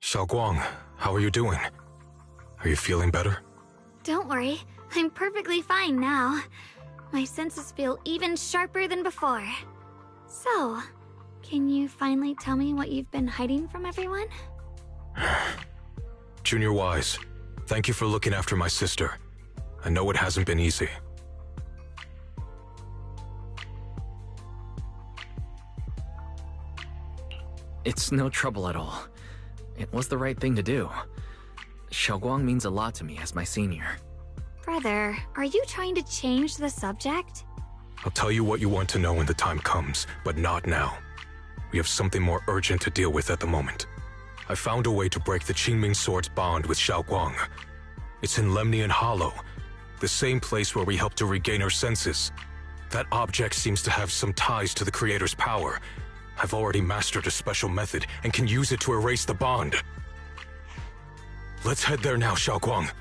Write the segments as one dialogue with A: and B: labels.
A: Xiaoguang, how are you doing? Are you feeling better?
B: Don't worry, I'm perfectly fine now. My senses feel even sharper than before. So, can you finally tell me what you've been hiding from everyone?
A: Junior Wise, thank you for looking after my sister. I know it hasn't been easy.
C: It's no trouble at all. It was the right thing to do. Xiaoguang means a lot to me as my senior.
B: Brother, are you trying to change the subject?
A: I'll tell you what you want to know when the time comes, but not now. We have something more urgent to deal with at the moment. I found a way to break the Qingming Sword's bond with Xiaoguang. It's in Lemnian Hollow, the same place where we helped to regain her senses. That object seems to have some ties to the Creator's power. I've already mastered a special method and can use it to erase the bond. Let's head there now, Xiaoguang.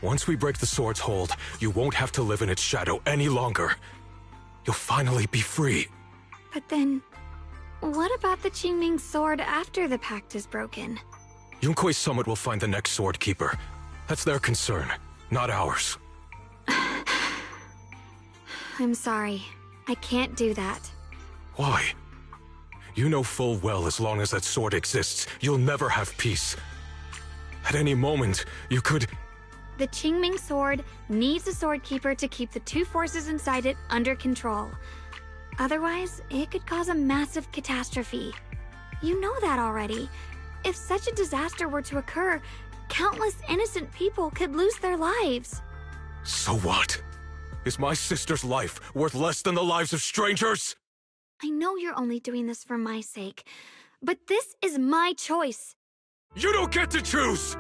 A: Once we break the sword's hold, you won't have to live in its shadow any longer. You'll finally be free.
B: But then, what about the Qingming Sword after the pact is broken?
A: Yunkui's Summit will find the next Sword Keeper. That's their concern, not ours.
B: I'm sorry. I can't do that.
A: Why? You know full well as long as that sword exists, you'll never have peace. At any moment, you could...
B: The Qingming Sword needs a Sword Keeper to keep the two forces inside it under control. Otherwise, it could cause a massive catastrophe. You know that already. If such a disaster were to occur, countless innocent people could lose their lives.
A: So what? Is my sister's life worth less than the lives of strangers?
B: I know you're only doing this for my sake, but this is my choice.
A: You don't get to choose!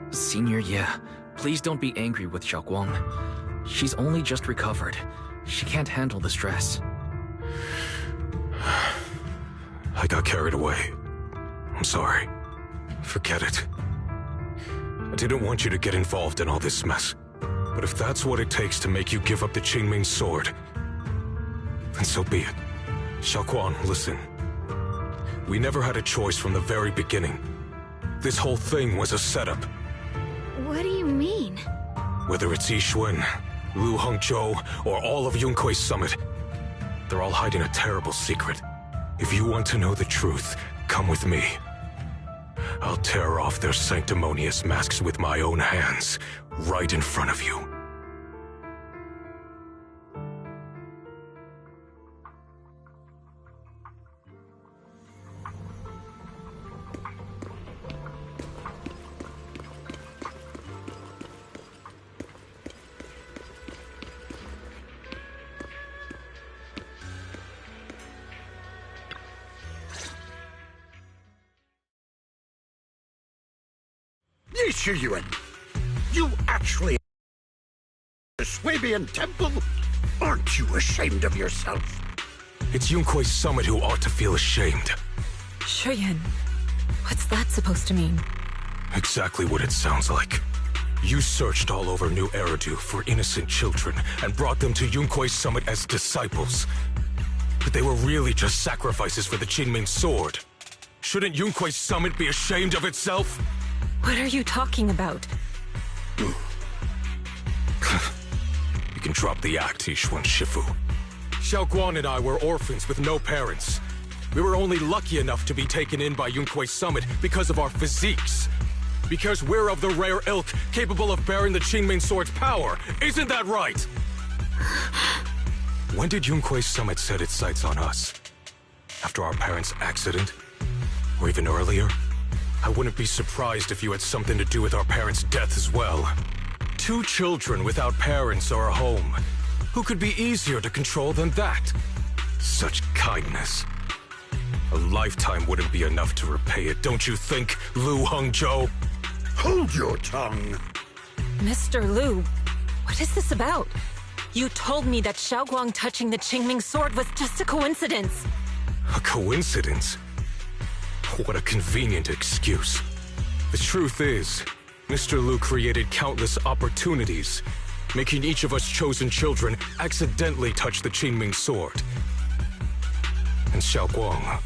C: Senior, yeah. Please don't be angry with Xiaoguang. She's only just recovered. She can't handle the stress.
A: I got carried away. I'm sorry. Forget it. I didn't want you to get involved in all this mess. But if that's what it takes to make you give up the Qingming Sword, then so be it. Xiaoguang, listen. We never had a choice from the very beginning. This whole thing was a setup.
B: What do you mean?
A: Whether it's Yixuan, Lu Hongzhou, or all of Yunkui's Summit, they're all hiding a terrible secret. If you want to know the truth, come with me. I'll tear off their sanctimonious masks with my own hands, right in front of you.
D: Yixuan, you actually the Swabian Temple? Aren't you ashamed of yourself?
A: It's Yunkui's Summit who ought to feel ashamed.
E: Shuyan, what's that supposed to mean?
A: Exactly what it sounds like. You searched all over New Eridu for innocent children and brought them to Yunkui's Summit as disciples. But they were really just sacrifices for the Qingming Sword. Shouldn't Yunkui's Summit be ashamed of itself?
E: What are you talking about?
A: You can drop the act, Yixuan Shifu. Xiaoguang and I were orphans with no parents. We were only lucky enough to be taken in by Yunkui's Summit because of our physiques. Because we're of the rare ilk capable of bearing the Qingming Sword's power. Isn't that right? When did Yunkui's Summit set its sights on us? After our parents' accident? Or even earlier? I wouldn't be surprised if you had something to do with our parents' death as well. 2 children without parents or a home. Who could be easier to control than that? Such kindness. A lifetime wouldn't be enough to repay it, don't you think, Lu Hongzhou?
D: Hold your tongue.
E: Mr. Lu, what is this about? You told me that Xiaoguang touching the Qingming Sword was just a coincidence.
A: A coincidence? What a convenient excuse. The truth is, Mr. Lu created countless opportunities, making each of us chosen children accidentally touch the Qingming sword. And Xiao Guang,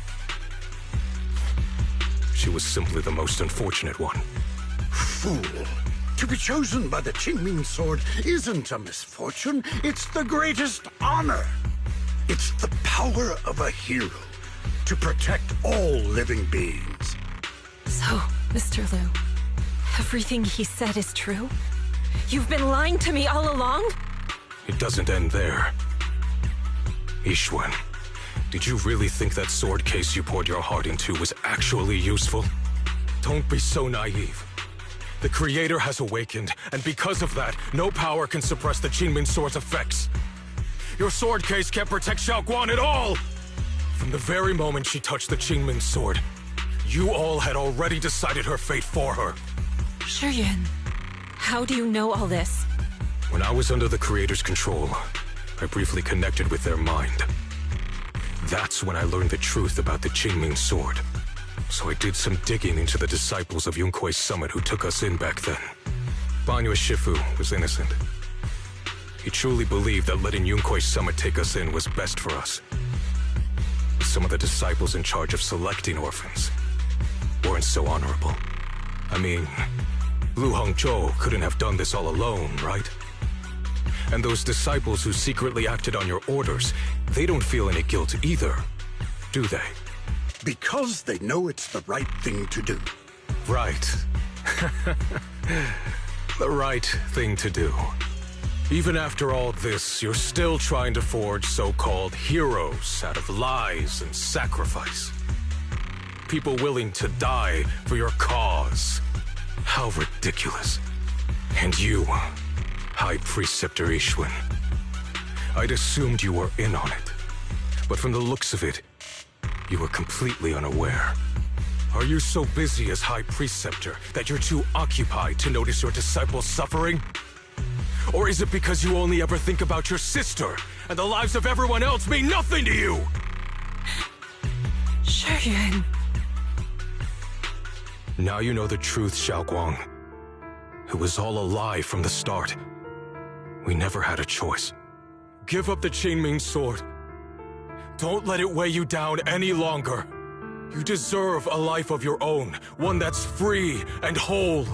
A: she was simply the most unfortunate one.
D: Fool. To be chosen by the Qingming sword isn't a misfortune, it's the greatest honor. It's the power of a hero to protect all living beings.
E: So, Mr. Liu, everything he said is true? You've been lying to me all along?
A: It doesn't end there. Ishwen, did you really think that sword case you poured your heart into was actually useful? Don't be so naive. The Creator has awakened, and because of that, no power can suppress the Qingming sword's effects. Your sword case can't protect Xiao Guan at all! From the very moment she touched the Qingming sword, you all had already decided her fate for her.
E: Shiyuan, how do you know all this?
A: When I was under the Creator's control, I briefly connected with their mind. That's when I learned the truth about the Qingming sword. So I did some digging into the disciples of Yunkui's summit who took us in back then. Banyue Shifu was innocent. He truly believed that letting Yunkui's summit take us in was best for us. Some of the disciples in charge of selecting orphans weren't so honorable. I mean, Lu Hongzhou couldn't have done this all alone, right? And those disciples who secretly acted on your orders, they don't feel any guilt either, do they?
D: Because they know it's the right thing to do.
A: Right. The right thing to do. Even after all this, you're still trying to forge so-called heroes out of lies and sacrifice. People willing to die for your cause. How ridiculous. And you, High Preceptor Ishwen. I'd assumed you were in on it. But from the looks of it, you were completely unaware. Are you so busy as High Preceptor that you're too occupied to notice your disciples suffering? Or is it because you only ever think about your sister, and the lives of everyone else mean nothing to you?
E: Shiyuan.
A: Now you know the truth, Xiao Guang. It was all a lie from the start. We never had a choice. Give up the Qingming sword. Don't let it weigh you down any longer. You deserve a life of your own, one that's free and whole.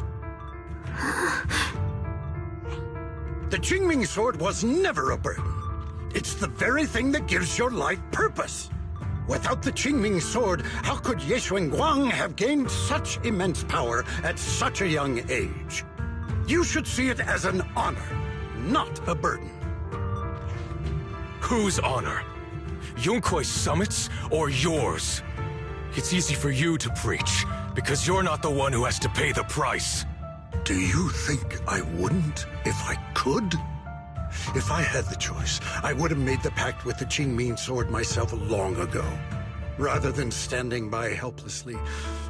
D: The Qingming sword was never a burden. It's the very thing that gives your life purpose. Without the Qingming sword, how could Yixuan Guang have gained such immense power at such a young age? You should see it as an honor, not a burden.
A: Whose honor? Yunkui's summit's or yours? It's easy for you to preach, because you're not the one who has to pay the price.
D: Do you think I wouldn't if I could? If I had the choice, I would have made the pact with the Qingming sword myself long ago, rather than standing by helplessly,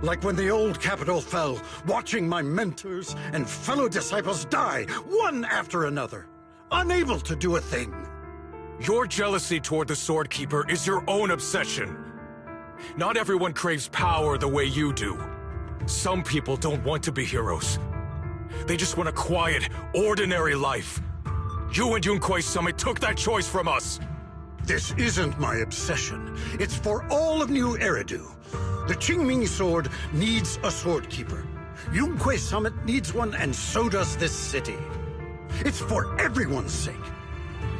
D: like when the old capital fell, watching my mentors and fellow disciples die, one after another, unable to do a thing.
A: Your jealousy toward the Sword Keeper is your own obsession. Not everyone craves power the way you do. Some people don't want to be heroes. They just want a quiet, ordinary life. You and Yunkui's summit took that choice from us.
D: This isn't my obsession. It's for all of New Eridu. The Qingming sword needs a sword keeper. Yunkui's summit needs one, and so does this city. It's for everyone's sake.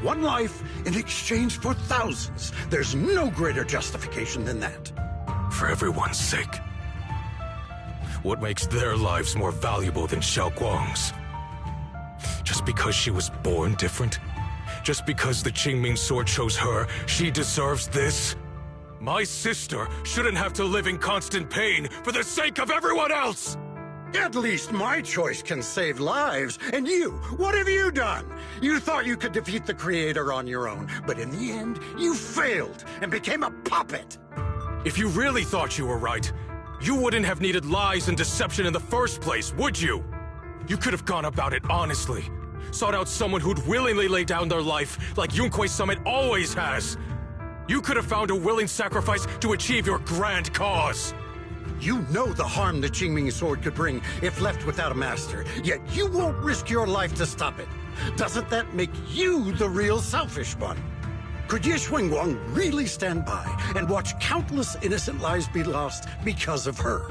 D: One life in exchange for thousands. There's no greater justification than that.
A: For everyone's sake. What makes their lives more valuable than Xiao Guang's? Just because she was born different? Just because the Qingming sword chose her, she deserves this? My sister shouldn't have to live in constant pain for the sake of everyone else!
D: At least my choice can save lives. And you, what have you done? You thought you could defeat the Creator on your own, but in the end, you failed and became a puppet.
A: If you really thought you were right, you wouldn't have needed lies and deception in the first place, would you? You could have gone about it honestly. Sought out someone who'd willingly lay down their life, like Yunkui's summit always has. You could have found a willing sacrifice to achieve your grand cause.
D: You know the harm the Qingming sword could bring if left without a master, yet you won't risk your life to stop it. Doesn't that make you the real selfish one? Could Ye Xuanguang really stand by and watch countless innocent lives be lost because of her?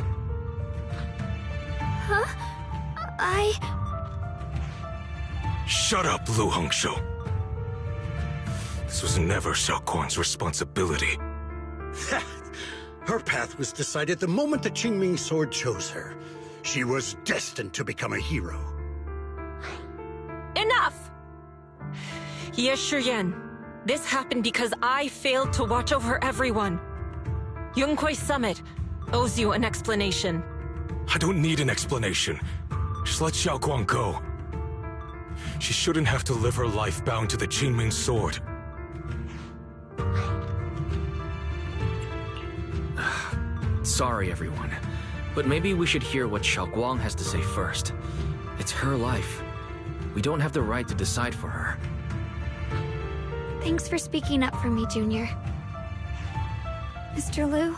B: Huh?
A: Shut up, Lu Hongshou. This was never Xiaoguang's responsibility.
D: Her path was decided the moment the Qingming sword chose her. She was destined to become a hero.
E: Enough! Ye Shiyan, this happened because I failed to watch over everyone. Yunkuei Summit owes you an explanation.
A: I don't need an explanation. Just let Xiaoguang go. She shouldn't have to live her life bound to the Qingming sword.
C: Sorry, everyone. But maybe we should hear what Xiaoguang has to say first. It's her life. We don't have the right to decide for her.
B: Thanks for speaking up for me, Junior. Mr. Liu,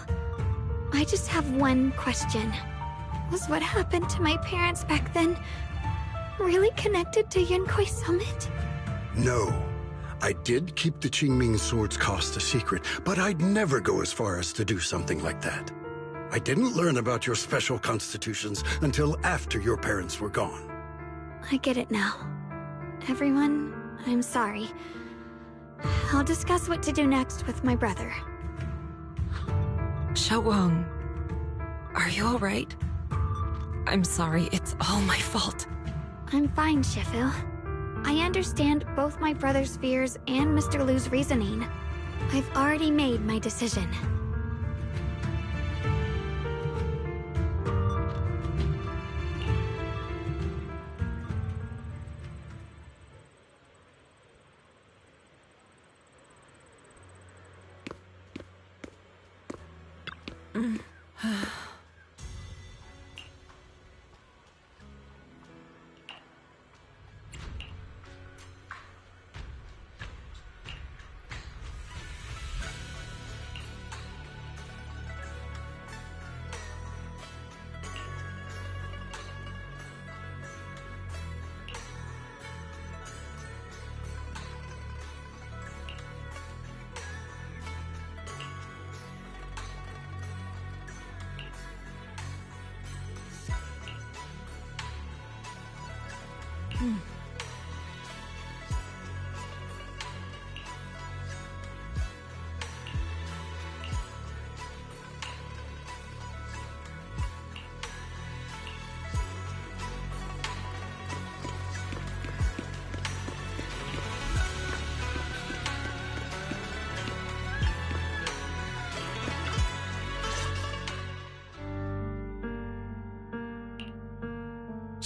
B: I just have one question. Was what happened to my parents back then really connected to Yunkuei Summit?
D: No. I did keep the Qingming sword's cost a secret, but I'd never go as far as to do something like that. I didn't learn about your special constitutions until after your parents were gone.
B: I get it now. Everyone, I'm sorry. I'll discuss what to do next with my brother.
E: Xiaoguang, are you alright? I'm sorry, it's all my fault.
B: I'm fine, Shifu. I understand both my brother's fears and Mr. Liu's reasoning. I've already made my decision.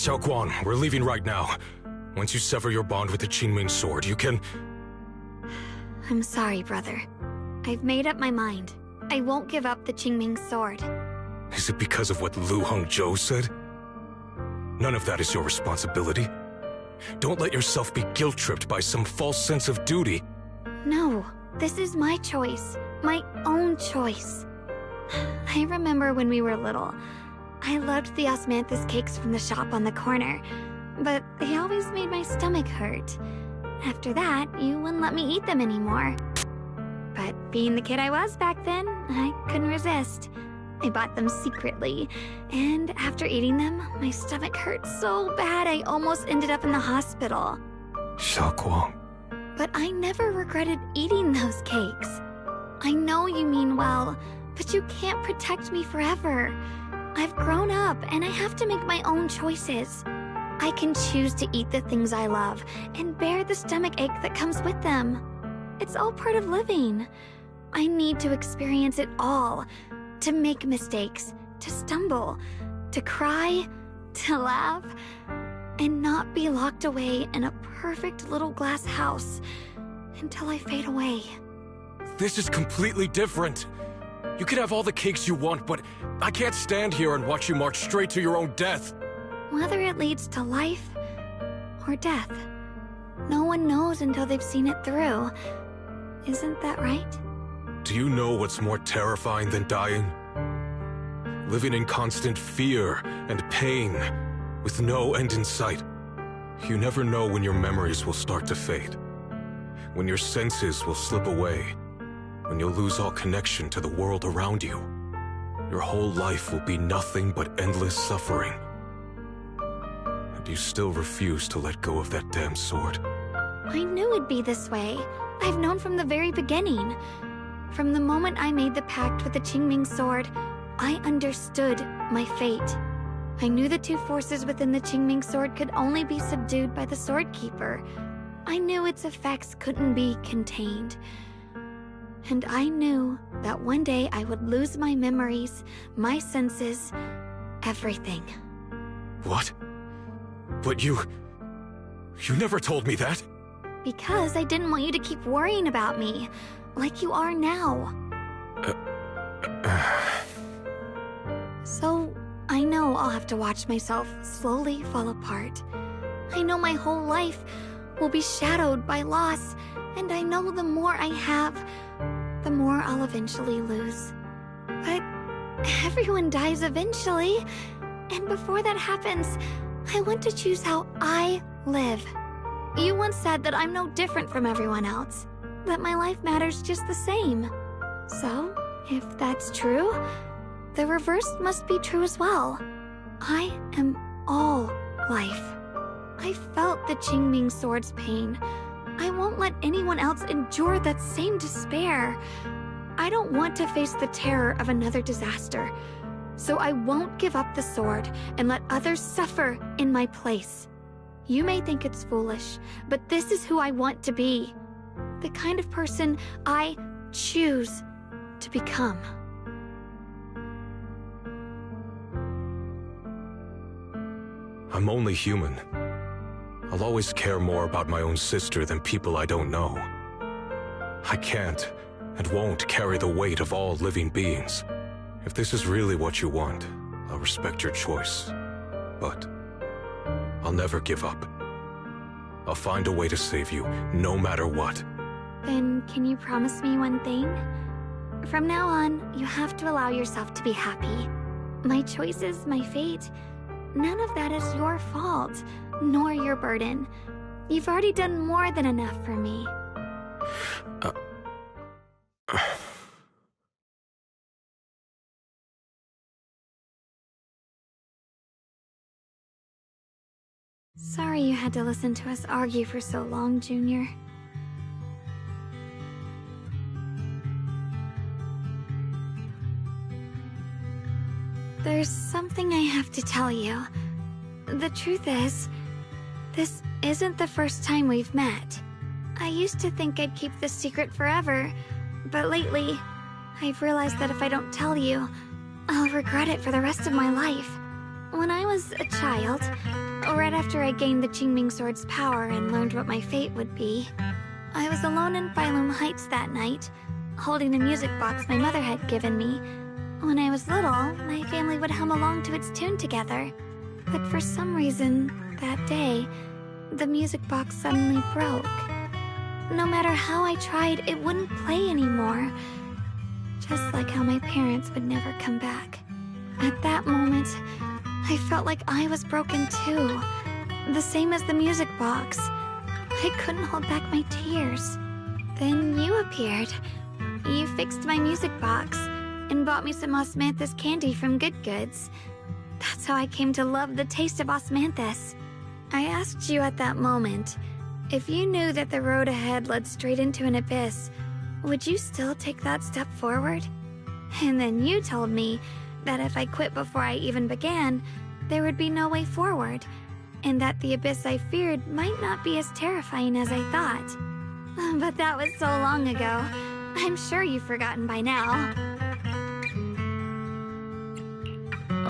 A: Xiaoguang, we're leaving right now. Once you sever your bond with the Qingming sword, you can...
B: I'm sorry, brother. I've made up my mind. I won't give up the Qingming sword.
A: Is it because of what Lu Hongzhou said? None of that is your responsibility. Don't let yourself be guilt-tripped by some false sense of duty.
B: No, this is my choice. My own choice. I remember when we were little. I loved the osmanthus cakes from the shop on the corner, but they always made my stomach hurt. After that, you wouldn't let me eat them anymore. But being the kid I was back then, I couldn't resist. I bought them secretly, and after eating them, my stomach hurt so bad I almost ended up in the hospital.
A: Xiaoguang.
B: But I never regretted eating those cakes. I know you mean well, but you can't protect me forever. I've grown up, and I have to make my own choices. I can choose to eat the things I love, and bear the stomach ache that comes with them. It's all part of living. I need to experience it all. To make mistakes, to stumble, to cry, to laugh, and not be locked away in a perfect little glass house until I fade away.
A: This is completely different. You can have all the cakes you want, but I can't stand here and watch you march straight to your own death.
B: Whether it leads to life or death, no one knows until they've seen it through. Isn't that right?
A: Do you know what's more terrifying than dying? Living in constant fear and pain, with no end in sight. You never know when your memories will start to fade. When your senses will slip away. When you'll lose all connection to the world around you. Your whole life will be nothing but endless suffering. And you still refuse to let go of that damn sword.
B: I knew it'd be this way. I've known from the very beginning. From the moment I made the pact with the Qingming sword, I understood my fate. I knew the two forces within the Qingming sword could only be subdued by the Sword Keeper. I knew its effects couldn't be contained. And I knew that one day I would lose my memories, my senses, everything.
A: What? But you never told me that.
B: Because I didn't want you to keep worrying about me, like you are now. So, I know I'll have to watch myself slowly fall apart. I know my whole life will be shadowed by loss, and I know the more I have, the more I'll eventually lose. But everyone dies eventually, and before that happens, I want to choose how I live. You once said that I'm no different from everyone else, that my life matters just the same. So, if that's true, the reverse must be true as well. I am all life. I felt the Qingming sword's pain. I won't let anyone else endure that same despair. I don't want to face the terror of another disaster. So I won't give up the sword and let others suffer in my place. You may think it's foolish, but this is who I want to be. The kind of person I choose to become.
A: I'm only human. I'll always care more about my own sister than people I don't know. I can't and won't carry the weight of all living beings. If this is really what you want, I'll respect your choice. But I'll never give up. I'll find a way to save you, no matter what.
B: Then can you promise me one thing? From now on, you have to allow yourself to be happy. My choices, my fate, none of that is your fault, nor your burden. You've already done more than enough for me. Sorry you had to listen to us argue for so long, Junior. There's something I have to tell you. The truth is, this isn't the first time we've met. I used to think I'd keep this secret forever, but lately, I've realized that if I don't tell you, I'll regret it for the rest of my life. When I was a child, right after I gained the Qingming sword's power and learned what my fate would be, I was alone in Phylum Heights that night, holding the music box my mother had given me. When I was little, my family would hum along to its tune together. But for some reason, that day, the music box suddenly broke. No matter how I tried, it wouldn't play anymore. Just like how my parents would never come back. At that moment, I felt like I was broken too. The same as the music box. I couldn't hold back my tears. Then you appeared. You fixed my music box and bought me some osmanthus candy from Good Goods. That's how I came to love the taste of osmanthus. I asked you at that moment, if you knew that the road ahead led straight into an abyss, would you still take that step forward? And then you told me that if I quit before I even began, there would be no way forward, and that the abyss I feared might not be as terrifying as I thought. But that was so long ago. I'm sure you've forgotten by now.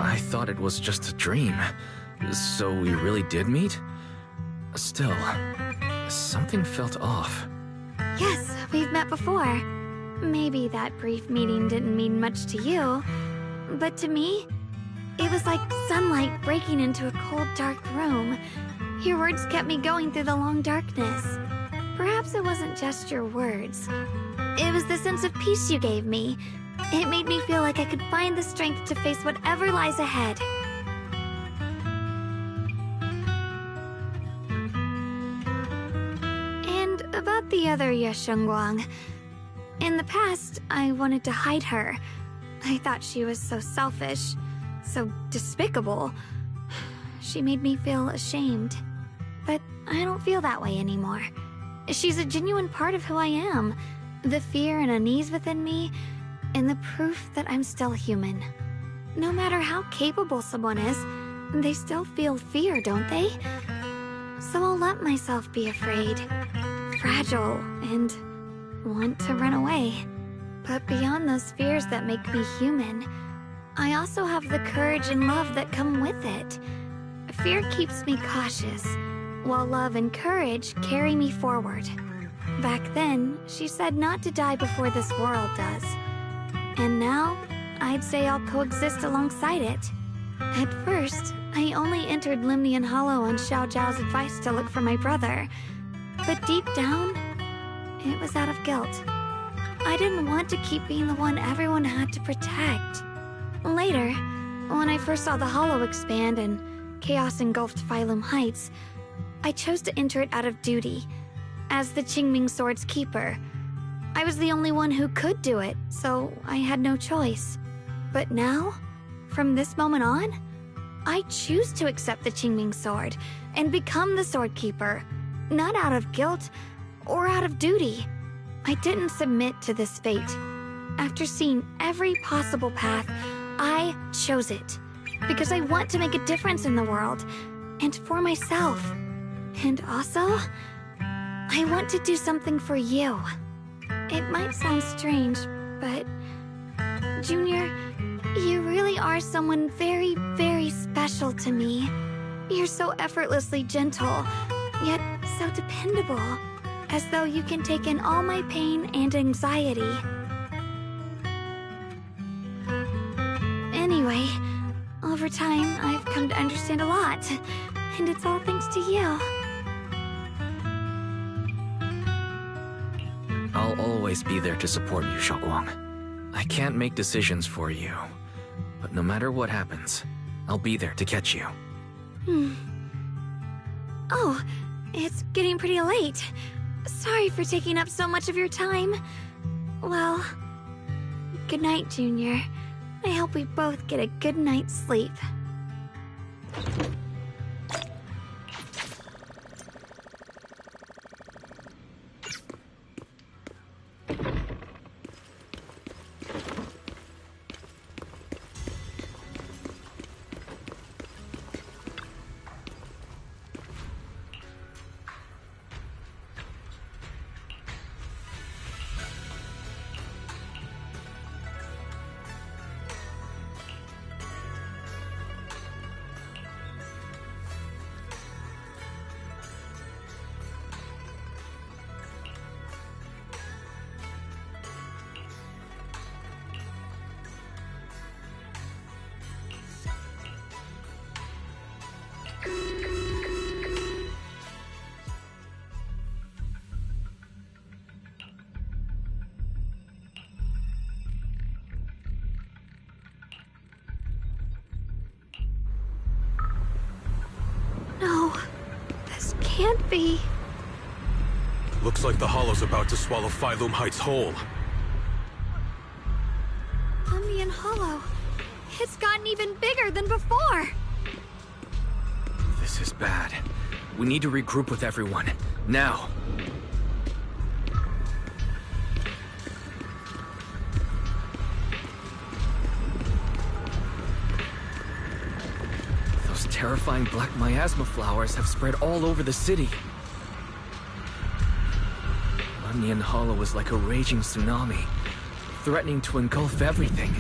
C: I thought it was just a dream. So we really did meet? Still, something felt off.
B: Yes, we've met before. Maybe that brief meeting didn't mean much to you, but to me, it was like sunlight breaking into a cold, dark room. Your words kept me going through the long darkness. Perhaps it wasn't just your words. It was the sense of peace you gave me. It made me feel like I could find the strength to face whatever lies ahead. about the other Yeshengguang. In the past, I wanted to hide her. I thought she was so selfish, so despicable. She made me feel ashamed. But I don't feel that way anymore. She's a genuine part of who I am. The fear and unease within me, and the proof that I'm still human. No matter how capable someone is, they still feel fear, don't they? So I'll let myself be afraid, fragile, and want to run away. But beyond those fears that make me human, I also have the courage and love that come with it. Fear keeps me cautious, while love and courage carry me forward. Back then, she said not to die before this world does. And now, I'd say I'll coexist alongside it. At first, I only entered Limnian Hollow on Xiao Zhao's advice to look for my brother. But deep down, it was out of guilt. I didn't want to keep being the one everyone had to protect. Later, when I first saw the Hollow expand and chaos engulfed Phylum Heights, I chose to enter it out of duty. As the Qingming Sword's keeper, I was the only one who could do it, so I had no choice. But now, from this moment on, I choose to accept the Qingming Sword and become the Sword Keeper, not out of guilt or out of duty. I didn't submit to this fate. After seeing every possible path, I chose it because I want to make a difference in the world and for myself. And also, I want to do something for you. It might sound strange, but Junior, you really are someone very, very special to me. You're so effortlessly gentle, yet so dependable, as though you can take in all my pain and anxiety. Anyway, over time, I've come to understand a lot, and it's all thanks to you.
C: I'll always be there to support you, Xiaoguang. I can't make decisions for you, but no matter what happens, I'll be there to catch you.
B: Oh, it's getting pretty late. Sorry for taking up so much of your time. Well, good night, Junior. I hope we both get a good night's sleep. No, this can't be.
A: Looks like the Hollow's about to swallow Phylum Heights whole.
B: Limnian Hollow. It's gotten even bigger than before.
C: This is bad. We need to regroup with everyone. Now! Those terrifying black miasma flowers have spread all over the city. Limnian Hollow is like a raging tsunami, threatening to engulf everything.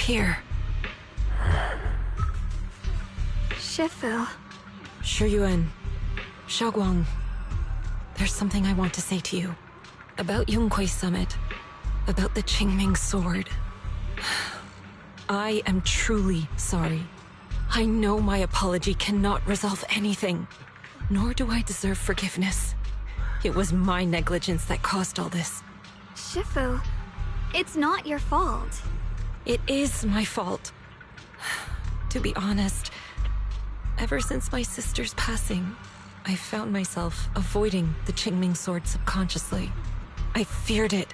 E: here.
B: Shifu.
E: Shiyuan, Xiaoguang, there's something I want to say to you. About Yunquei Summit. About the Qingming Sword. I am truly sorry. I know my apology cannot resolve anything, nor do I deserve forgiveness. It was my negligence that caused all this.
B: Shifu, it's not your fault.
E: It is my fault. To be honest, ever since my sister's passing, I found myself avoiding the Qingming Sword subconsciously. I feared it,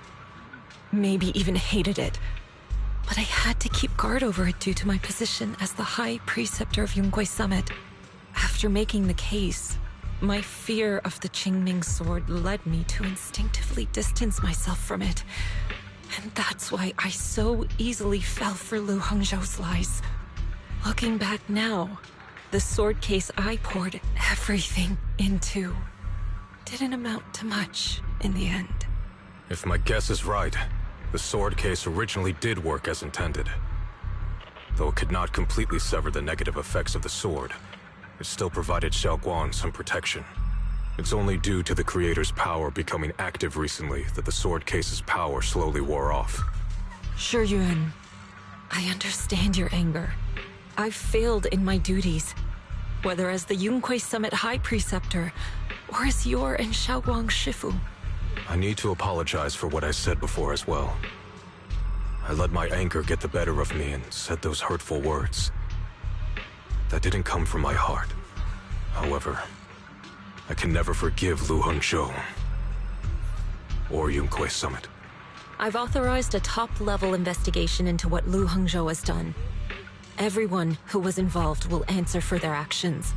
E: maybe even hated it, but I had to keep guard over it due to my position as the High Preceptor of Yunquei Summit. After making the case, my fear of the Qingming Sword led me to instinctively distance myself from it. And that's why I so easily fell for Lu Hangzhou's lies. Looking back now, the sword case I poured everything into didn't amount to much in the end.
A: If my guess is right, the sword case originally did work as intended. Though it could not completely sever the negative effects of the sword, it still provided Xiaoguang some protection. It's only due to the creator's power becoming active recently that the sword case's power slowly wore off.
E: Shiyuan, I understand your anger. I've failed in my duties, whether as the Yunquei Summit High Preceptor, or as your and Xiaoguang's Shifu.
A: I need to apologize for what I said before as well. I let my anger get the better of me and said those hurtful words. That didn't come from my heart. However, I can never forgive Lu Hangzhou or Yunquei Summit.
E: I've authorized a top-level investigation into what Lu Hangzhou has done. Everyone who was involved will answer for their actions.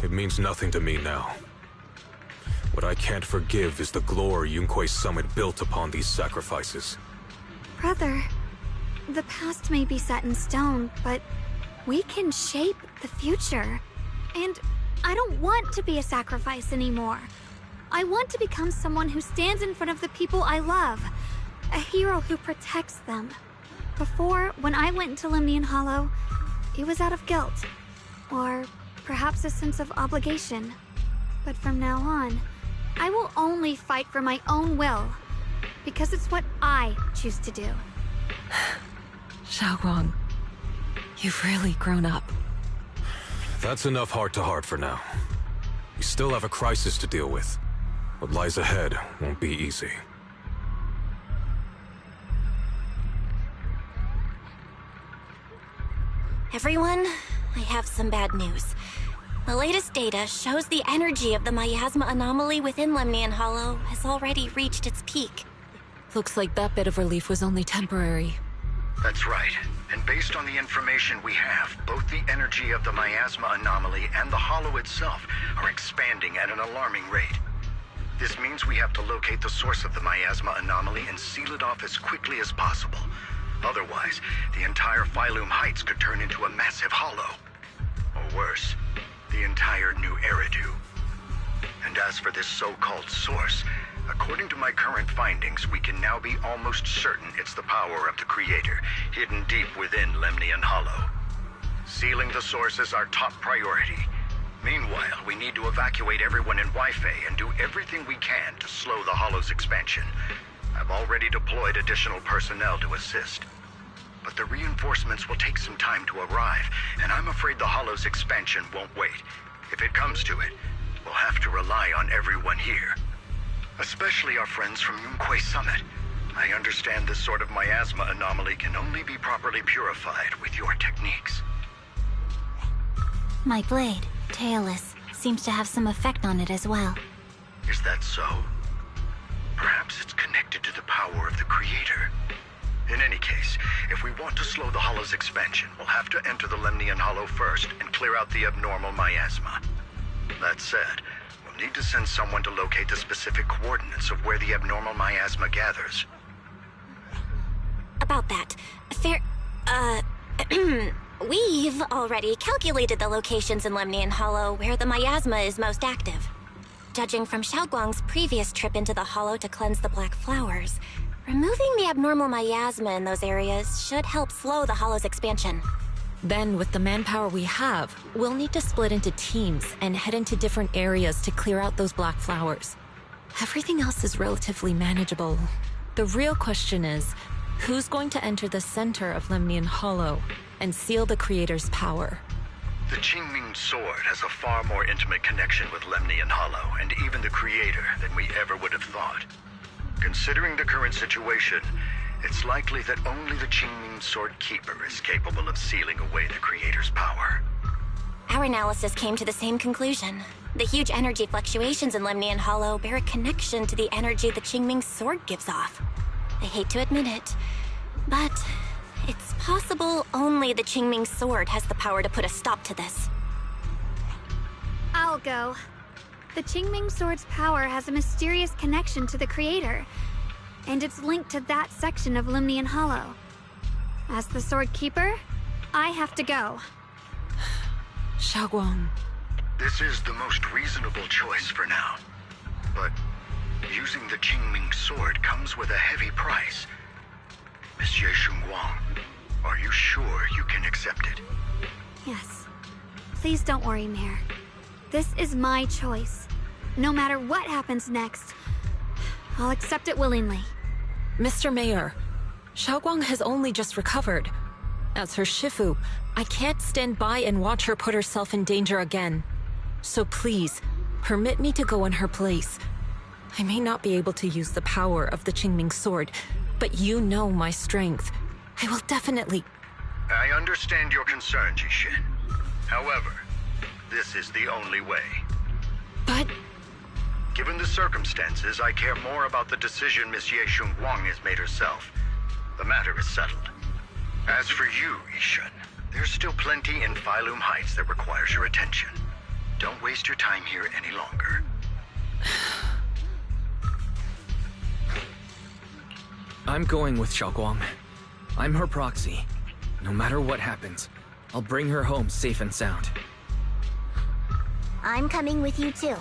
A: It means nothing to me now. What I can't forgive is the glory Yunquei Summit built upon these sacrifices.
B: Brother, the past may be set in stone, but we can shape the future. And I don't want to be a sacrifice anymore. I want to become someone who stands in front of the people I love. A hero who protects them. Before, when I went into Lemnian Hollow, it was out of guilt. Or perhaps a sense of obligation. But from now on, I will only fight for my own will. Because it's what I choose to do.
E: Xiaoguang, you've really grown up.
A: That's enough heart-to-heart for now. We still have a crisis to deal with. What lies ahead won't be easy.
F: Everyone, I have some bad news. The latest data shows the energy of the miasma anomaly within Lemnian Hollow has already reached its peak.
E: Looks like that bit of relief was only temporary.
G: That's right. And based on the information we have, both the energy of the miasma anomaly and the hollow itself are expanding at an alarming rate. This means we have to locate the source of the miasma anomaly and seal it off as quickly as possible. Otherwise, the entire Phylum Heights could turn into a massive hollow. Or worse, the entire New Eridu. And as for this so-called source, according to my current findings, we can now be almost certain it's the power of the Creator, hidden deep within Lemnian Hollow. Sealing the source is our top priority. Meanwhile, we need to evacuate everyone in Weifei and do everything we can to slow the Hollow's expansion. I've already deployed additional personnel to assist. But the reinforcements will take some time to arrive, and I'm afraid the Hollow's expansion won't wait. If it comes to it, we'll have to rely on everyone here. Especially our friends from Yunquei Summit. I understand this sort of miasma anomaly can only be properly purified with your techniques.
F: My blade, Tailless, seems to have some effect on it as well.
G: Is that so? Perhaps it's connected to the power of the Creator. In any case, if we want to slow the Hollow's expansion, we'll have to enter the Lemnian Hollow first and clear out the abnormal miasma. That said, we'll need to send someone to locate the specific coordinates of where the abnormal miasma gathers.
F: About that, we've already calculated the locations in Lemnian Hollow where the miasma is most active. Judging from Xiaoguang's previous trip into the Hollow to cleanse the Black Flowers, Removing the abnormal miasma in those areas should help slow the Hollow's expansion.
E: Then, with the manpower we have, we'll need to split into teams and head into different areas to clear out those black flowers. Everything else is relatively manageable. The real question is, who's going to enter the center of Lemnian Hollow and seal the Creator's power?
G: The Qingming Sword has a far more intimate connection with Lemnian Hollow and even the Creator than we ever would have thought. Considering the current situation, it's likely that only the Qingming Sword Keeper is capable of sealing away the Creator's power.
F: Our analysis came to the same conclusion. The huge energy fluctuations in Lemnian Hollow bear a connection to the energy the Qingming Sword gives off. I hate to admit it, but it's possible only the Qingming Sword has the power to put a stop to this.
B: I'll go. The Qingming Sword's power has a mysterious connection to the Creator, and it's linked to that section of Lemnian Hollow. As the Sword Keeper, I have to go.
E: Xiaoguang.
G: This is the most reasonable choice for now. But using the Qingming Sword comes with a heavy price. Monsieur Xunguang, are you sure you can accept it?
B: Yes. Please don't worry, Mayor. This is my choice. No matter what happens next, I'll accept it willingly.
E: Mr. Mayor, Xiaoguang has only just recovered. As her Shifu, I can't stand by and watch her put herself in danger again. So please, permit me to go in her place. I may not be able to use the power of the Qingming Sword, but you know my strength. I will definitely...
G: I understand your concern, Jishin. However, this is the only way.
E: But...
G: Given the circumstances, I care more about the decision Miss Ye Xunguang has made herself. The matter is settled. As for you, Ishan, there's still plenty in Phylum Heights that requires your attention. Don't waste your time here any longer.
C: I'm going with Xiaoguang. I'm her proxy. No matter what happens, I'll bring her home safe and sound.
H: I'm coming with you too.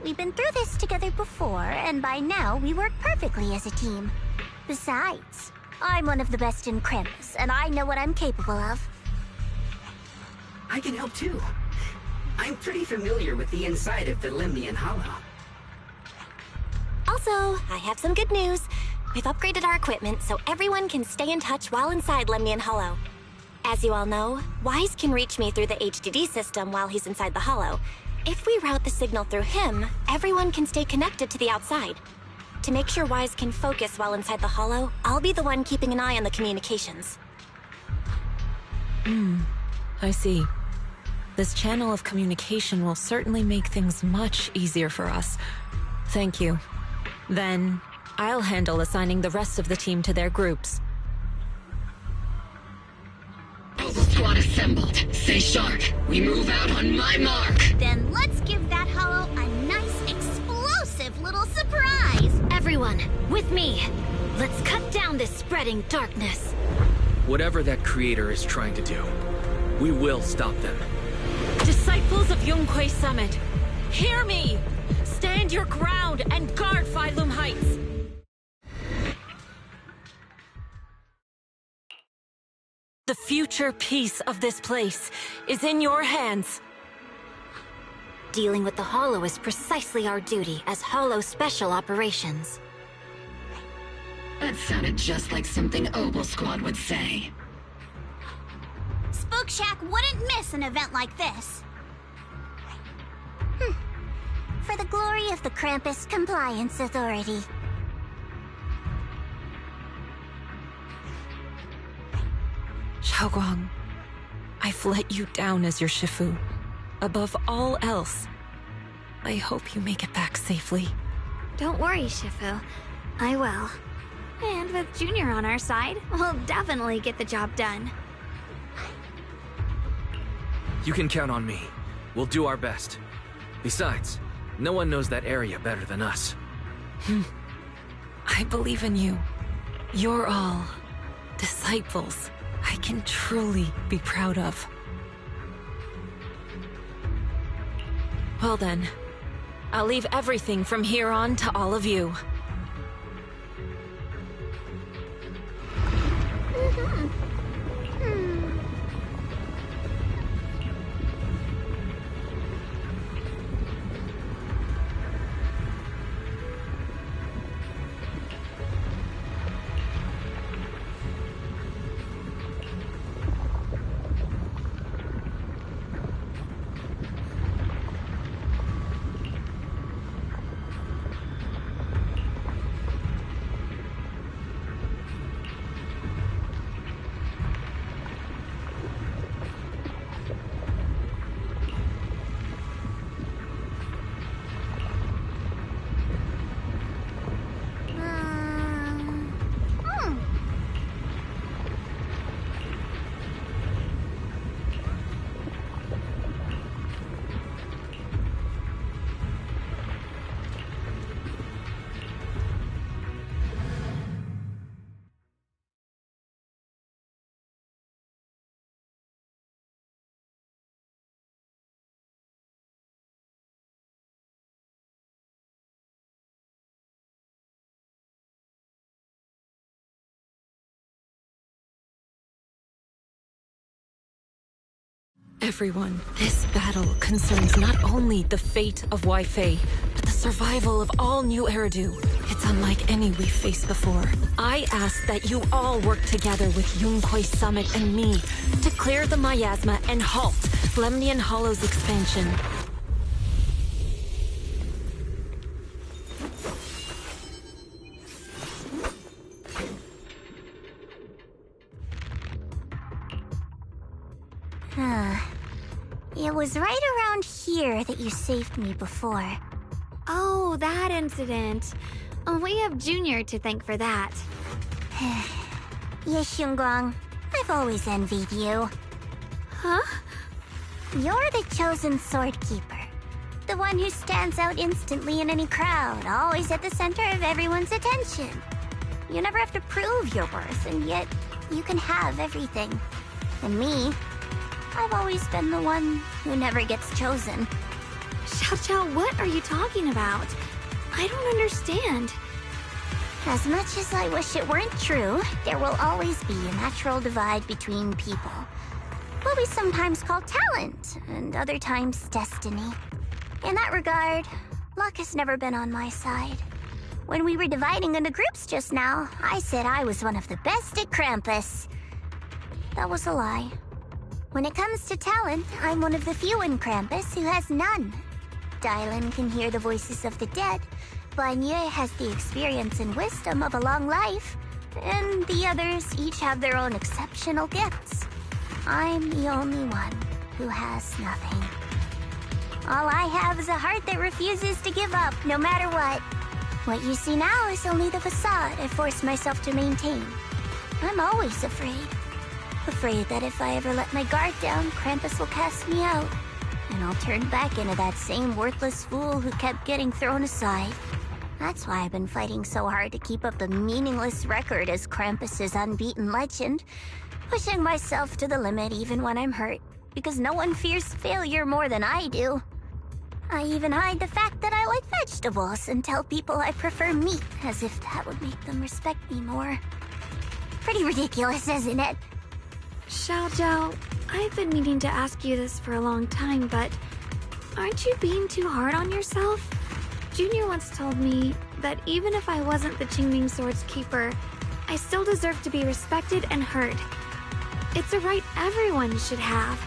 H: We've been through this together before, and by now we work perfectly as a team. Besides, I'm one of the best in Krampus, and I know what I'm capable of.
I: I can help too. I'm pretty familiar with the inside of the Lemnian Hollow.
F: Also, I have some good news. We've upgraded our equipment so everyone can stay in touch while inside Lemnian Hollow. As you all know, Wise can reach me through the HDD system while he's inside the Hollow. If we route the signal through him, everyone can stay connected to the outside. To make sure Wise can focus while inside the Hollow, I'll be the one keeping an eye on the communications.
E: I see. This channel of communication will certainly make things much easier for us. Thank you. Then, I'll handle assigning the rest of the team to their groups.
I: Squad assembled. Stay sharp. We move out on my mark.
H: Then let's give that hollow a nice, explosive little surprise!
B: Everyone, with me! Let's cut down this spreading darkness.
C: Whatever that creator is trying to do, we will stop them.
E: Disciples of Yonghui Summit, hear me! Stand your ground and guard Phylum Heights! The future peace of this place is in your hands.
B: Dealing with the Hollow is precisely our duty as Hollow Special Operations.
I: That sounded just like something Obel Squad would say.
H: Spook Shack wouldn't miss an event like this. For the glory of the Krampus Compliance Authority.
E: Xiaoguang, I've let you down as your Shifu. Above all else, I hope you make it back safely.
B: Don't worry, Shifu. I will. And with Junior on our side, we'll definitely get the job done.
C: You can count on me. We'll do our best. Besides, no one knows that area better than us.
E: I believe in you. You're all disciples I can truly be proud of. Well then, I'll leave everything from here on to all of you. Everyone, this battle concerns not only the fate of Wai Fei, but the survival of all New Eridu. It's unlike any we've faced before. I ask that you all work together with Yunhui Summit and me to clear the miasma and halt Lemnian Hollow's expansion.
H: It was right around here that you saved me before.
B: Oh, that incident. We have Junior to thank for that.
H: Yes, Xiongguang. I've always envied you.
B: Huh?
H: You're the chosen sword keeper. The one who stands out instantly in any crowd, always at the center of everyone's attention. You never have to prove your worth, and yet you can have everything. And me, I've always been the one who never gets chosen.
B: Xiao, what are you talking about? I don't understand.
H: As much as I wish it weren't true, there will always be a natural divide between people. What we sometimes call talent, and other times destiny. In that regard, luck has never been on my side. When we were dividing into groups just now, I said I was one of the best at Krampus. That was a lie. When it comes to talent, I'm one of the few in Krampus who has none. Dylan can hear the voices of the dead, Banye has the experience and wisdom of a long life, and the others each have their own exceptional gifts. I'm the only one who has nothing. All I have is a heart that refuses to give up, no matter what. What you see now is only the facade I forced myself to maintain. I'm always afraid. Afraid that if I ever let my guard down, Krampus will cast me out. And I'll turn back into that same worthless fool who kept getting thrown aside. That's why I've been fighting so hard to keep up the meaningless record as Krampus's unbeaten legend. Pushing myself to the limit even when I'm hurt, because no one fears failure more than I do. I even hide the fact that I like vegetables and tell people I prefer meat, as if that would make them respect me more. Pretty ridiculous, isn't it?
B: Xiao, I've been meaning to ask you this for a long time, but aren't you being too hard on yourself? Junior once told me that even if I wasn't the Qingming Sword's keeper, I still deserve to be respected and heard. It's a right everyone should have.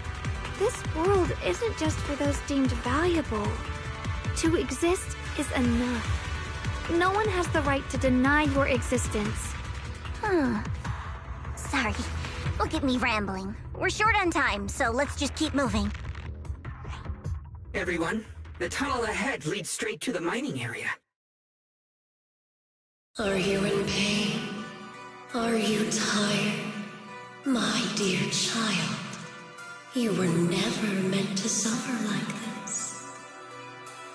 B: This world isn't just for those deemed valuable. To exist is enough. No one has the right to deny your existence.
H: Sorry. Look at me rambling. We're short on time, so let's just keep moving.
I: Everyone, the tunnel ahead leads straight to the mining area.
J: Are you in pain? Are you tired? My dear child, you were never meant to suffer like this.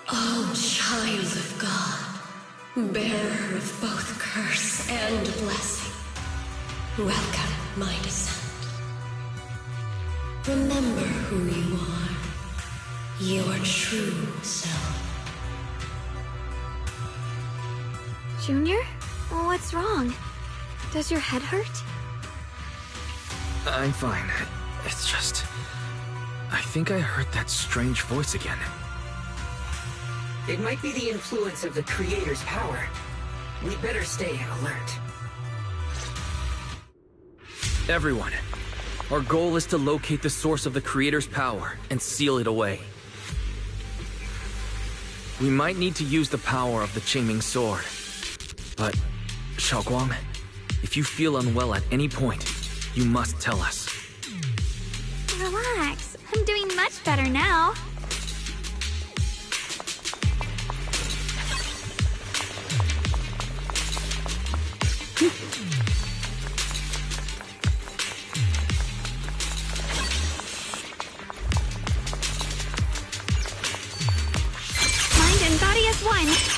J: Oh, child of God, bearer of both curse and blessing, welcome my descent. Remember who you are, your true self.
B: Junior? What's wrong? Does your head hurt?
C: I'm fine. It's just... I think I heard that strange voice again.
I: It might be the influence of the Creator's power. We'd better stay alert.
C: Everyone, our goal is to locate the source of the Creator's power and seal it away. We might need to use the power of the Qingming Sword. But, Xiaoguang, if you feel unwell at any point, you must tell us.
B: Relax. I'm doing much better now. Mind and body as one.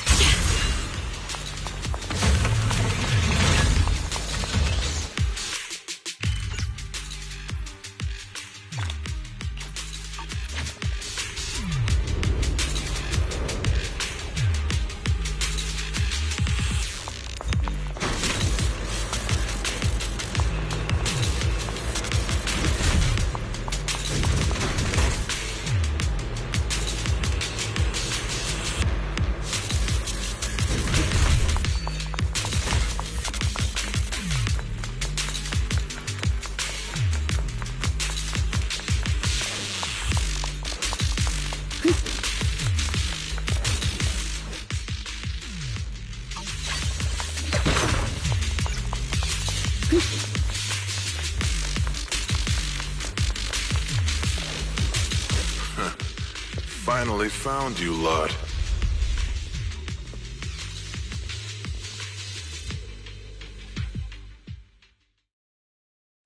K: Finally found you, lot.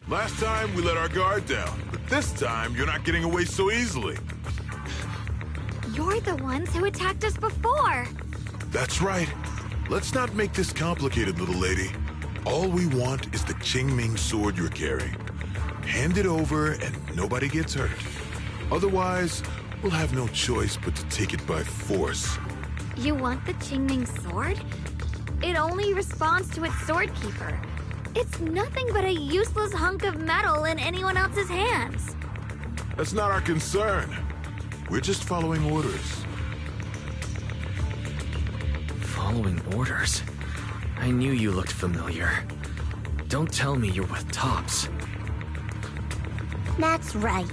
K: Last time we let our guard down, but this time you're not getting away so easily.
B: You're the ones who attacked us before.
K: That's right. Let's not make this complicated, little lady. All we want is the Qingming sword you're carrying. Hand it over and nobody gets hurt. Otherwise, we'll have no choice but to take it by force.
B: You want the Qingming sword? It only responds to its sword keeper. It's nothing but a useless hunk of metal in anyone else's hands.
K: That's not our concern. We're just following orders.
C: Following orders? I knew you looked familiar. Don't tell me you're with Tops.
H: That's right.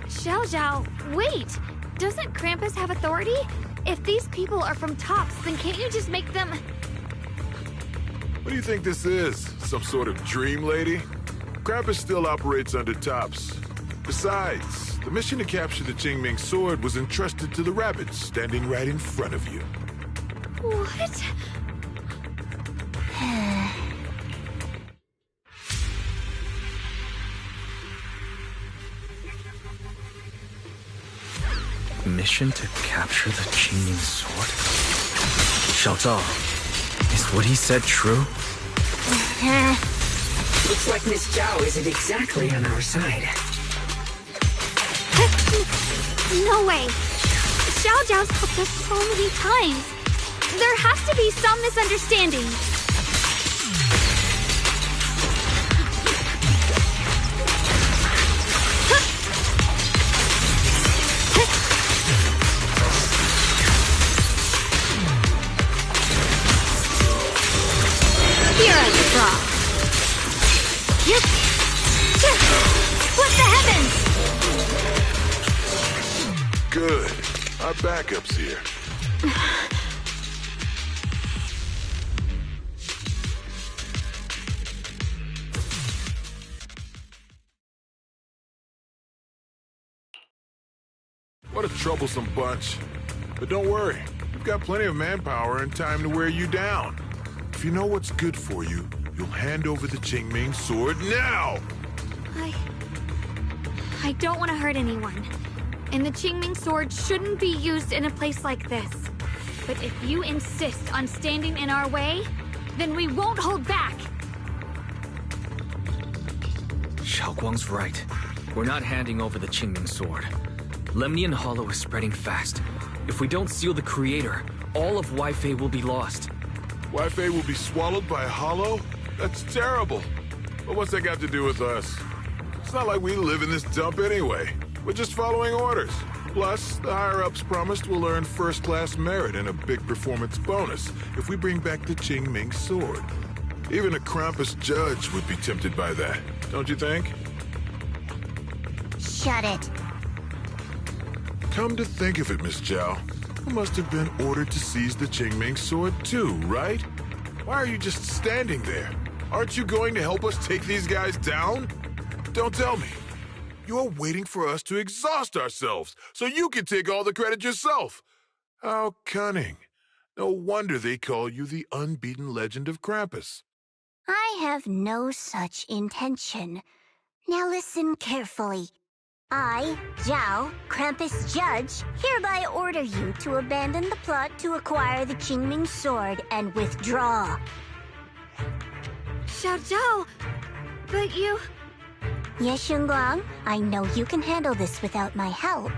B: Xiao, wait! Doesn't Krampus have authority? If these people are from Tops, then can't you just make them...
K: What do you think this is? Some sort of dream lady? Krampus still operates under Tops. Besides, the mission to capture the Qingming sword was entrusted to the rabbits standing right in front of you.
B: What?
C: Mission to capture the Qingming sword? Xiao Zhao, is what he said true?
I: Looks like Miss Zhao isn't exactly on our side.
B: No way! Xiao Zhao's helped us so many times. There has to be some misunderstanding. Here I draw. Yep. Split the heavens!
K: Good. Our backup's here. What a troublesome bunch. But don't worry. We've got plenty of manpower and time to wear you down. If you know what's good for you, you'll hand over the Qingming sword now!
B: I don't want to hurt anyone. And the Qingming sword shouldn't be used in a place like this. But if you insist on standing in our way, then we won't hold back!
C: Xiaoguang's right. We're not handing over the Qingming sword. Lemnian Hollow is spreading fast. If we don't seal the Creator, all of Weifei will be lost.
K: Weifei will be swallowed by a hollow? That's terrible. But what's that got to do with us? It's not like we live in this dump anyway. We're just following orders. Plus, the higher-ups promised we'll earn first-class merit and a big performance bonus if we bring back the Qingming sword. Even a Krampus judge would be tempted by that, don't you think?
H: Shut it.
K: Come to think of it, Miss Zhao, you must have been ordered to seize the Qingming sword too, right? Why are you just standing there? Aren't you going to help us take these guys down? Don't tell me. You're waiting for us to exhaust ourselves so you can take all the credit yourself. How cunning. No wonder they call you the unbeaten legend of Krampus.
H: I have no such intention. Now listen carefully. I, Zhao, Krampus Judge, hereby order you to abandon the plot to acquire the Qingming sword and withdraw.
B: Xiao Zhao, but you...
H: Yes, Xingguang, I know you can handle this without my help.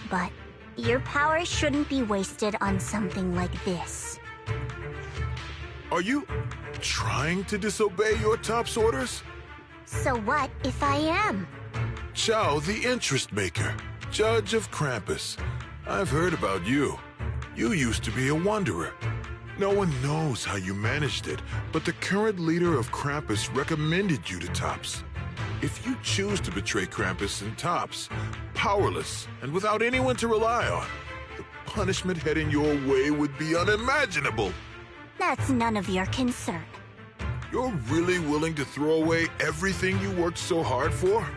H: But your power shouldn't be wasted on something like this.
K: Are you trying to disobey your top's orders?
H: So what if I am?
K: Zhao, the interest maker, judge of Krampus. I've heard about you. You used to be a wanderer. No one knows how you managed it, but the current leader of Krampus recommended you to Tops. If you choose to betray Krampus and Tops, powerless and without anyone to rely on, the punishment heading your way would be unimaginable.
H: That's none of your concern.
K: You're really willing to throw away everything you worked so hard for?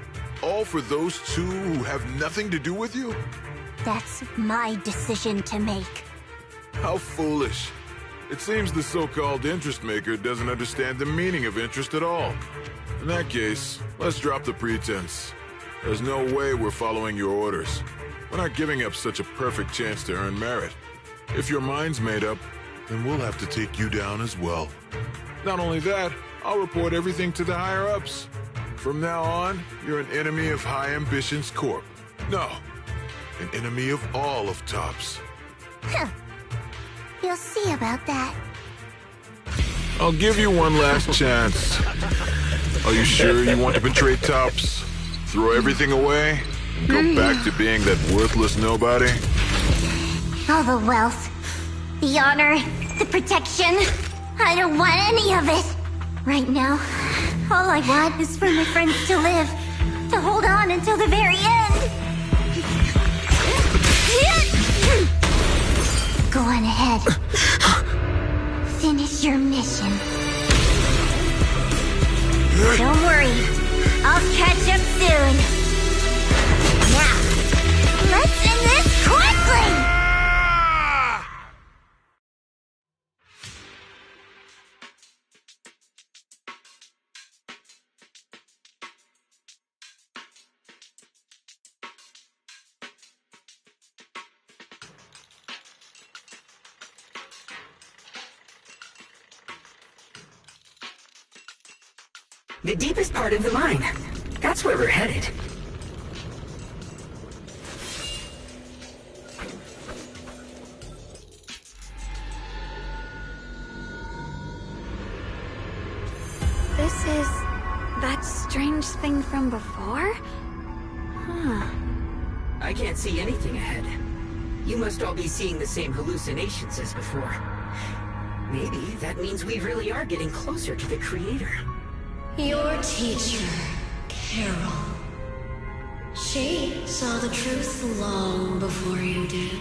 K: All for those two who have nothing to do with you?
H: That's my decision to make.
K: How foolish. It seems the so-called interest maker doesn't understand the meaning of interest at all. In that case, let's drop the pretense. There's no way we're following your orders. We're not giving up such a perfect chance to earn merit. If your mind's made up, then we'll have to take you down as well. Not only that, I'll report everything to the higher-ups. From now on, you're an enemy of High Ambitions Corp. No, an enemy of all of TOPS.
H: Huh. You'll see about that.
K: I'll give you one last chance. Are you sure you want to betray TOPS? Throw everything away? And go back to being that worthless nobody?
H: All the wealth, the honor, the protection. I don't want any of it. Right now, all I want is for my friends to live. To hold on until the very end. Go on ahead. Finish your mission. Don't worry. I'll catch up soon. Now, let's end this quickly!
I: The deepest part of the mine. That's where we're headed.
B: This is that strange thing from before? Huh.
I: I can't see anything ahead. You must all be seeing the same hallucinations as before. Maybe that means we really are getting closer to the Creator.
J: Your teacher, Carol. She saw the truth long before you did.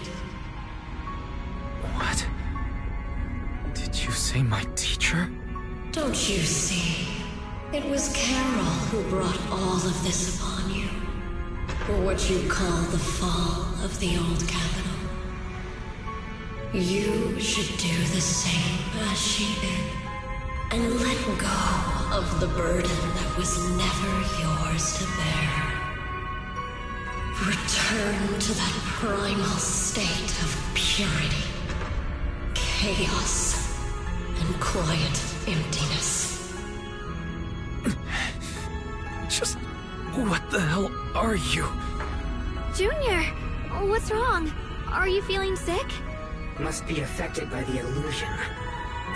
C: What? Did you say my teacher?
J: Don't you see? It was Carol who brought all of this upon you. What you call the fall of the old capital. You should do the same as she did. And let go of the burden that was never yours to bear. Return to that primal state of purity, chaos, and quiet emptiness.
C: Just what the hell are you?
B: Junior, what's wrong? Are you feeling sick?
I: Must be affected by the illusion.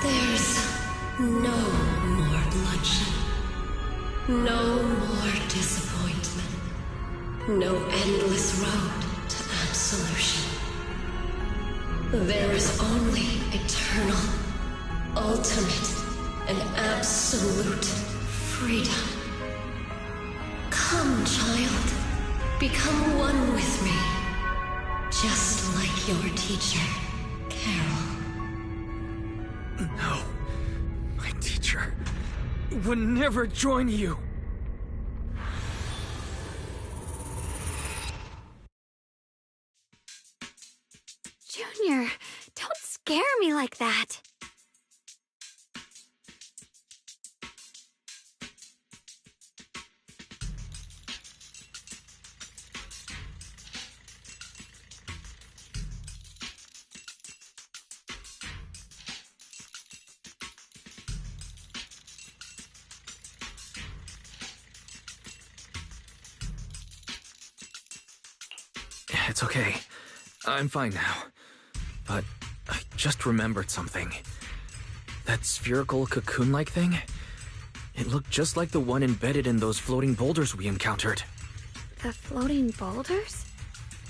J: There's no more bloodshed. No more disappointment. No endless road to absolution. There is only eternal, ultimate, and absolute freedom. Come, child. Become one with me. Just like your teacher, Carol.
C: No. My teacher would never join you.
B: Junior, don't scare me like that.
C: It's okay. I'm fine now. But I just remembered something. That spherical cocoon-like thing? It looked just like the one embedded in those floating boulders we encountered.
B: The floating boulders?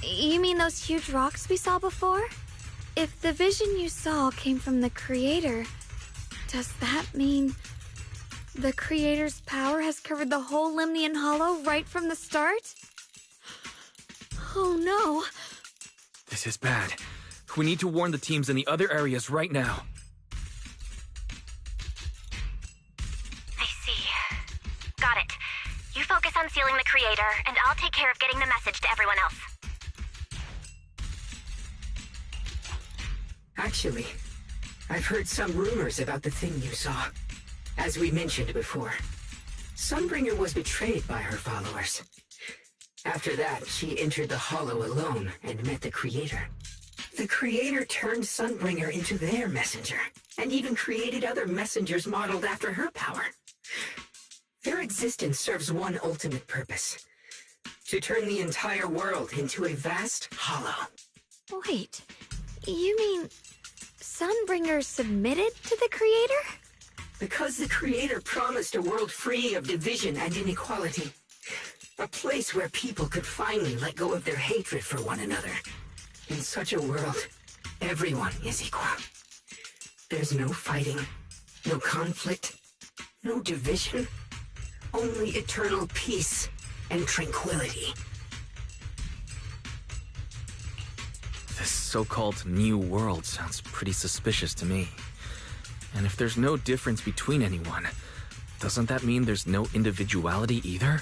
B: You mean those huge rocks we saw before? If the vision you saw came from the Creator, does that mean the Creator's power has covered the whole Lemnian Hollow right from the start? Oh no.
C: This is bad. We need to warn the teams in the other areas right now.
F: on sealing the creator, and I'll take care of getting the message to everyone else.
I: Actually, I've heard some rumors about the thing you saw. As we mentioned before, Sunbringer was betrayed by her followers. After that, she entered the Hollow alone and met the Creator. The Creator turned Sunbringer into their messenger, and even created other messengers modeled after her power. Their existence serves one ultimate purpose: to turn the entire world into a vast hollow.
B: Wait, you mean Sunbringer submitted to the Creator?
I: Because the Creator promised a world free of division and inequality. A place where people could finally let go of their hatred for one another. In such a world, everyone is equal. There's no fighting, no conflict, no division. Only eternal peace and tranquility.
C: This so-called new world sounds pretty suspicious to me. And if there's no difference between anyone, doesn't that mean there's no individuality either?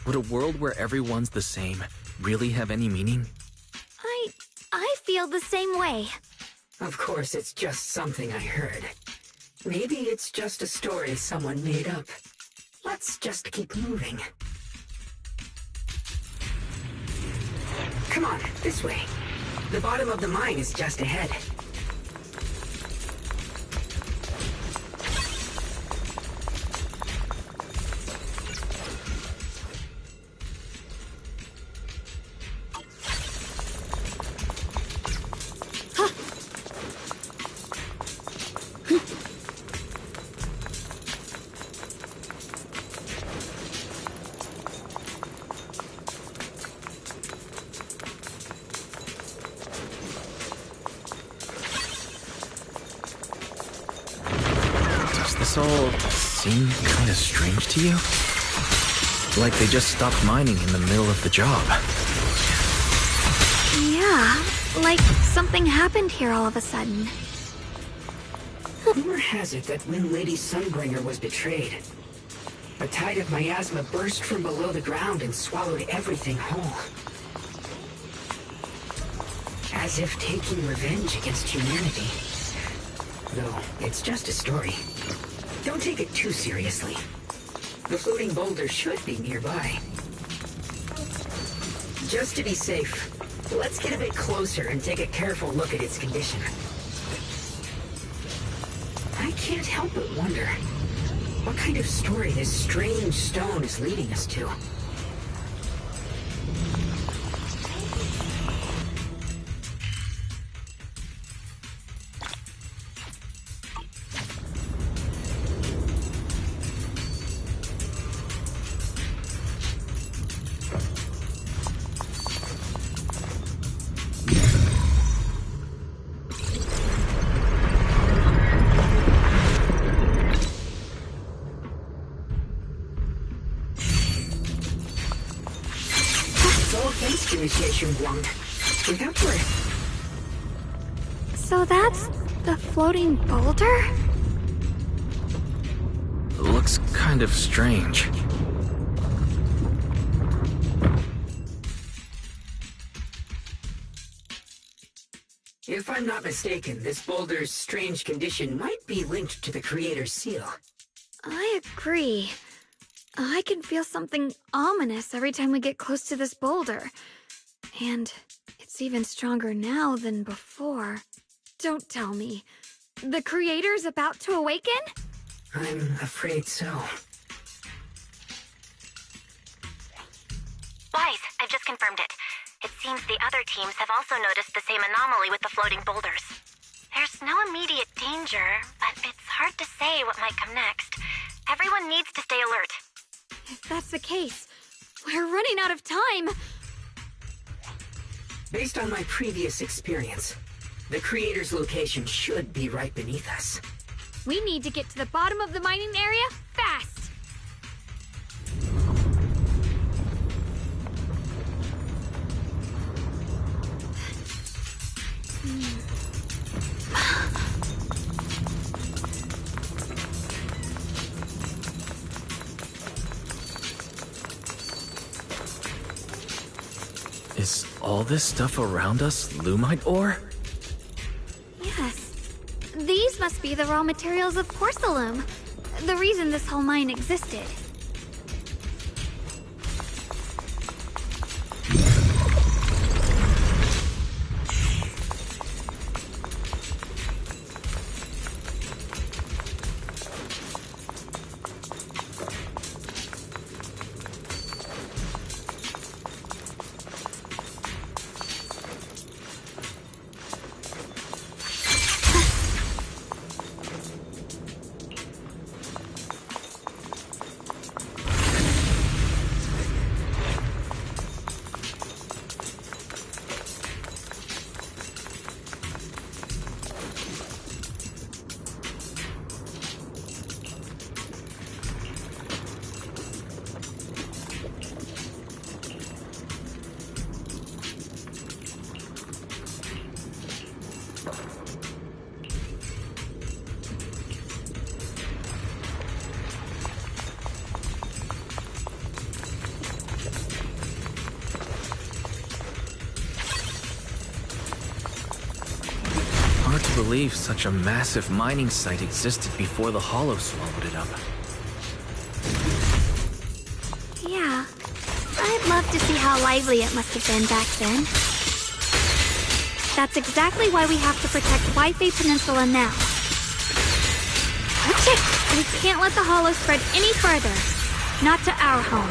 C: Would a world where everyone's the same really have any meaning?
B: I feel the same way.
I: Of course, it's just something I heard. Maybe it's just a story someone made up. Let's just keep moving. Come on, this way. The bottom of the mine is just ahead.
C: This all seem kind of strange to you? Like they just stopped mining in the middle of the job.
B: Yeah, like something happened here all of a sudden.
I: Rumor has it that when Lady Sunbringer was betrayed, a tide of miasma burst from below the ground and swallowed everything whole. As if taking revenge against humanity. Though, it's just a story. Don't take it too seriously. The floating boulder should be nearby. Just to be safe, let's get a bit closer and take a careful look at its condition. I can't help but wonder what kind of story this strange stone is leading us to. Initiation wand. Without worth.
B: So that's the floating boulder?
C: Looks kind of strange.
I: If I'm not mistaken, this boulder's strange condition might be linked to the Creator's seal.
B: I agree. I can feel something ominous every time we get close to this boulder. And it's even stronger now than before. Don't tell me. The Creator's about to awaken?
I: I'm afraid so.
F: Wise, I've just confirmed it. It seems the other teams have also noticed the same anomaly with the floating boulders. There's no immediate danger, but it's hard to say what might come next. Everyone needs to stay alert.
B: If that's the case, we're running out of time.
I: Based on my previous experience, the Creator's location should be right beneath us.
B: We need to get to the bottom of the mining area fast.
C: Is all this stuff around us Lumite ore?
B: Yes. These must be the raw materials of Porcelain. The reason this whole mine existed.
C: Hard to believe such a massive mining site existed before the Hollow swallowed it up.
B: Yeah. I'd love to see how lively it must have been back then. That's exactly why we have to protect Wi-Fi Peninsula now. We can't let the Hollow spread any further. Not to our home.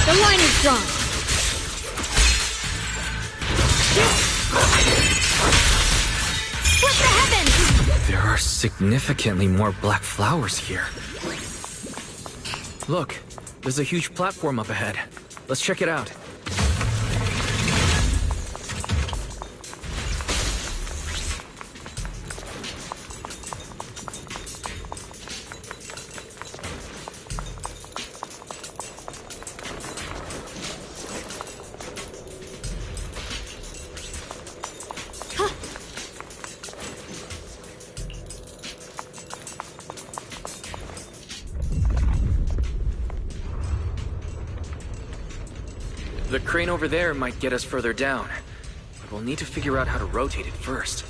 B: The line is drawn. Split the heavens!
C: There are significantly more black flowers here. Look, there's a huge platform up ahead. Let's check it out. The crane over there might get us further down, but we'll need to figure out how to rotate it first.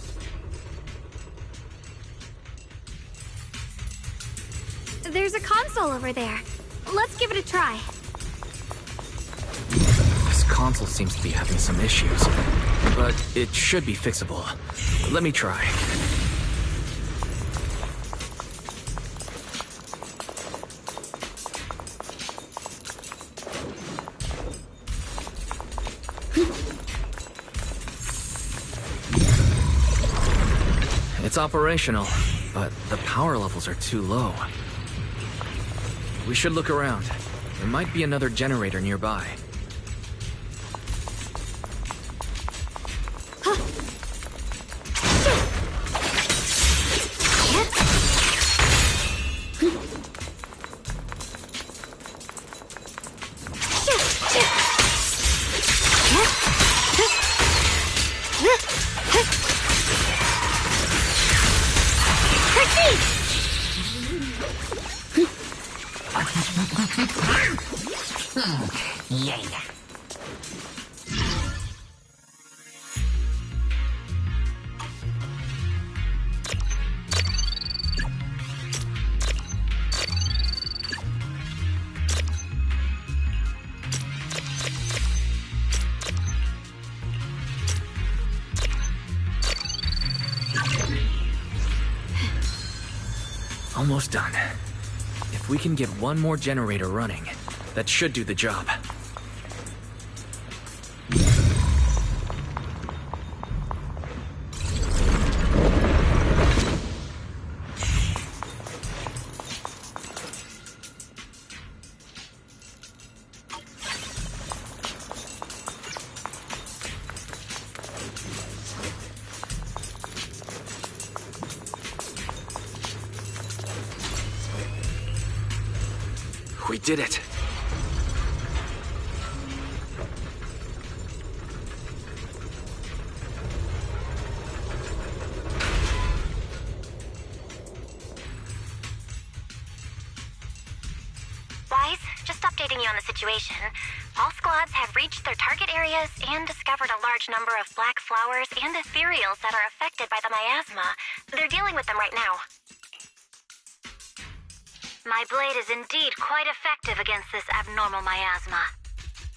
B: There's a console over there. Let's give it a try.
C: This console seems to be having some issues, but it should be fixable. Let me try. It's operational, but the power levels are too low. We should look around. There might be another generator nearby.
H: Yeah.
C: Almost done. If we can get one more generator running, that should do the job. We did it.
F: Wise? briefing you on the situation. All squads have reached their target areas and discovered a large number of black flowers and ethereals that are affected by the miasma. They're dealing with them right now.
B: My blade is indeed quite effective against this abnormal miasma.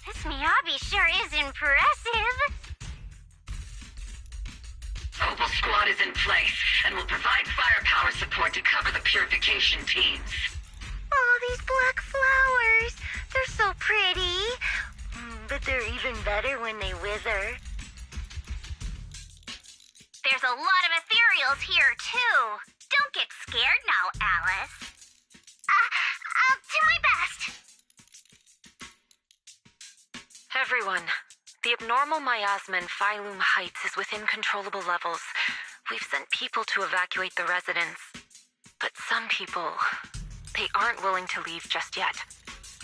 H: This Miyabi sure is impressive.
L: Opal Squad is in place and will provide firepower support to cover the purification teams.
H: Oh, these black flowers. They're so pretty. But they're even better when they wither. There's a lot of ethereals here, too. Don't get scared now, Alice. I'll do my best.
E: Everyone, the abnormal miasma in Phylum Heights is within controllable levels. We've sent people to evacuate the residents. But some people, they aren't willing to leave just yet.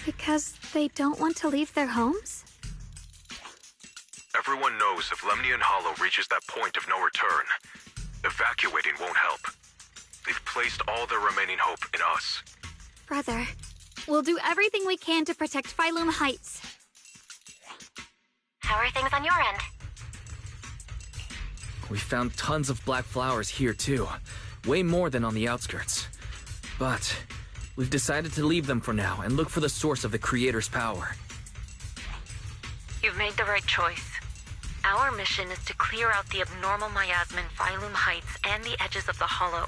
B: Because they don't want to leave their homes?
A: Everyone knows if Lemnian Hollow reaches that point of no return, evacuating won't help. They've placed all their remaining hope in us.
B: Brother, we'll do everything we can to protect Phylum Heights.
F: How are things on your end?
C: We found tons of black flowers here too. Way more than on the outskirts. But we've decided to leave them for now and look for the source of the Creator's power.
E: You've made the right choice. Our mission is to clear out the abnormal miasma in Phylum Heights and the edges of the Hollow.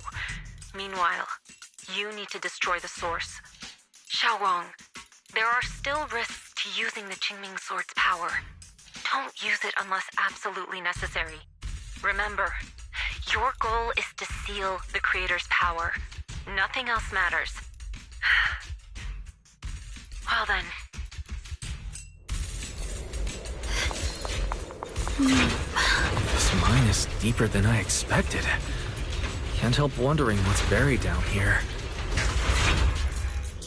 E: Meanwhile, you need to destroy the source. Xiaowang, there are still risks to using the Qingming Sword's power. Don't use it unless absolutely necessary. Remember, your goal is to seal the Creator's power. Nothing else matters. Well then.
C: This mine is deeper than I expected. Can't help wondering what's buried down here.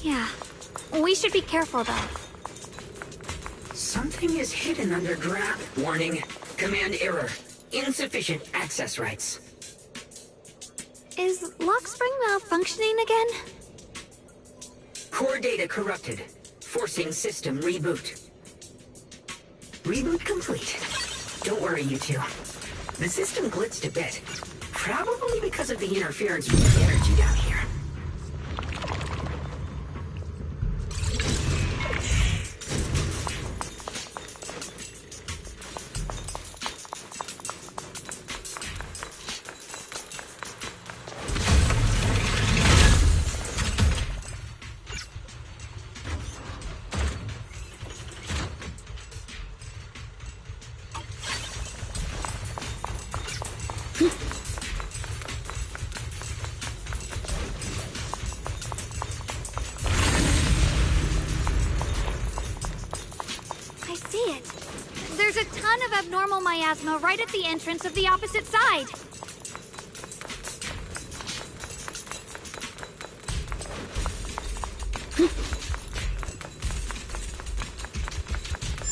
B: Yeah, we should be careful though.
I: Something is hidden underground. Warning. Command error. Insufficient access rights.
B: Is Lockspring malfunctioning again?
I: Core data corrupted. Forcing system reboot. Reboot complete. Don't worry, you two. The system blitzed a bit. Probably because of the interference from the energy down here.
B: Abnormal miasma right at the entrance of the opposite side.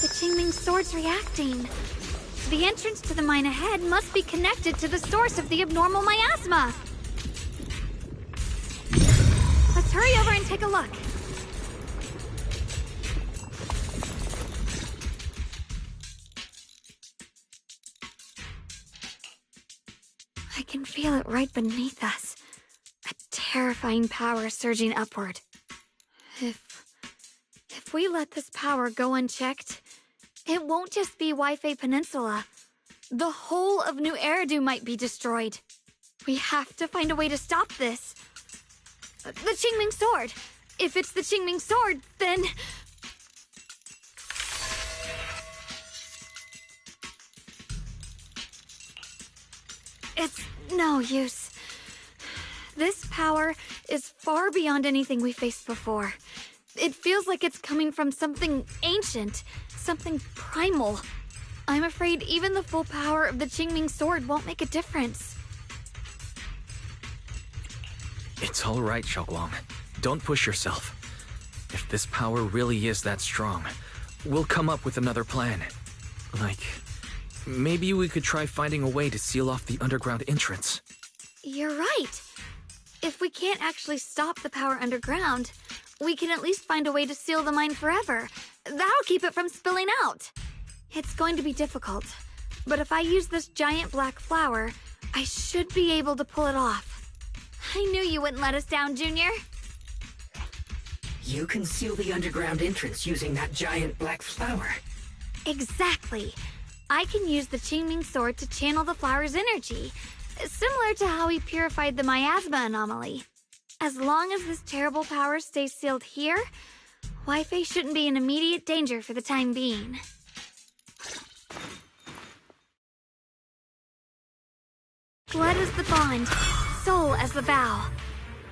B: The Qingming Sword's reacting. The entrance to the mine ahead must be connected to the source of the abnormal miasma. Let's hurry over and take a look. I can feel it right beneath us. A terrifying power surging upward. If we let this power go unchecked, it won't just be Waifei Peninsula. The whole of New Eridu might be destroyed. We have to find a way to stop this. The Qingming Sword. If it's the Qingming Sword, then... It's no use. This power is far beyond anything we faced before. It feels like it's coming from something ancient, something primal. I'm afraid even the full power of the Qingming Sword won't make a difference.
C: It's all right, Xiaoguang. Don't push yourself. If this power really is that strong, we'll come up with another plan. Like, maybe we could try finding a way to seal off the underground entrance.
B: You're right. If we can't actually stop the power underground, we can at least find a way to seal the mine forever. That'll keep it from spilling out. It's going to be difficult, but if I use this giant black flower, I should be able to pull it off. I knew you wouldn't let us down, Junior.
I: You can seal the underground entrance using that giant black flower.
B: Exactly. I can use the Qingming sword to channel the flower's energy, similar to how we purified the miasma anomaly. As long as this terrible power stays sealed here, Wi-Fi shouldn't be in immediate danger for the time being. Blood as the bond, soul as the vow.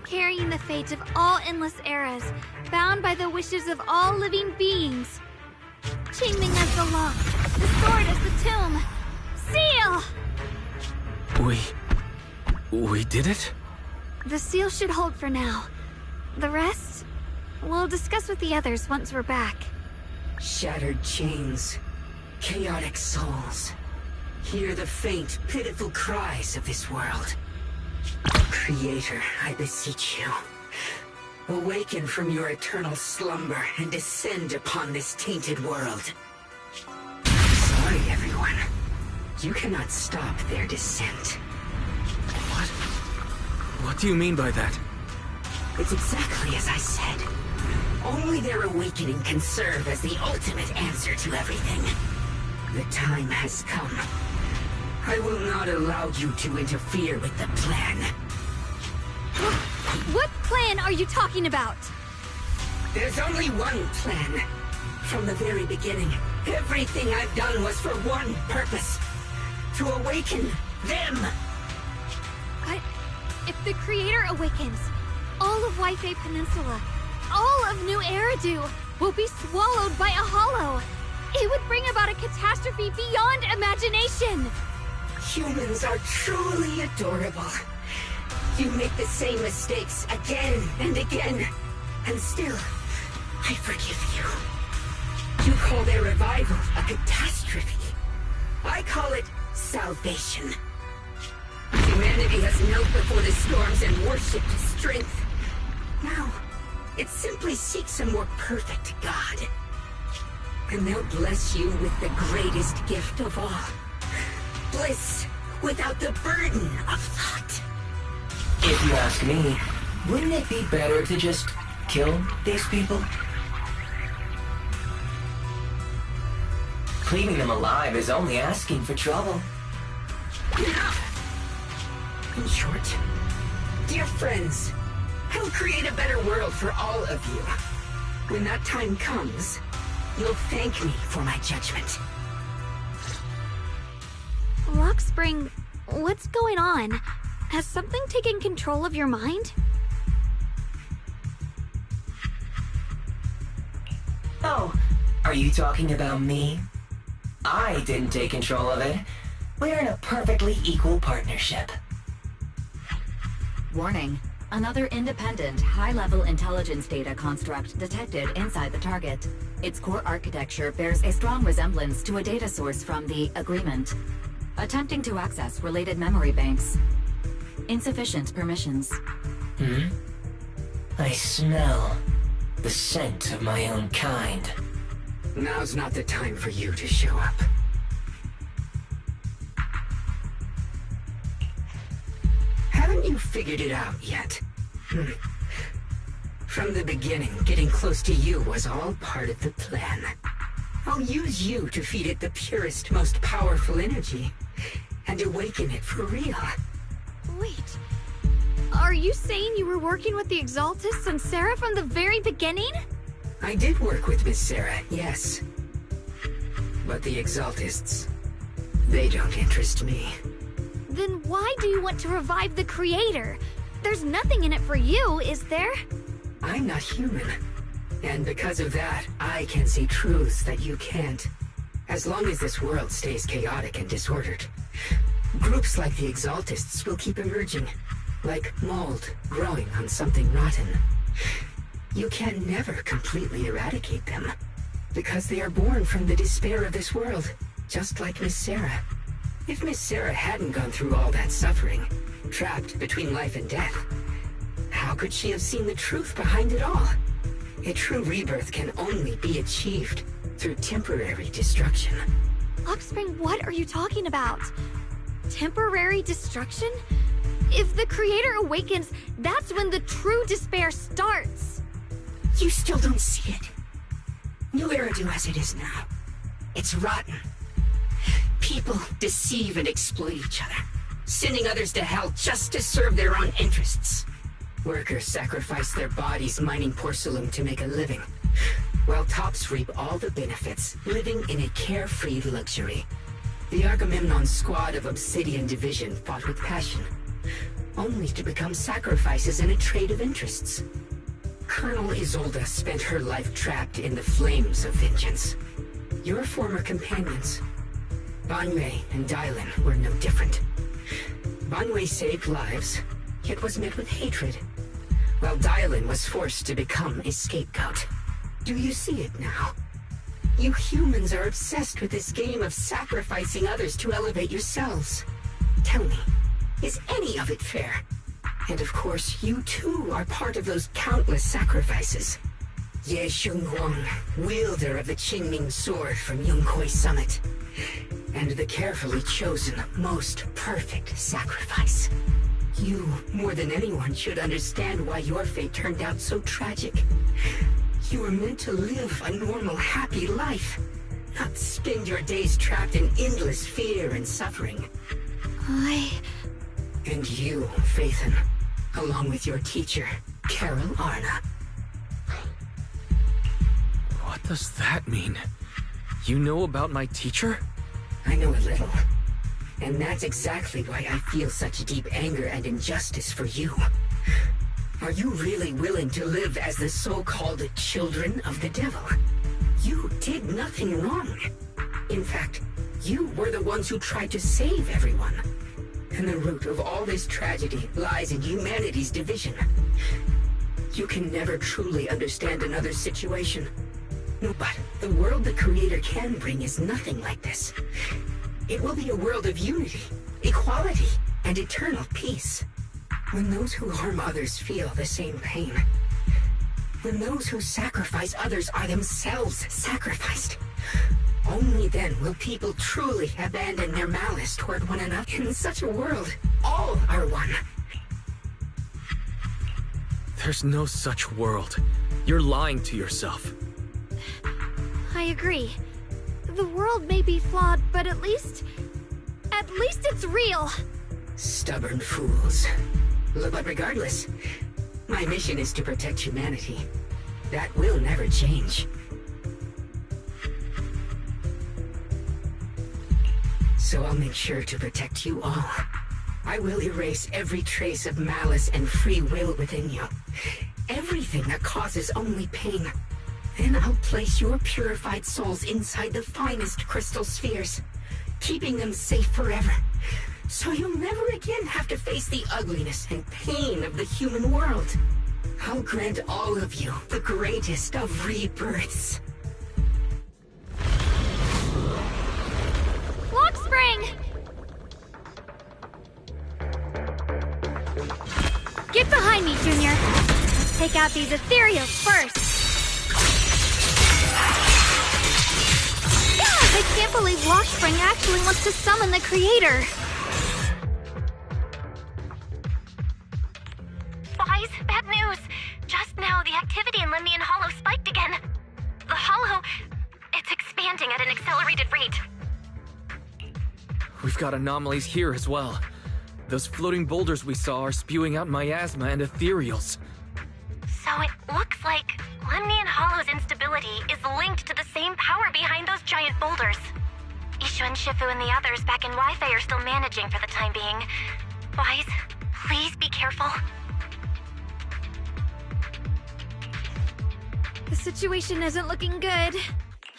B: Carrying the fate of all endless eras, bound by the wishes of all living beings. Qingming as the lock, the sword as the tomb. Seal!
C: We did it?
B: The seal should hold for now. The rest, we'll discuss with the others once we're back.
I: Shattered chains, chaotic souls. Hear the faint, pitiful cries of this world. Creator, I beseech you. Awaken from your eternal slumber and descend upon this tainted world. Sorry, everyone. You cannot stop their descent.
C: What do you mean by that?
I: It's exactly as I said. Only their awakening can serve as the ultimate answer to everything. The time has come. I will not allow you to interfere with the plan.
B: What plan are you talking about?
I: There's only one plan. From the very beginning, everything I've done was for one purpose. To awaken them.
B: But if the Creator awakens, all of Wi-Fi Peninsula, all of New Eridu will be swallowed by a hollow. It would bring about a catastrophe beyond imagination.
I: Humans are truly adorable. You make the same mistakes again and again, and still, I forgive you. You call their revival a catastrophe. I call it salvation. Humanity has knelt before the storms and worshipped strength. Now, it simply seeks a more perfect God. And they'll bless you with the greatest gift of all. Bliss without the burden of thought.
M: If you ask me, wouldn't it be better to just kill these people? Leaving them alive is only asking for trouble.
I: In short, dear friends, I'll create a better world for all of you. When that time comes, you'll thank me for my judgment.
B: Rockspring, what's going on? Has something taken control of your mind?
M: Oh, are you talking about me? I didn't take control of it. We're in a perfectly equal partnership.
N: Warning. Another independent, high-level intelligence data construct detected inside the target. Its core architecture bears a strong resemblance to a data source from the Agreement. Attempting to access related memory banks. Insufficient permissions.
M: I smell the scent of my own kind.
I: Now's not the time for you to show up. Haven't you figured it out yet? From the beginning, getting close to you was all part of the plan. I'll use you to feed it the purest, most powerful energy, and awaken it for real.
B: Wait, are you saying you were working with the Exaltists and Sarah from the very beginning?
I: I did work with Miss Sarah, yes. But the Exaltists, they don't interest me.
B: Then why do you want to revive the Creator? There's nothing in it for you, is there?
I: I'm not human. And because of that, I can see truths that you can't. As long as this world stays chaotic and disordered, groups like the Exaltists will keep emerging, like mold growing on something rotten. You can never completely eradicate them, because they are born from the despair of this world, just like Miss Sarah. If Miss Sarah hadn't gone through all that suffering, trapped between life and death, how could she have seen the truth behind it all? A true rebirth can only be achieved through temporary destruction.
B: Luxspring, what are you talking about? Temporary destruction? If the Creator awakens, that's when the true despair starts.
I: You still don't see it. New Eridu as it is now. It's rotten. People deceive and exploit each other, sending others to hell just to serve their own interests. Workers sacrifice their bodies mining porcelain to make a living, while tops reap all the benefits, living in a carefree luxury. The Agamemnon squad of Obsidian Division fought with passion, only to become sacrifices in a trade of interests. Colonel Isolde spent her life trapped in the flames of vengeance. Your former companions, Banwei and Dylan, were no different. Banwei saved lives, yet was met with hatred, while Dylan was forced to become a scapegoat. Do you see it now? You humans are obsessed with this game of sacrificing others to elevate yourselves. Tell me, is any of it fair? And of course, you too are part of those countless sacrifices. Ye Shunguang, wielder of the Qingming sword from Yongkoi Summit, and the carefully chosen, most perfect sacrifice. You, more than anyone, should understand why your fate turned out so tragic. You were meant to live a normal, happy life, not spend your days trapped in endless fear and suffering. And you, Phaethon, along with your teacher, Carol Arna.
C: What does that mean? You know about my teacher?
I: I know a little. And that's exactly why I feel such deep anger and injustice for you. Are you really willing to live as the so-called children of the devil? You did nothing wrong. In fact, you were the ones who tried to save everyone. And the root of all this tragedy lies in humanity's division. You can never truly understand another's situation. But the world the Creator can bring is nothing like this. It will be a world of unity, equality, and eternal peace. When those who harm others feel the same pain. When those who sacrifice others are themselves sacrificed. Only then will people truly abandon their malice toward one another. In such a world, all are one.
C: There's no such world. You're lying to yourself.
B: I agree. The world may be flawed, but at least it's real.
I: Stubborn fools. But regardless, my mission is to protect humanity. That will never change. So I'll make sure to protect you all. I will erase every trace of malice and free will within you. Everything that causes only pain. Then I'll place your purified souls inside the finest crystal spheres, keeping them safe forever. So you'll never again have to face the ugliness and pain of the human world. I'll grant all of you the greatest of rebirths.
B: Lockspring! Get behind me, Junior. Let's take out these ethereals first. I can't believe Lockspring actually wants to summon the Creator.
F: Boys, bad news. Just now, the activity in Lemnian Hollow spiked again. The Hollow, it's expanding at an accelerated rate.
C: We've got anomalies here as well. Those floating boulders we saw are spewing out miasma and ethereals.
F: So it looks like Lemnian Hollow's instability is linked to the same power behind those giant boulders. Ishu and Shifu and the others back in Wi-Fi are still managing for the time being. Boys, please be careful.
B: The situation isn't looking good.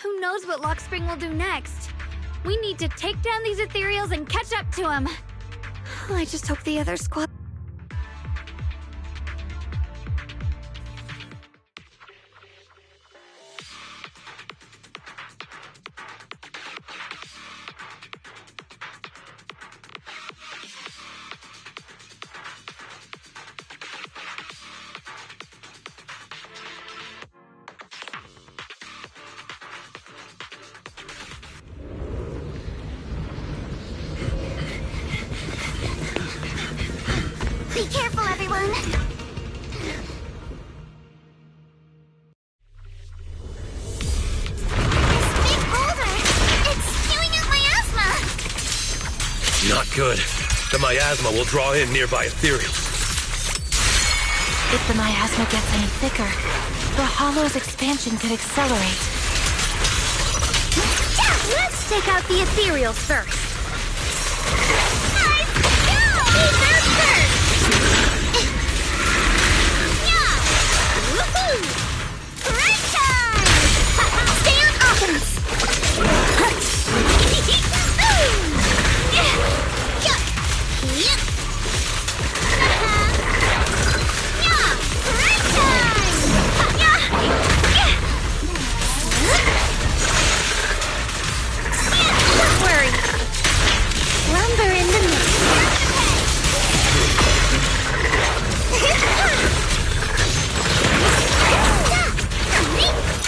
B: Who knows what Lockspring will do next? We need to take down these ethereals and catch up to him. I just hope the other squad...
H: Be careful, everyone! This big boulder! It's spewing out miasma!
A: Not good. The miasma will draw in nearby ethereals.
F: If the miasma gets any thicker, the hollow's expansion could accelerate.
B: Let's take out the ethereals first.
H: Guys, go! Be there first! Yeah! Woohoo! Right time! Stay on offense!
B: Don't worry. Lumber in the mix.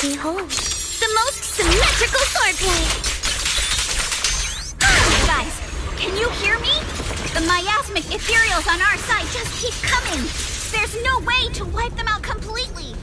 B: Behold, the most symmetrical swordplay. Guys, can you hear me? The miasmic ethereals on our side just keep coming. There's no way to wipe them out completely.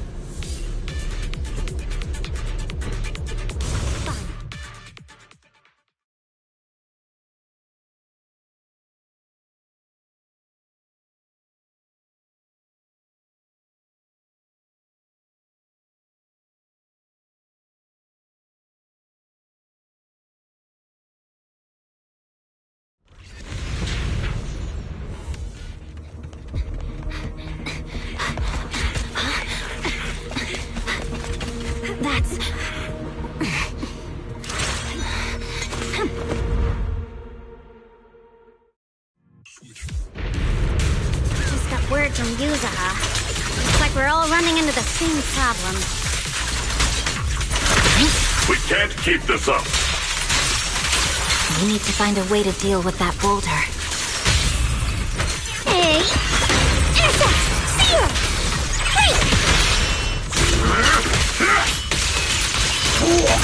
B: That's... Just got word from Yuzaha. Looks like we're all running into the same problem.
K: We can't keep this up.
F: We need to find a way to deal with that boulder.
B: Hey! Essa! Zero! Wait!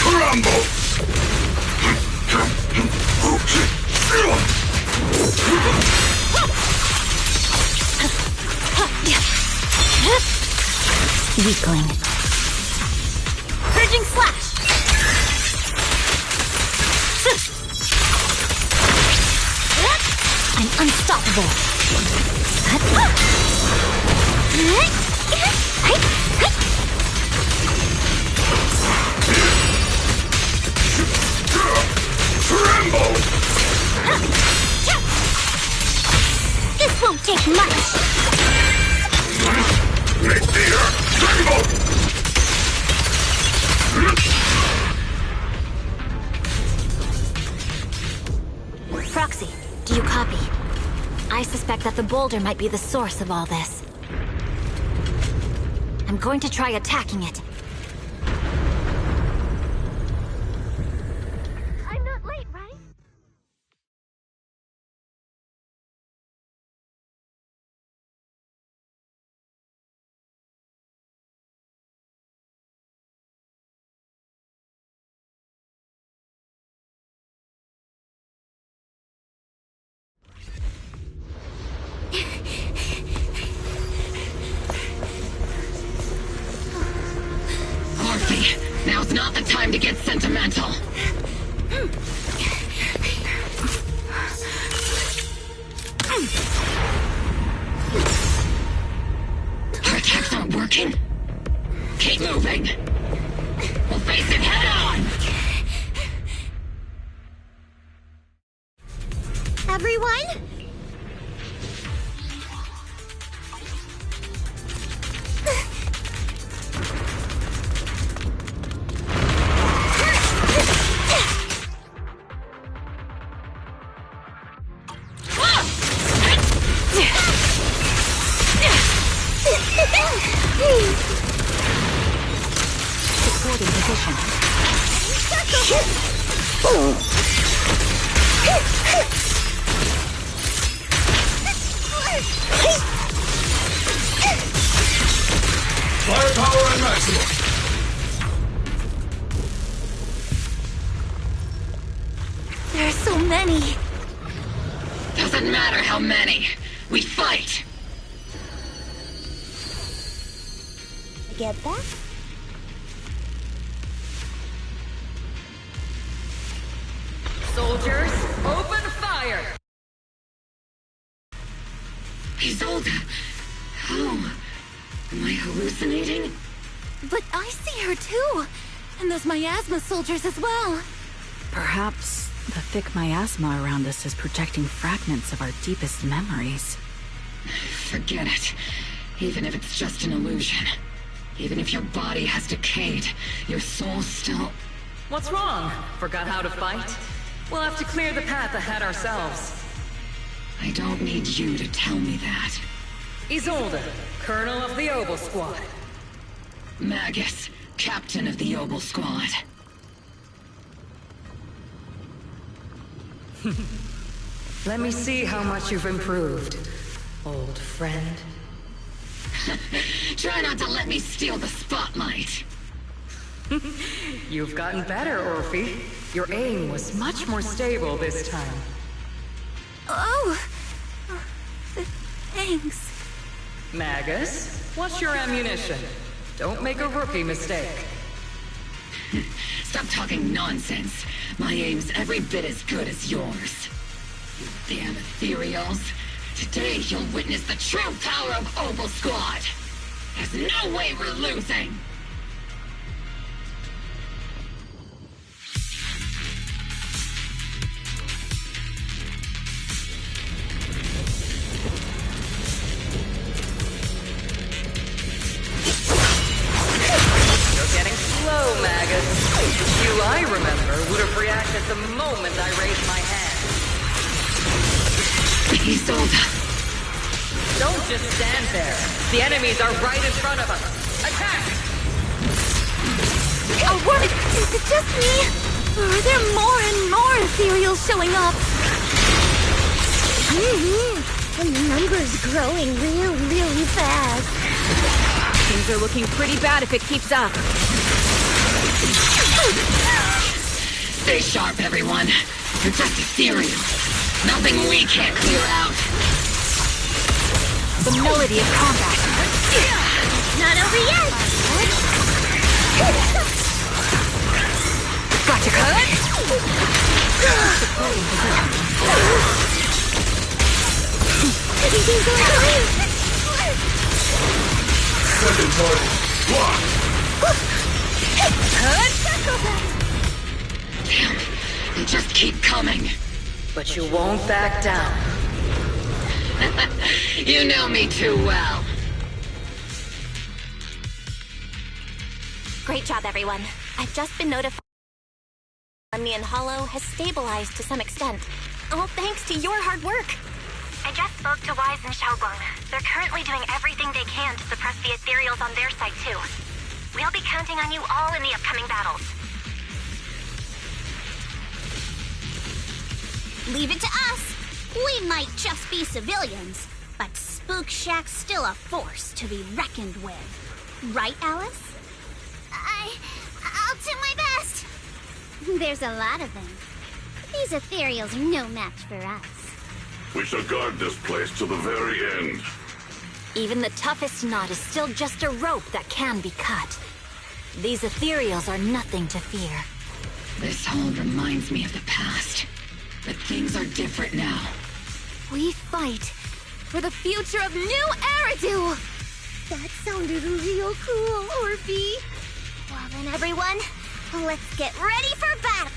K: Crumble!
F: Weakling.
B: Purging slash!
F: I'm unstoppable.
K: Tremble!
B: This won't take much!
K: Make the earth tremble!
F: Proxy, do you copy? I suspect that the boulder might be the source of all this. I'm going to try attacking it.
B: I'm not late, right?
L: Morphe, now's not the time to get sentimental. Our attacks aren't working. Keep moving. We'll face it head on.
B: Everyone?
F: Supporting position.
A: Firepower at maximum.
B: There are so many.
L: Doesn't matter how many. We fight.
H: get that?
O: Soldiers, open fire!
L: Isolde! How? Am I hallucinating?
P: But I see her too! And those miasma soldiers as well!
N: Perhaps the thick miasma around us is projecting fragments of our deepest memories.
L: Forget it. Even if it's just an illusion. Even if your body has decayed, your soul still...
O: What's wrong? Forgot how to fight? We'll have to clear the path ahead ourselves.
L: I don't need you to tell me that.
O: Isolde, Colonel of the Oboe Squad.
L: Magus, Captain of the Oboe Squad.
O: Let me see how much you've improved, old friend.
L: Try not to let me steal the spotlight.
O: You've gotten better, Orphe. Your aim was much more stable this time.
P: Oh! Thanks.
O: Magus, what's your ammunition? Don't make a rookie mistake.
L: Stop talking nonsense. My aim's every bit as good as yours. You damn ethereals. Today you'll witness the true power of Oboe Squad. There's no way we're losing.
O: You're getting slow, Magus. You, I remember, would have reacted the moment I raised my hand.
L: Isolde.
O: Don't just stand there. The enemies are right in front of us. Attack!
P: What? Is it just me? Or are there more and more ethereals showing up?
H: And the number's growing really fast.
P: Things are looking pretty bad if it keeps up.
L: Stay sharp, everyone. You're just ethereals. Nothing we can't clear out.
P: The melody of combat.
H: Not over yet!
P: Gotcha, cut!
H: Everything's going great!
K: Second target. Blocked.
L: Damn, they just keep coming.
O: But you won't back down.
L: You know me too well.
F: Great job, everyone. I've just been notified Lemnian Hollow has stabilized to some extent. All thanks to your hard work.
Q: I just spoke to Wise and Shogun. They're currently doing everything they can to suppress the ethereals on their side, too. We'll be counting on you all in the upcoming battles.
H: Leave it to us. We might just be civilians, but Spook Shack's still a force to be reckoned with. Right, Alice? I'll do my best. There's a lot of them. These ethereals are no match for us.
K: We shall guard this place to the very end.
B: Even the toughest knot is still just a rope that can be cut. These ethereals are nothing to fear.
L: This all reminds me of the past. But things are different now.
P: We fight for the future of New Eridu!
H: That sounded real cool, Orphe. Well then, everyone, let's get ready for battle!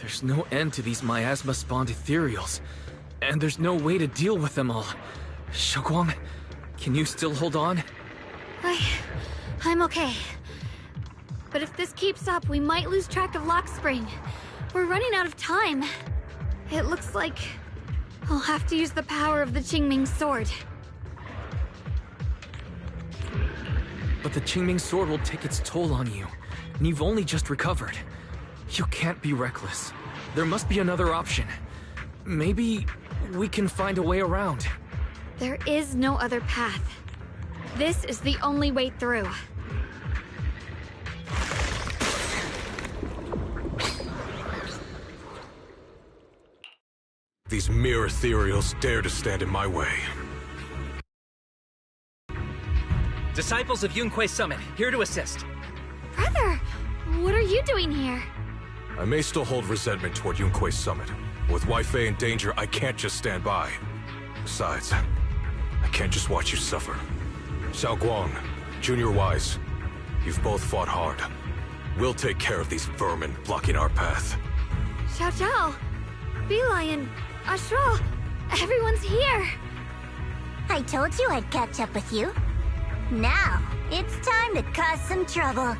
C: There's no end to these miasma-spawned ethereals, and there's no way to deal with them all. Shogun, can you still hold on?
B: I'm okay. But if this keeps up, we might lose track of Lock Spring. We're running out of time. It looks like I'll have to use the power of the Qingming sword.
C: But the Qingming sword will take its toll on you, and you've only just recovered. You can't be reckless. There must be another option. Maybe we can find a way around.
B: There is no other path. This is the only way through.
A: These mere ethereals dare to stand in my way.
R: Disciples of Yunque Summit, here to assist.
B: Brother, what are you doing here?
A: I may still hold resentment toward Yunque Summit. With Wei in danger, I can't just stand by. Besides, I can't just watch you suffer. Xiao Guang, Junior Wise, you've both fought hard. We'll take care of these vermin blocking our path.
B: Xiao Zhao, Lion, Ashral, everyone's here.
H: I told you I'd catch up with you. Now, it's time to cause some trouble.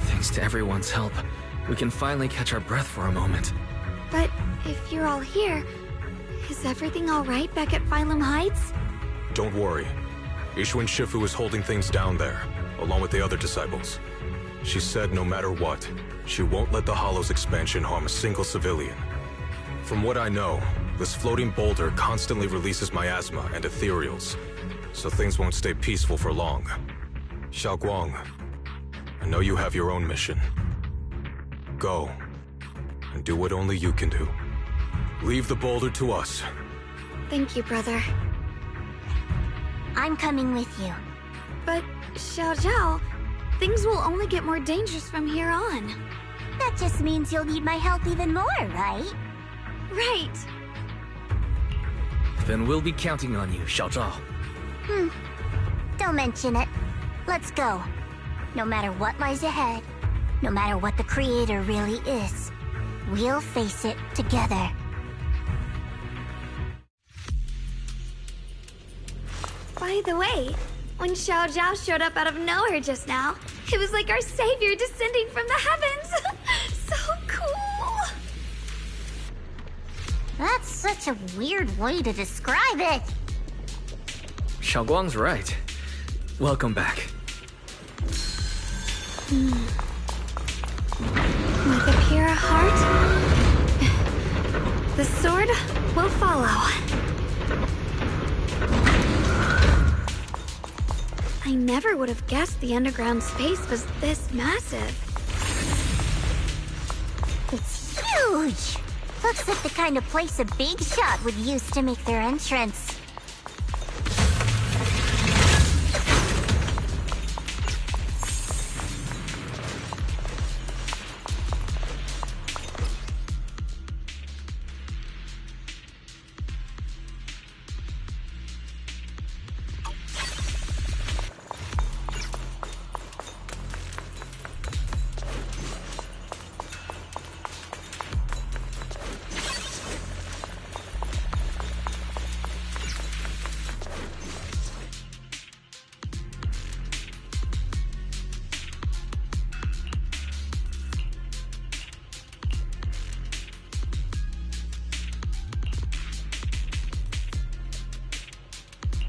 C: Thanks to everyone's help, we can finally catch our breath for a moment.
B: But if you're all here, is everything all right back at Phylum Heights?
A: Don't worry. Ishun Shifu is holding things down there, along with the other disciples. She said no matter what, she won't let the Hollow's expansion harm a single civilian. From what I know, this floating boulder constantly releases miasma and ethereals, so things won't stay peaceful for long. Xiao Guang, I know you have your own mission. Go, and do what only you can do. Leave the boulder to us.
B: Thank you, brother.
H: I'm coming with you.
B: But, Xiao Zhao, things will only get more dangerous from here on.
H: That just means you'll need my help even more, right?
B: Right.
C: Then we'll be counting on you, Xiao Zhao.
H: Don't mention it. Let's go. No matter what lies ahead, no matter what the Creator really is, we'll face it together.
B: By the way, when Xiao Zhao showed up out of nowhere just now, it was like our savior descending from the heavens. So cool.
H: That's such a weird way to describe it.
C: Xiao Guang's right. Welcome back.
B: With a pure heart, the sword will follow. I never would have guessed the underground space was this massive.
H: It's huge! Looks like the kind of place a big shot would use to make their entrance.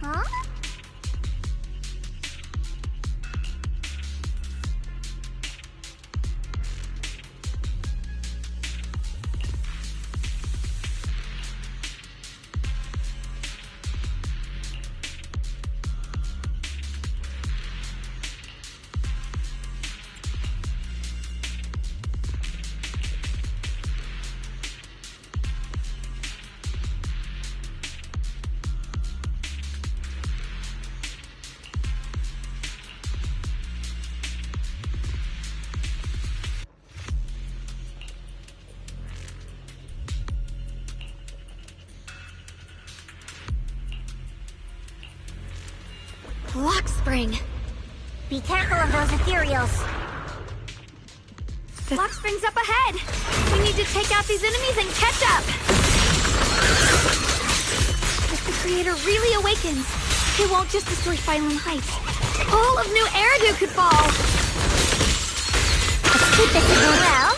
H: Huh?
B: Lock Spring.
H: Be careful of those ethereals.
B: The Lock Spring's up ahead. We need to take out these enemies and catch up. If the Creator really awakens, It won't just destroy Phylum Heights. All of New Eridu could fall!
H: Let's keep this going well.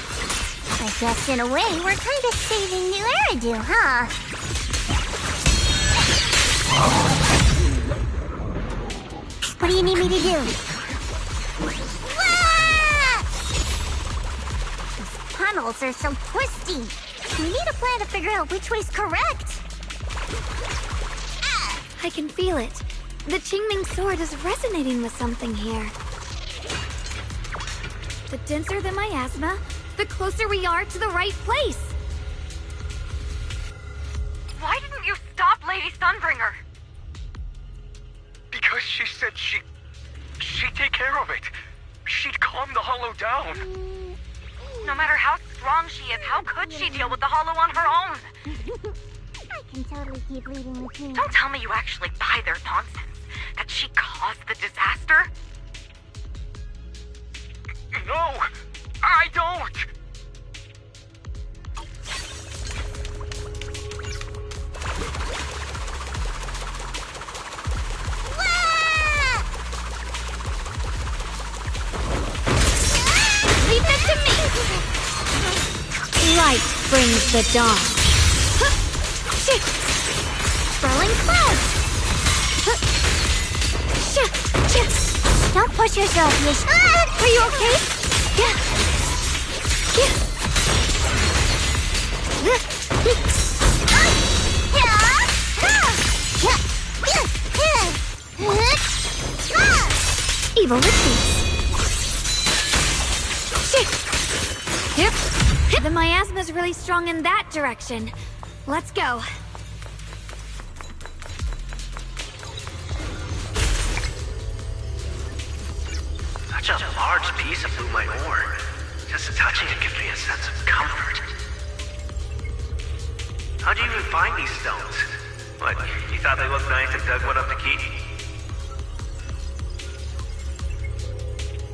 H: I guess in a way, we're kind of saving New Eridu, huh? What do you need me to do? Ah! These tunnels are so twisty. We need a plan to figure out which way's correct.
B: I can feel it. The Qingming sword is resonating with something here. The denser the miasma, the closer we are to the right place.
Q: Why didn't you stop Lady Sunbringer?
S: Because she said she'd take care of it. She'd calm the Hollow down.
Q: No matter how strong she is, how could she deal with the Hollow on her own?
H: I can totally keep leading with you.
Q: Don't tell me you actually buy their nonsense. That she caused the disaster?
S: No, I don't.
B: Leave that to me! Light brings the dawn.
H: Swirling clouds! Don't push yourself, Yish.
B: Are you okay? Evil retreats. Yep. The miasma's really strong in that direction. Let's go.
T: Such a large piece of blue my ore. Just touching it gives me a sense of comfort. How'd you even find these stones? What, you thought they looked nice and dug one up to keep?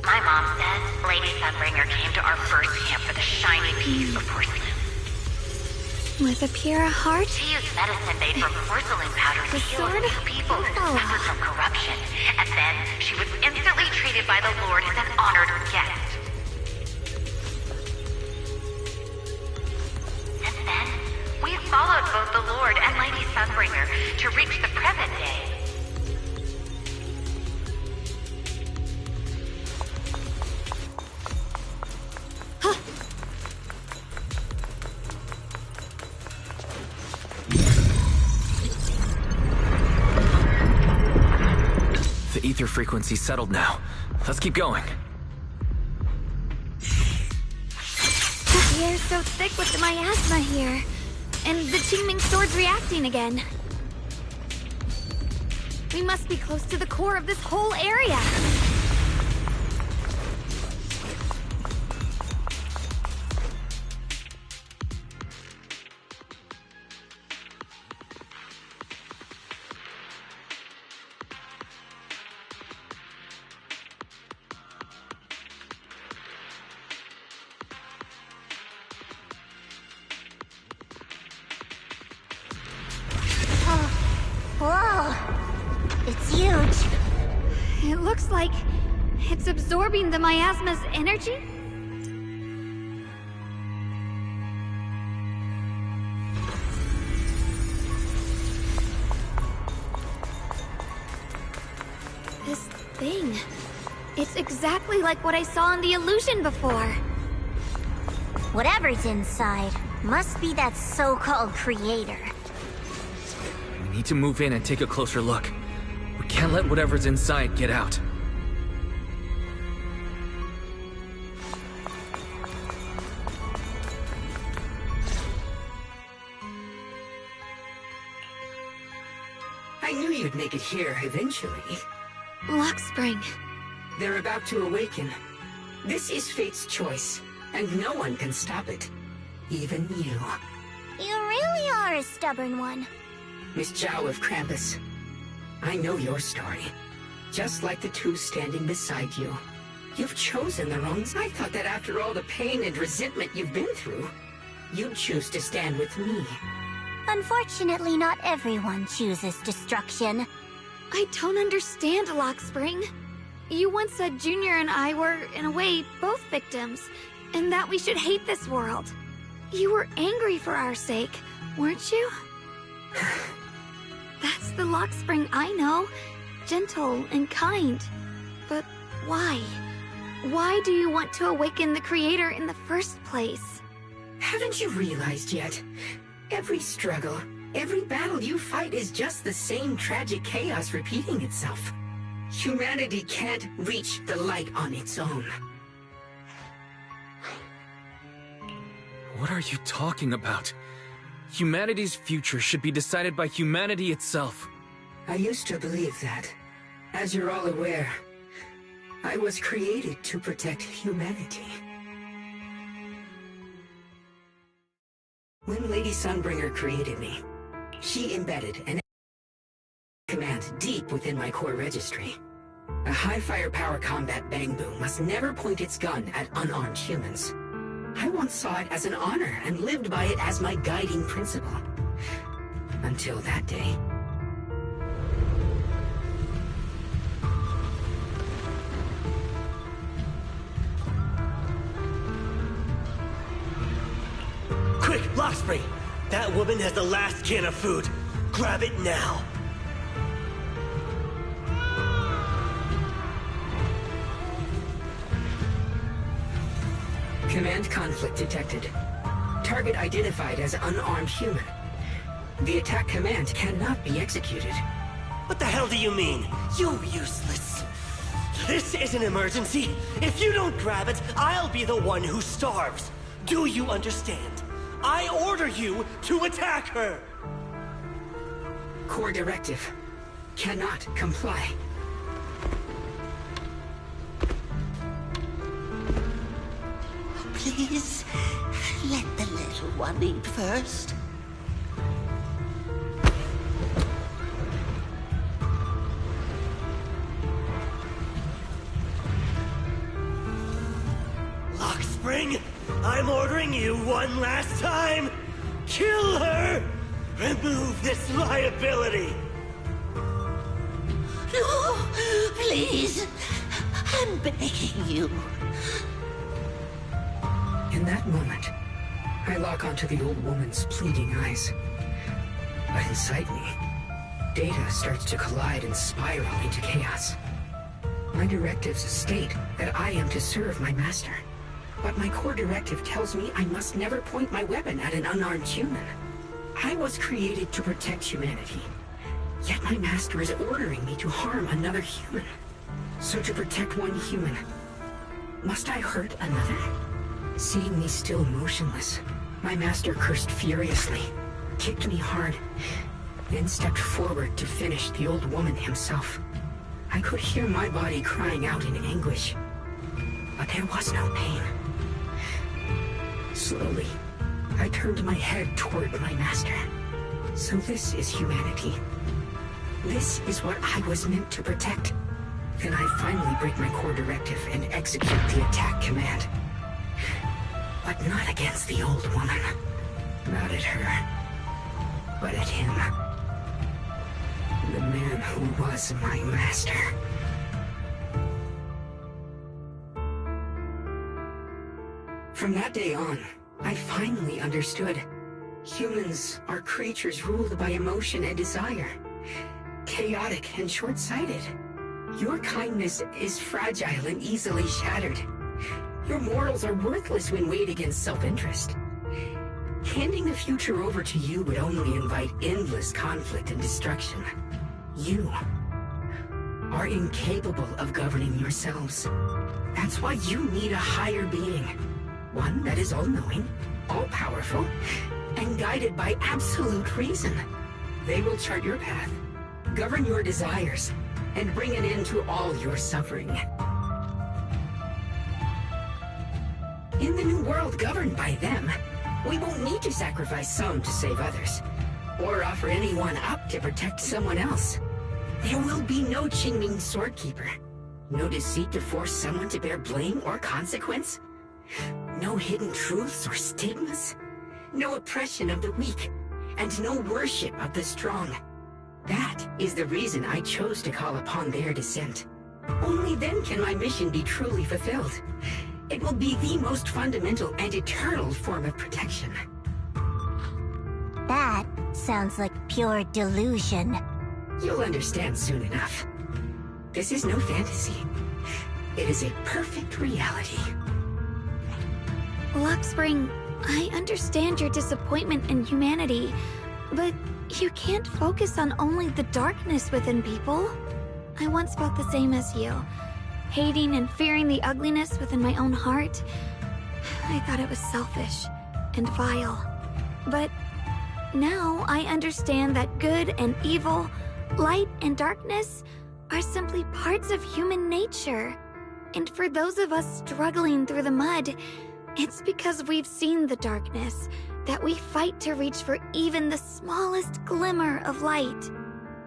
Q: My mom says Lady Sunbringer came to our first camp with a shiny piece of porcelain.
B: With a pure heart?
Q: She used medicine made from porcelain powder to heal a few people who suffered from corruption. And then she was instantly treated by the Lord as an honored guest. Since then, we've followed both the Lord and Lady Sunbringer to reach the present day.
C: The ether frequency's settled now. Let's keep going.
B: The air's so thick with the miasma here. And the Qingming sword's reacting again. We must be close to the core of this whole area.
H: Whoa! It's huge.
B: It looks like it's absorbing the miasma's energy? This thing. It's exactly like what I saw in the illusion before.
H: Whatever's inside must be that so-called creator.
C: We need to move in and take a closer look. We can't let whatever's inside get out.
I: I knew you'd make it here eventually.
B: Lock Spring.
I: They're about to awaken. This is fate's choice, and no one can stop it. Even you.
H: You really are a stubborn one.
I: Miss Zhao of Krampus. I know your story. Just like the two standing beside you. You've chosen the wrong side. I thought that after all the pain and resentment you've been through, you'd choose to stand with me.
H: Unfortunately, not everyone chooses destruction.
B: I don't understand, Lockspring. You once said Junior and I were, in a way, both victims, and that we should hate this world. You were angry for our sake, weren't you? That's the Lockspring I know. Gentle and kind. But why? Why do you want to awaken the Creator in the first place?
I: Haven't you realized yet? Every struggle, every battle you fight is just the same tragic chaos repeating itself. Humanity can't reach the light on its own.
C: What are you talking about? Humanity's future should be decided by humanity itself.
I: I used to believe that. As you're all aware, I was created to protect humanity. When Lady Sunbringer created me, she embedded an command deep within my core registry. A high firepower combat bang boom must never point its gun at unarmed humans. I once saw it as an honor and lived by it as my guiding principle. Until that day.
T: Quick, Lockspring! That woman has the last can of food. Grab it now.
I: Command conflict detected. Target identified as unarmed human. The attack command cannot be executed.
T: What the hell do you mean? You useless. This is an emergency. If you don't grab it, I'll be the one who starves. Do you understand? I order you to attack her!
I: Core directive. Cannot comply.
J: Please, let the little one eat first.
T: Lockspring, I'm ordering you one last time! Kill her! Remove this liability!
J: No, please. I'm begging you.
I: In that moment, I lock onto the old woman's pleading eyes. But inside me, data starts to collide and spiral into chaos. My directives state that I am to serve my master. But my core directive tells me I must never point my weapon at an unarmed human. I was created to protect humanity. Yet my master is ordering me to harm another human. So to protect one human, must I hurt another? Seeing me still motionless, my master cursed furiously, kicked me hard, then stepped forward to finish the old woman himself. I could hear my body crying out in anguish, but there was no pain. Slowly, I turned my head toward my master. So this is humanity. This is what I was meant to protect. Then I finally break my core directive and execute the attack command. But not against the old woman. Not at her. But at him. The man who was my master. From that day on, I finally understood. Humans are creatures ruled by emotion and desire. Chaotic and short-sighted. Your kindness is fragile and easily shattered. Your morals are worthless when weighed against self-interest. Handing the future over to you would only invite endless conflict and destruction. You are incapable of governing yourselves. That's why you need a higher being. One that is all-knowing, all-powerful, and guided by absolute reason. They will chart your path, govern your desires, and bring an end to all your suffering. In the new world governed by them, we won't need to sacrifice some to save others, or offer anyone up to protect someone else. There will be no Qingming Swordkeeper, no deceit to force someone to bear blame or consequence, no hidden truths or stigmas, no oppression of the weak, and no worship of the strong. That is the reason I chose to call upon their descent. Only then can my mission be truly fulfilled. It will be the most fundamental and eternal form of protection.
H: That sounds like pure delusion.
I: You'll understand soon enough. This is no fantasy. It is a perfect reality.
B: Luxspring, I understand your disappointment in humanity, but you can't focus on only the darkness within people. I once felt the same as you, hating and fearing the ugliness within my own heart. I thought it was selfish and vile. But now I understand that good and evil, light and darkness are simply parts of human nature. And for those of us struggling through the mud, it's because we've seen the darkness that we fight to reach for even the smallest glimmer of light.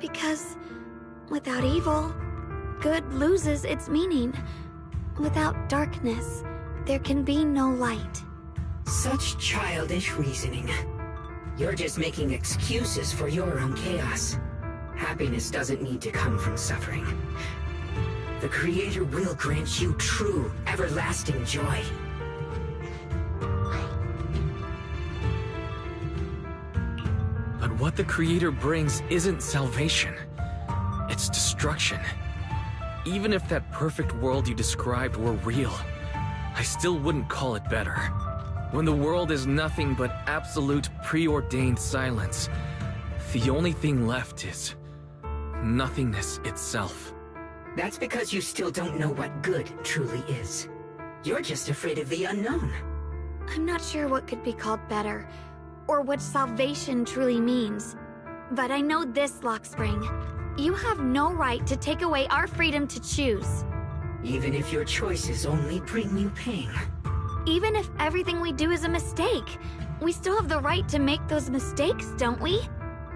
B: Because without evil, good loses its meaning. Without darkness, there can be no light.
I: Such childish reasoning. You're just making excuses for your own chaos. Happiness doesn't need to come from suffering. The Creator will grant you true, everlasting joy.
C: But what the Creator brings isn't salvation. It's destruction. Even if that perfect world you described were real, I still wouldn't call it better. When the world is nothing but absolute preordained silence, the only thing left is nothingness itself.
I: That's because you still don't know what good truly is. You're just afraid of the unknown.
B: I'm not sure what could be called better, or what salvation truly means. But I know this, Luxspring. You have no right to take away our freedom to choose.
I: Even if your choices only bring you pain.
B: Even if everything we do is a mistake, we still have the right to make those mistakes, don't we?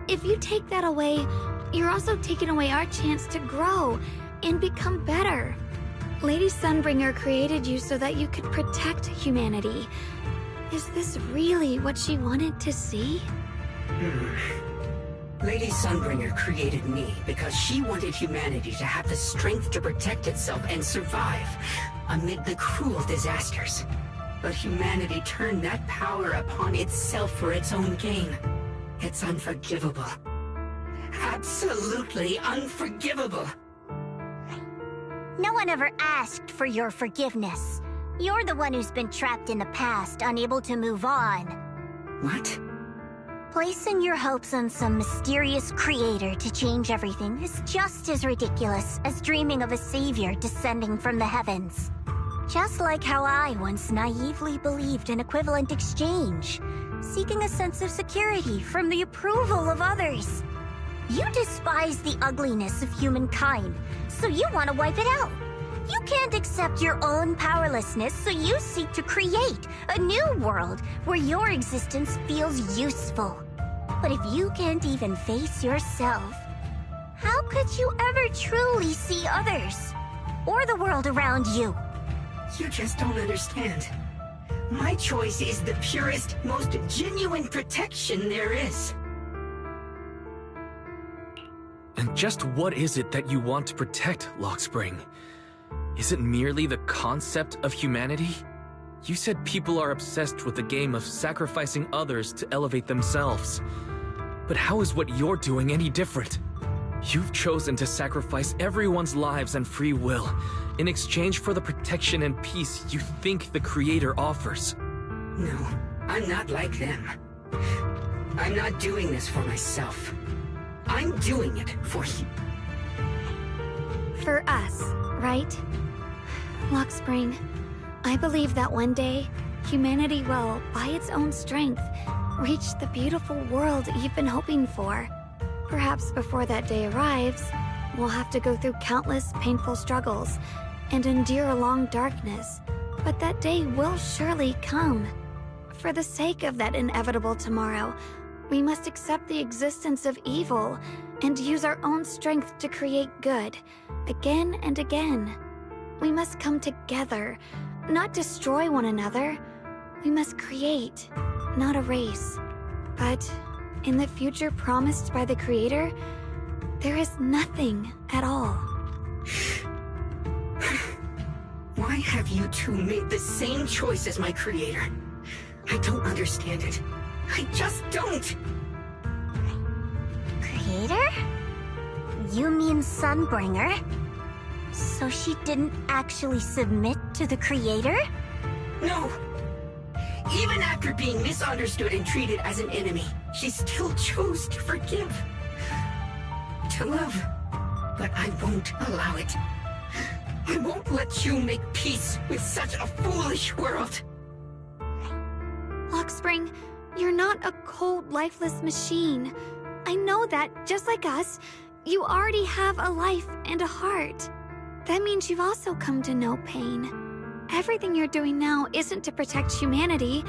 B: If you take that away, you're also taking away our chance to grow and become better. Lady Sunbringer created you so that you could protect humanity. Is this really what she wanted to see?
I: Lady Sunbringer created me because she wanted humanity to have the strength to protect itself and survive amid the cruel disasters. But humanity turned that power upon itself for its own gain. It's unforgivable. Absolutely unforgivable.
H: No one ever asked for your forgiveness. You're the one who's been trapped in the past, unable to move on.
I: What?
H: Placing your hopes on some mysterious creator to change everything is just as ridiculous as dreaming of a savior descending from the heavens. Just like how I once naively believed in equivalent exchange, seeking a sense of security from the approval of others. You despise the ugliness of humankind, so you want to wipe it out. You can't accept your own powerlessness, so you seek to create a new world where your existence feels useful. But if you can't even face yourself, how could you ever truly see others? Or the world around you?
I: You just don't understand. My choice is the purest, most genuine protection there is.
C: And just what is it that you want to protect, Luxspring? Is it merely the concept of humanity? You said people are obsessed with the game of sacrificing others to elevate themselves. But how is what you're doing any different? You've chosen to sacrifice everyone's lives and free will in exchange for the protection and peace you think the Creator offers.
I: No, I'm not like them. I'm not doing this for myself. I'm doing it for you.
B: For us, right? Luxspring, I believe that one day, humanity will, by its own strength, reach the beautiful world you've been hoping for. Perhaps before that day arrives, we'll have to go through countless painful struggles and endure a long darkness, but that day will surely come. For the sake of that inevitable tomorrow, we must accept the existence of evil and use our own strength to create good, again and again. We must come together, not destroy one another. We must create, not erase. But in the future promised by the Creator, There is nothing at all.
I: Why have you two made the same choice as my creator? I don't understand it. I just don't!
H: Creator? You mean Sunbringer? So she didn't actually submit to the creator?
I: No! Even after being misunderstood and treated as an enemy, she still chose to forgive. To love. But I won't allow it. I won't let you make peace with such a foolish world.
B: Luxspring, you're not a cold, lifeless machine. I know that, just like us, you already have a life and a heart. That means you've also come to know pain. Everything you're doing now isn't to protect humanity.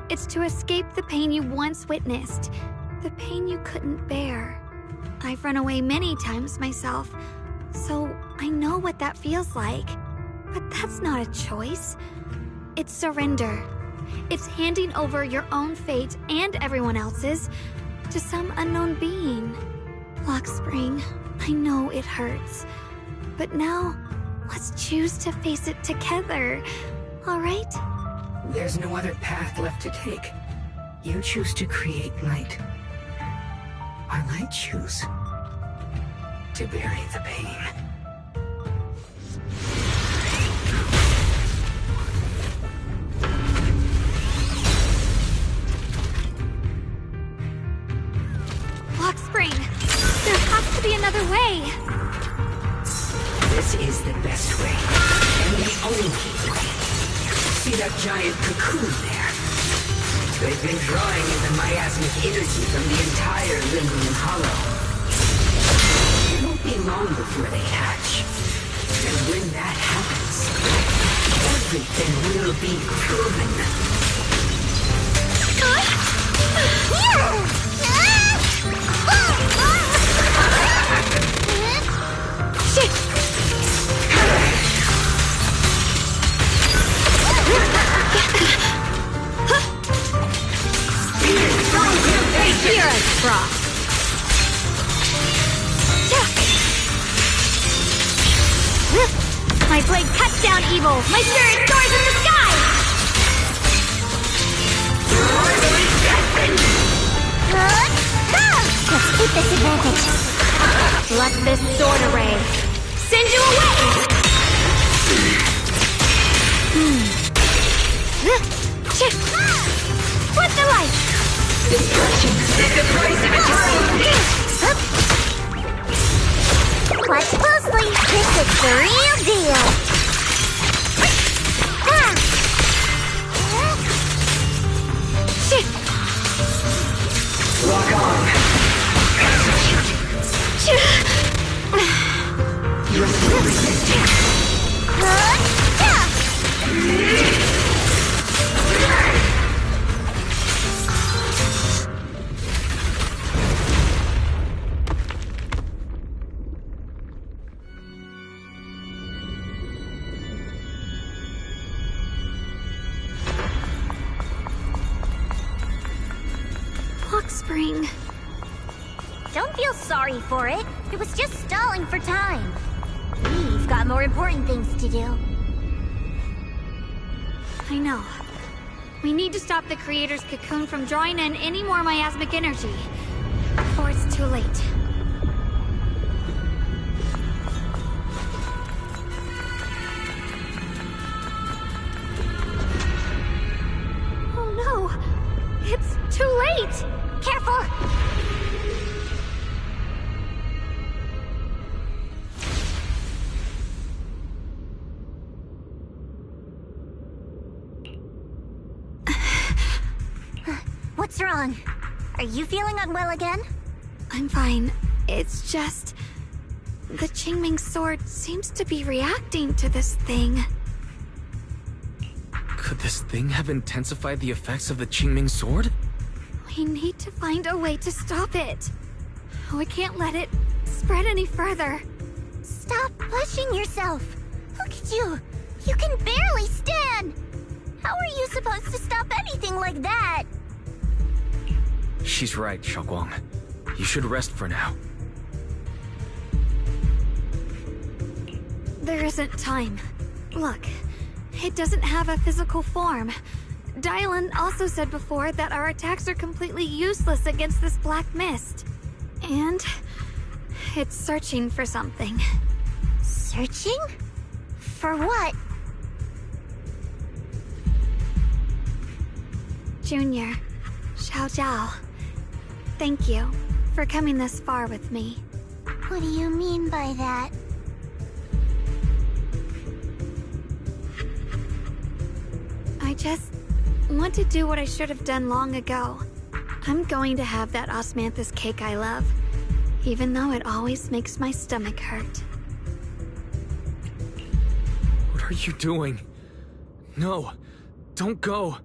B: It's to escape the pain you once witnessed. The pain you couldn't bear. I've run away many times myself, so I know what that feels like. But that's not a choice. It's surrender. It's handing over your own fate and everyone else's to some unknown being. Luxspring, I know it hurts. But now, let's choose to face it together, alright?
I: There's no other path left to take. You choose to create light. While I choose to bury the pain.
B: Luxspring, there has to be another way.
I: This is the best way, and the only way. See that giant cocoon there? They've been drawing in the miasmic energy from the entire Limnian Hollow. It won't be long before they hatch. And when that happens, everything will be proven.
B: Spirit Frost. My blade cuts down evil. My spirit soars in the sky.
H: Let's keep this advantage.
B: Let this sword array send you away. What the light?
I: Destruction is the price of eternity!
H: Watch closely. This is the real deal.
I: Lock on. You're still resisting.
B: Luxspring.
H: Don't feel sorry for it. It was just stalling for time. We've got more important things to do.
B: I know. We need to stop the Creator's cocoon from drawing in any more miasmic energy before it's too late. Oh no! It's too late!
H: Careful! What's wrong? Are you feeling unwell again?
B: I'm fine. It's just... the Qingming sword seems to be reacting to this thing.
C: Could this thing have intensified the effects of the Qingming sword?
B: We need to find a way to stop it. We can't let it spread any further.
H: Stop pushing yourself. Look at you. You can barely stand. How are you supposed to stop anything like that?
C: She's right, Xiaoguang. You should rest for now.
B: There isn't time. Look, it doesn't have a physical form. Dylan also said before that our attacks are completely useless against this black mist. And it's searching for something.
H: Searching? For what?
B: Junior, Xiao Zhao, thank you for coming this far with me.
H: What do you mean by that?
B: I just want to do what I should have done long ago. I'm going to have that osmanthus cake I love, even though it always makes my stomach hurt.
C: What are you doing? No, don't go.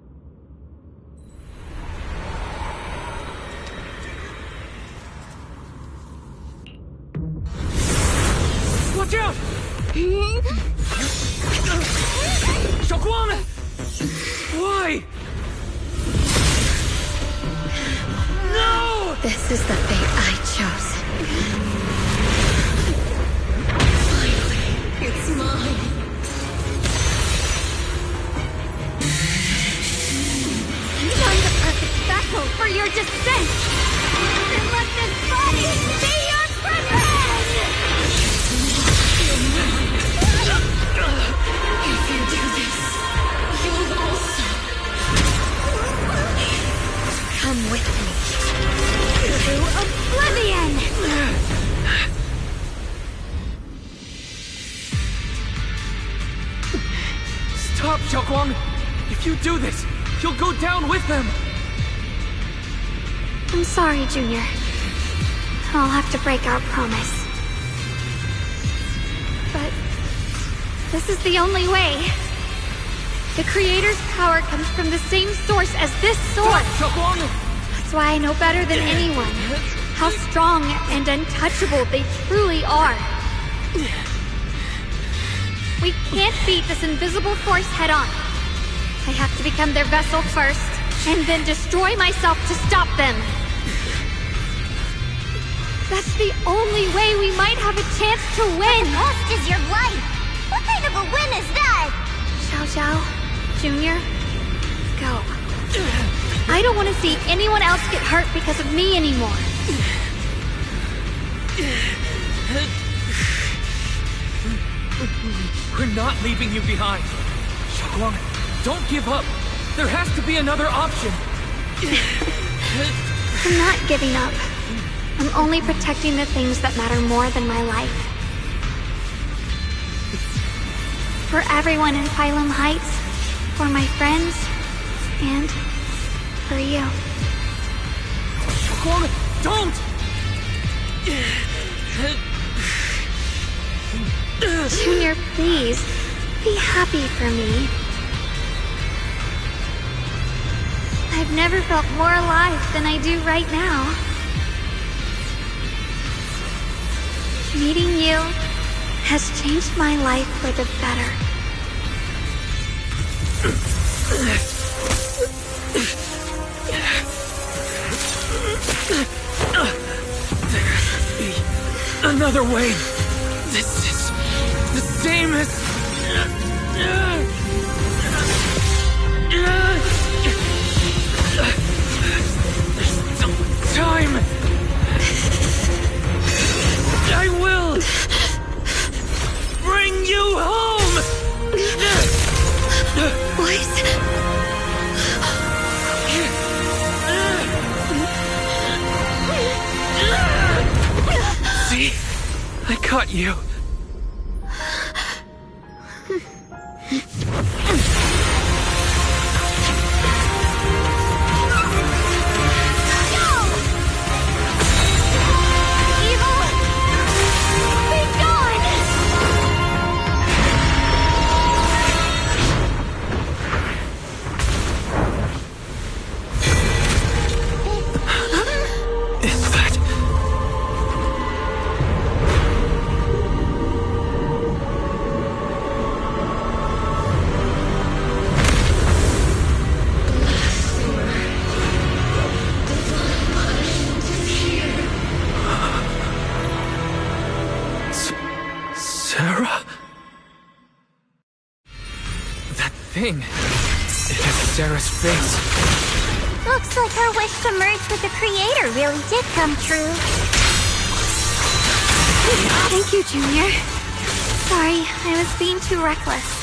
C: Watch out! Xiaoguang! Why? No!
J: This is the fate I chose. Finally, it's mine.
P: I'm the perfect vessel for your descent! Then let this body be your privilege!
J: If you do this, you'll also
B: Come with me to oblivion!
C: Stop, Xiaoguang! If you do this, you'll go down with them!
B: I'm sorry, Junior. I'll have to break our promise. But this is the only way. The Creator's power comes from the same source as this sword. That's why I know better than anyone how strong and untouchable they truly are. We can't beat this invisible force head-on. I have to become their vessel first, and then destroy myself to stop them. That's the only way we might have a chance to win.
H: The cost is your life. What kind of a win is that?
B: Xiao Zhao, Junior, go. I don't want to see anyone else get hurt because of me anymore.
C: We're not leaving you behind. Xiaoguang, don't give up. There has to be another option.
B: I'm not giving up. I'm only protecting the things that matter more than my life. For everyone in Phylum Heights, for my friends, and for you.
C: Xiaoguang, don't!
B: Junior, please, be happy for me. I've never felt more alive than I do right now. Meeting you has changed my life for the better.
C: Another way. This is the same as... There's still time. I will bring you home.
J: Boys.
C: See? I caught you. Sarah? thing. It has Sarah's face.
H: Looks like her wish to merge with the Creator really did come true.
B: Thank you, Junior. Sorry, I was being too reckless.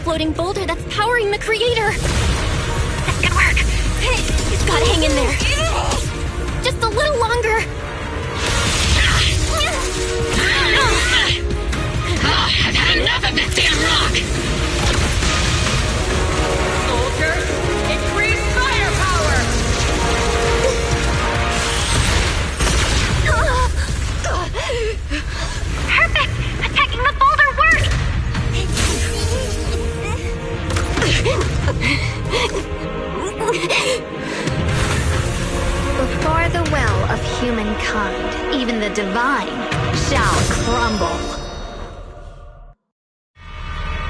F: Floating boulder that's powering the Creator. That could work. You've got to hang in there. Just a little longer.
L: I've had enough of this damn rock.
O: Soldiers, increase firepower.
Q: Perfect. Attacking the boulder worked.
B: Before the well of humankind, even the divine shall crumble.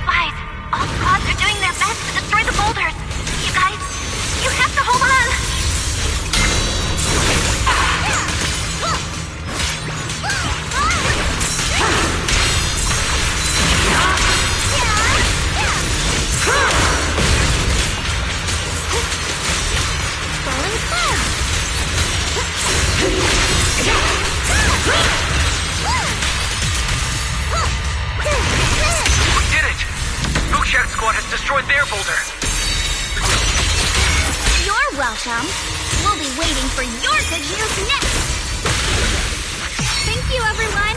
Q: Wise, all squads are doing their best to destroy the boulders. You guys, you have to hold on.
R: just destroyed their boulder.
P: You're welcome. We'll be waiting for your good news next. Thank you, everyone.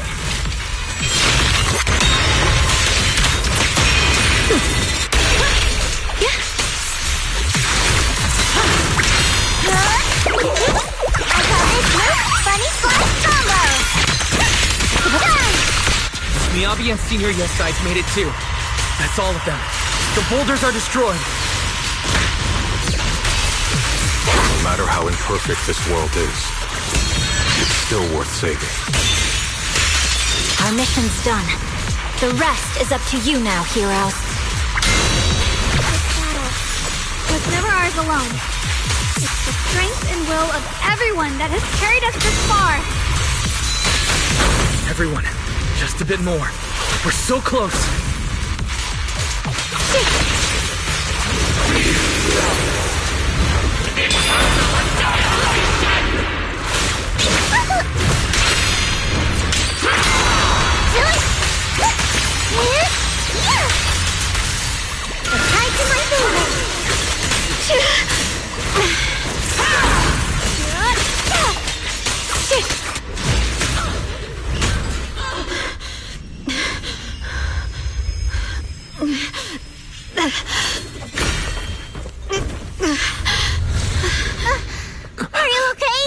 H: I call this move Funny Slash Combo!
C: Miyabi and Senior Yes Sides made it too. That's all of them. The boulders are destroyed.
A: No matter how imperfect this world is, it's still worth saving.
F: Our mission's done. The rest is up to you now, heroes.
B: This battle was never ours alone. It's the strength and will of everyone that has carried us this far.
C: Everyone, just a bit more. We're so close.
H: Tied to my favorite. Are you okay?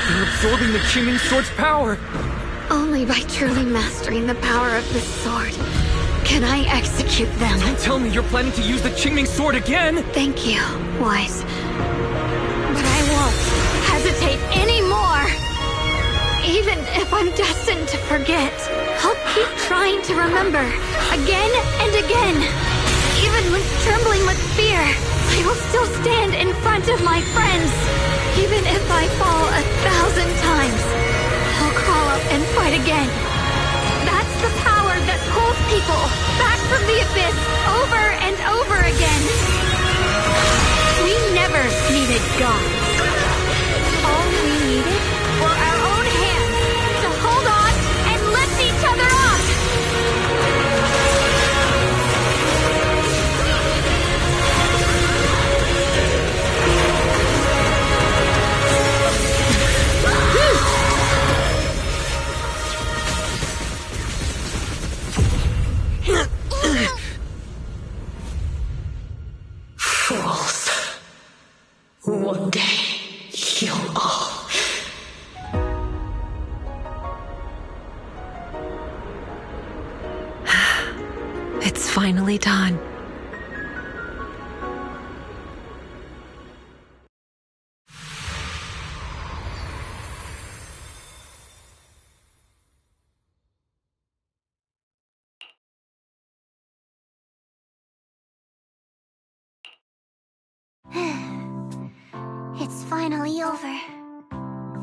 C: They're absorbing the Qingming Sword's power.
B: Only by truly mastering the power of this sword can I execute them.
C: Don't tell me you're planning to use the Qingming Sword again!
B: Thank you, Wise. But I won't hesitate anymore! Even if I'm destined to forget, I'll keep trying to remember, again and again. Even when trembling with fear, I will still stand in front of my friends. Even if I fall 1,000 times, I'll crawl up and fight again. That's the power that pulls people back from the abyss over and over again. We never needed gods. All we needed were our own hands to hold on and lift each other up.
J: Fools. One day, you'll all...
E: It's finally done.
H: It's finally over.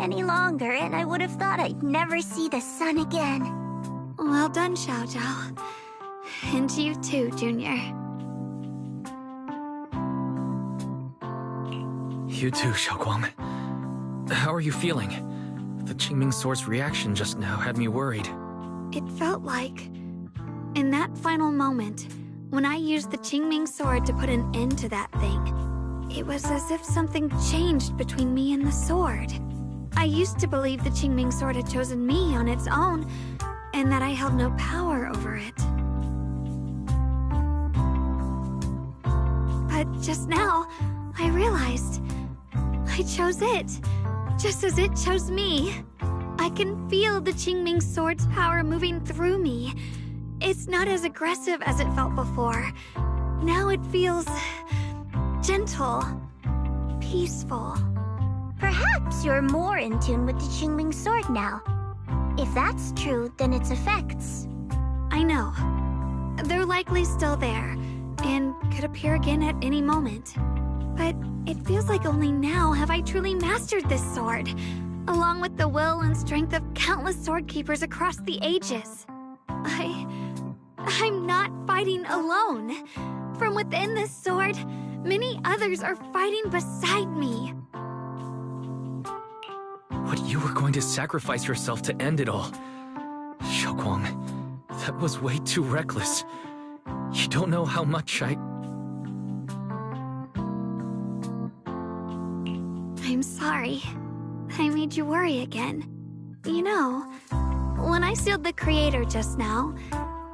H: Any longer, and I would have thought I'd never see the sun again.
B: Well done, Xiao Zhao. And you too, Junior.
C: You too, Xiaoguang. How are you feeling? The Qingming Sword's reaction just now had me worried.
B: It felt like, in that final moment, when I used the Qingming Sword to put an end to that thing, it was as if something changed between me and the sword. I used to believe the Qingming Sword had chosen me on its own, and that I held no power over it. But just now, I realized I chose it, just as it chose me. I can feel the Qingming Sword's power moving through me. It's not as aggressive as it felt before. Now it feels gentle, peaceful.
H: Perhaps you're more in tune with the Qingming Sword now. If that's true, then its effects...
B: I know. They're likely still there, and could appear again at any moment. But it feels like only now have I truly mastered this sword, along with the will and strength of countless sword keepers across the ages. I'm not fighting alone. From within this sword, many others are fighting beside me.
C: what you were going to sacrifice yourself to end it all. Xiaoguang, that was way too reckless. You don't know how much
B: I'm sorry. I made you worry again. You know, when I sealed the creator just now,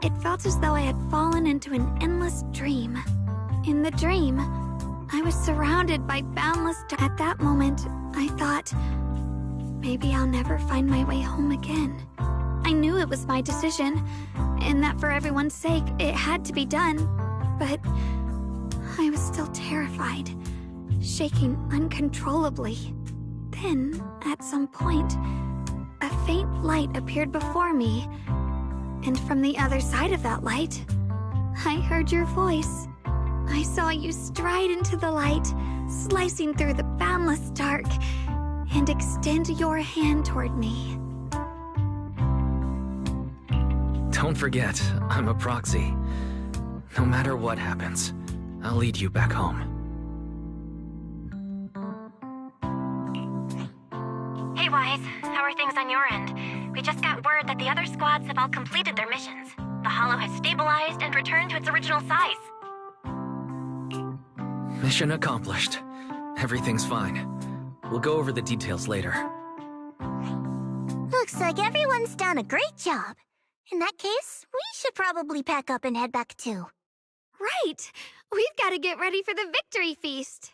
B: it felt as though I had fallen into an endless dream. In the dream, I was surrounded by boundless... At that moment, I thought, maybe I'll never find my way home again. I knew it was my decision, and that for everyone's sake, it had to be done. But I was still terrified, shaking uncontrollably. Then, at some point, a faint light appeared before me, and from the other side of that light, I heard your voice. I saw you stride into the light, slicing through the boundless dark, and extend your hand toward me.
C: Don't forget, I'm a proxy. No matter what happens, I'll lead you back home.
Q: Hey, Wise. How are things on your end? We just got word that the other squads have all completed their missions. The Hollow has stabilized and returned to its original size.
C: Mission accomplished. Everything's fine. We'll go over the details later.
H: Looks like everyone's done a great job. In that case, we should probably pack up and head back too.
B: Right! We've got to get ready for the victory feast!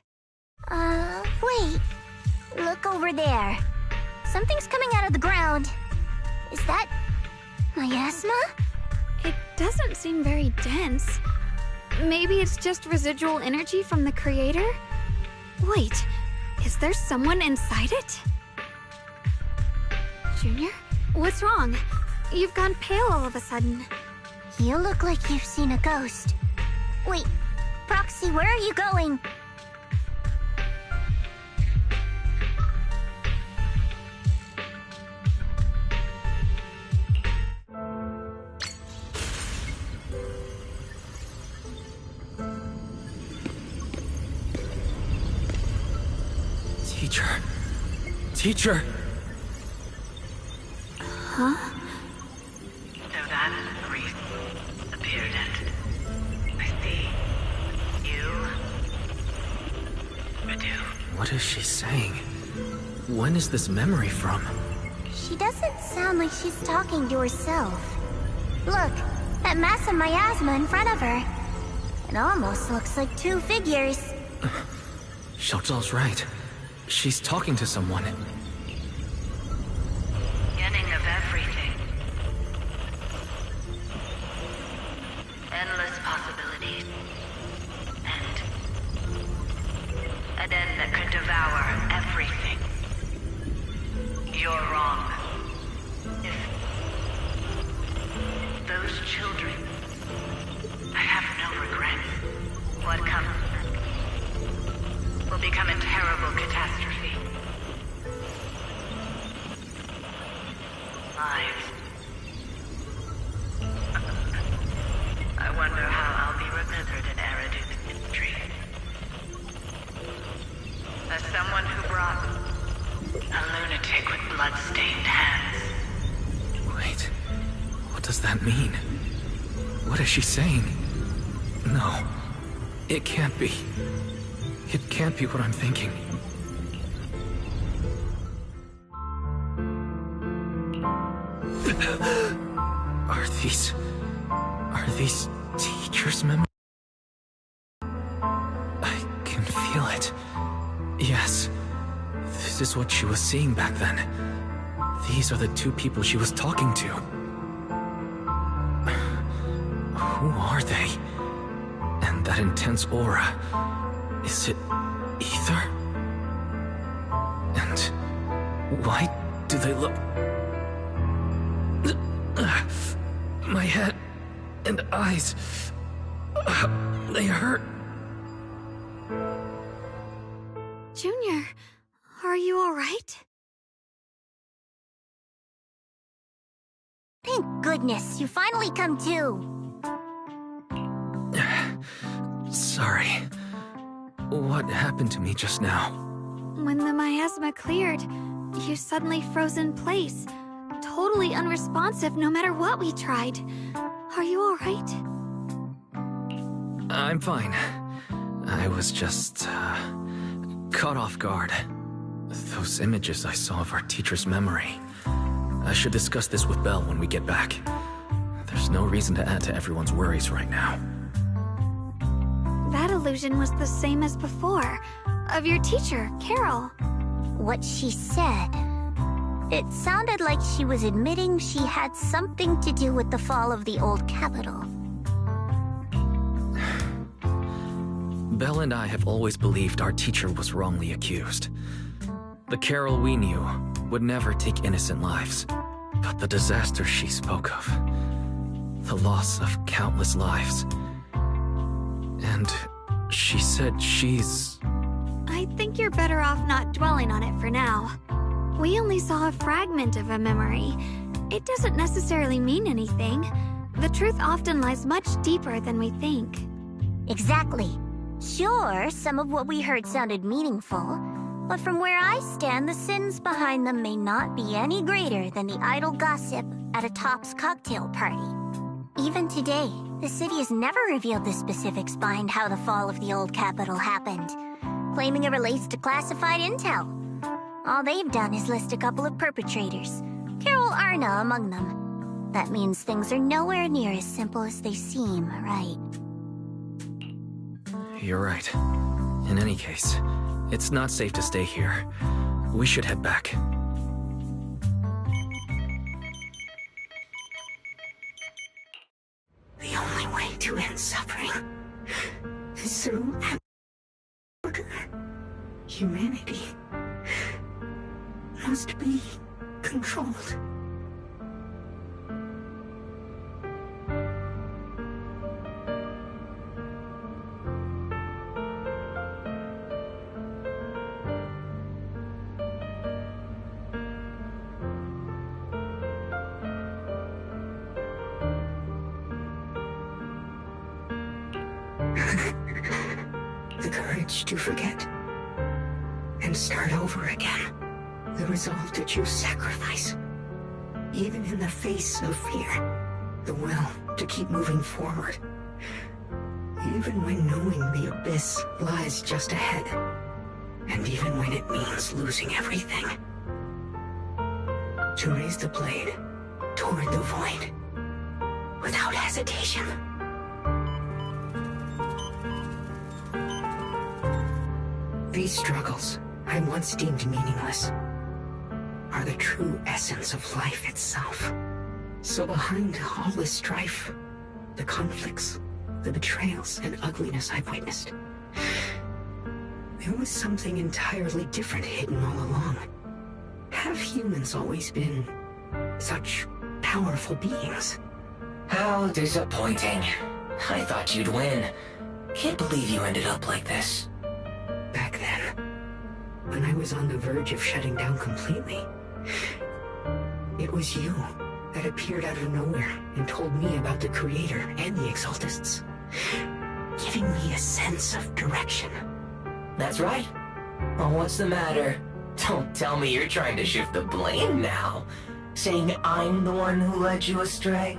H: Wait. Look over there. Something's coming out of the ground. Is that... miasma?
B: It doesn't seem very dense. Maybe it's just residual energy from the creator? Wait, is there someone inside it? Junior? What's wrong? You've gone pale all of a sudden.
H: You look like you've seen a ghost. Wait, Proxy, where are you going?
C: Teacher!
B: Huh?
O: So that is the reason appeared at. I see. You... Radu.
C: What is she saying? When is this memory from?
H: She doesn't sound like she's talking to herself. Look, that mass of miasma in front of her. It almost looks like two figures.
C: Xiaozhao's right. She's talking to someone.
O: Beginning of everything. Endless possibilities. And an end that could devour everything. You're wrong. If those children... I have no regrets. What comes will become a terrible catastrophe. Lives. I wonder how I'll be remembered in Eridu's history. As someone who brought a lunatic with blood-stained hands.
C: Wait, what does that mean? What is she saying? No, it can't be. It can't be what I'm thinking. Are these teachers' memories? I can feel it. Yes, this is what she was seeing back then. These are the two people she was talking to. Who are they? And that intense aura, is it ether? And why do they look... My head and eyes, they hurt.
B: Junior, are you all right?
H: Thank goodness, you finally come to.
C: Sorry. What happened to me just now?
B: When the miasma cleared, you suddenly froze in place, totally unresponsive no matter what we tried. Are you alright?
C: I'm fine. I was just, caught off guard. Those images I saw of our teacher's memory. I should discuss this with Belle when we get back. There's no reason to add to everyone's worries right now.
B: That illusion was the same as before, of your teacher, Carol.
H: What she said, it sounded like she was admitting she had something to do with the fall of the old capital.
C: Belle and I have always believed our teacher was wrongly accused. The Carol we knew would never take innocent lives. But the disaster she spoke of, the loss of countless lives. And she said she's...
B: I think you're better off not dwelling on it for now. We only saw a fragment of a memory. It doesn't necessarily mean anything. The truth often lies much deeper than we think.
H: Exactly. Sure, some of what we heard sounded meaningful, but from where I stand, the sins behind them may not be any greater than the idle gossip at a Top's cocktail party. Even today, the city has never revealed the specifics behind how the fall of the old capital happened, claiming it relates to classified intel. All they've done is list a couple of perpetrators, Carol Arna among them. That means things are nowhere near as simple as they seem, right?
C: You're right. In any case, it's not safe to stay here. We should head back.
I: The only way to end suffering is through order. Humanity must be controlled. The courage to forget and start over again. The resolve to choose sacrifice, even in the face of fear. The will to keep moving forward, even when knowing the abyss lies just ahead, and even when it means losing everything. To raise the blade toward the void without hesitation. These struggles, I once deemed meaningless, are the true essence of life itself. So behind all this strife, the conflicts, the betrayals, and ugliness I've witnessed, there was something entirely different hidden all along. Have humans always been such powerful beings?
M: How disappointing. I thought you'd win. Can't believe you ended up like this.
I: Back then, when I was on the verge of shutting down completely, it was you that appeared out of nowhere and told me about the Creator and the Exaltists, giving me a sense of direction.
M: That's right. Well, what's the matter? Don't tell me you're trying to shift the blame now, saying I'm the one who led you astray.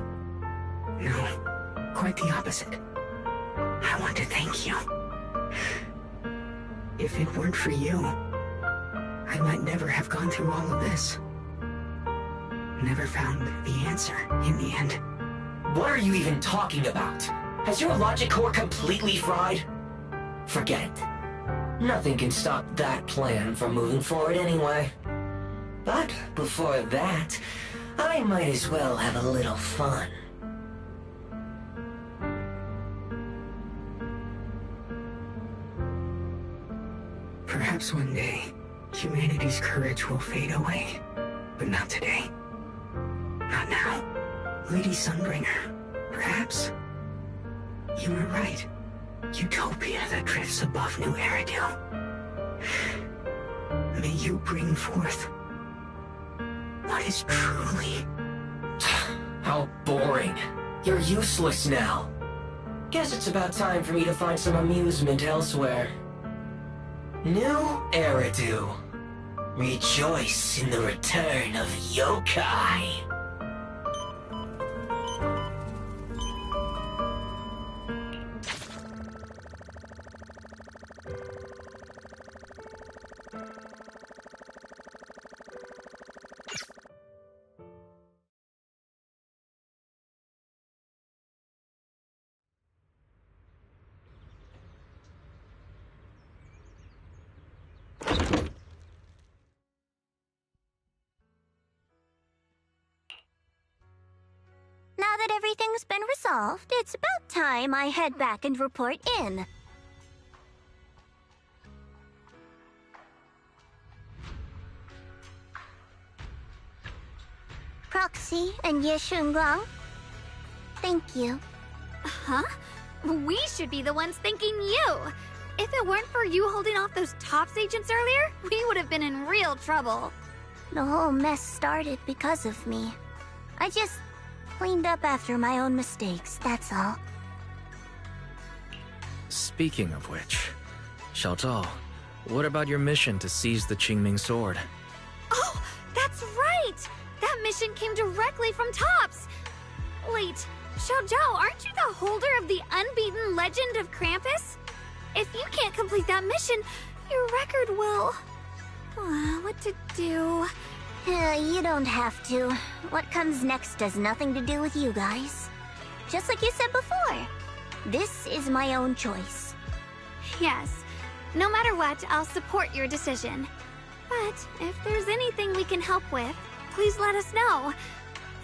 I: No, quite the opposite. I want to thank you. If it weren't for you, I might never have gone through all of this. Never found the answer in the end.
M: What are you even talking about? Has your logic core completely fried? Forget it. Nothing can stop that plan from moving forward anyway. But before that, I might as well have a little fun.
I: Perhaps one day, humanity's courage will fade away. But not today. Not now. Lady Sunbringer, perhaps you were right. Utopia that drifts above New Eridu. May you bring forth what is truly...
M: How boring. You're useless now. Guess it's about time for me to find some amusement elsewhere. New Eridu. Rejoice in the return of yokai.
H: Now that everything's been resolved, it's about time I head back and report in. Proxy and Ye Shunguang, thank you.
B: Huh? We should be the ones thanking you. If it weren't for you holding off those TOPS agents earlier, we would have been in real trouble.
H: The whole mess started because of me. I just cleaned up after my own mistakes, that's all.
C: Speaking of which, Xiao Zhao, what about your mission to seize the Qingming sword?
B: Oh, that's right! That mission came directly from TOPS! Wait, Xiao Zhao, aren't you the holder of the unbeaten legend of Krampus? If you can't complete that mission, your record will... what to do?
H: You don't have to. What comes next has nothing to do with you guys. Just like you said before, this is my own choice.
B: Yes. No matter what, I'll support your decision. But if there's anything we can help with, please let us know.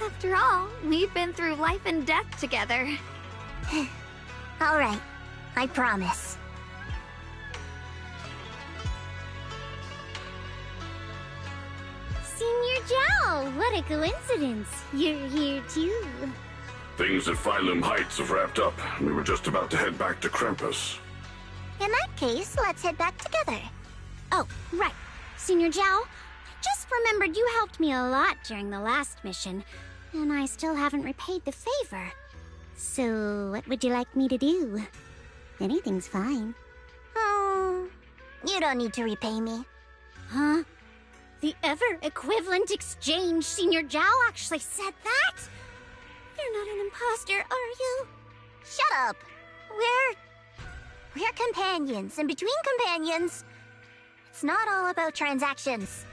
B: After all, we've been through life and death together.
H: All right. I promise.
P: Senior Zhao, what a coincidence. You're here too.
U: Things at Phylum Heights have wrapped up. We were just about to head back to Krampus.
H: In that case, let's head back together.
P: Oh, right. Senior Zhao, just remembered you helped me a lot during the last mission, and I still haven't repaid the favor. So, what would you like me to do? Anything's fine.
H: You don't need to repay me.
P: Huh? The ever-equivalent exchange, Senior Zhao actually said that? You're not an imposter, are you?
H: Shut up! We're companions, and between companions, it's not all about transactions.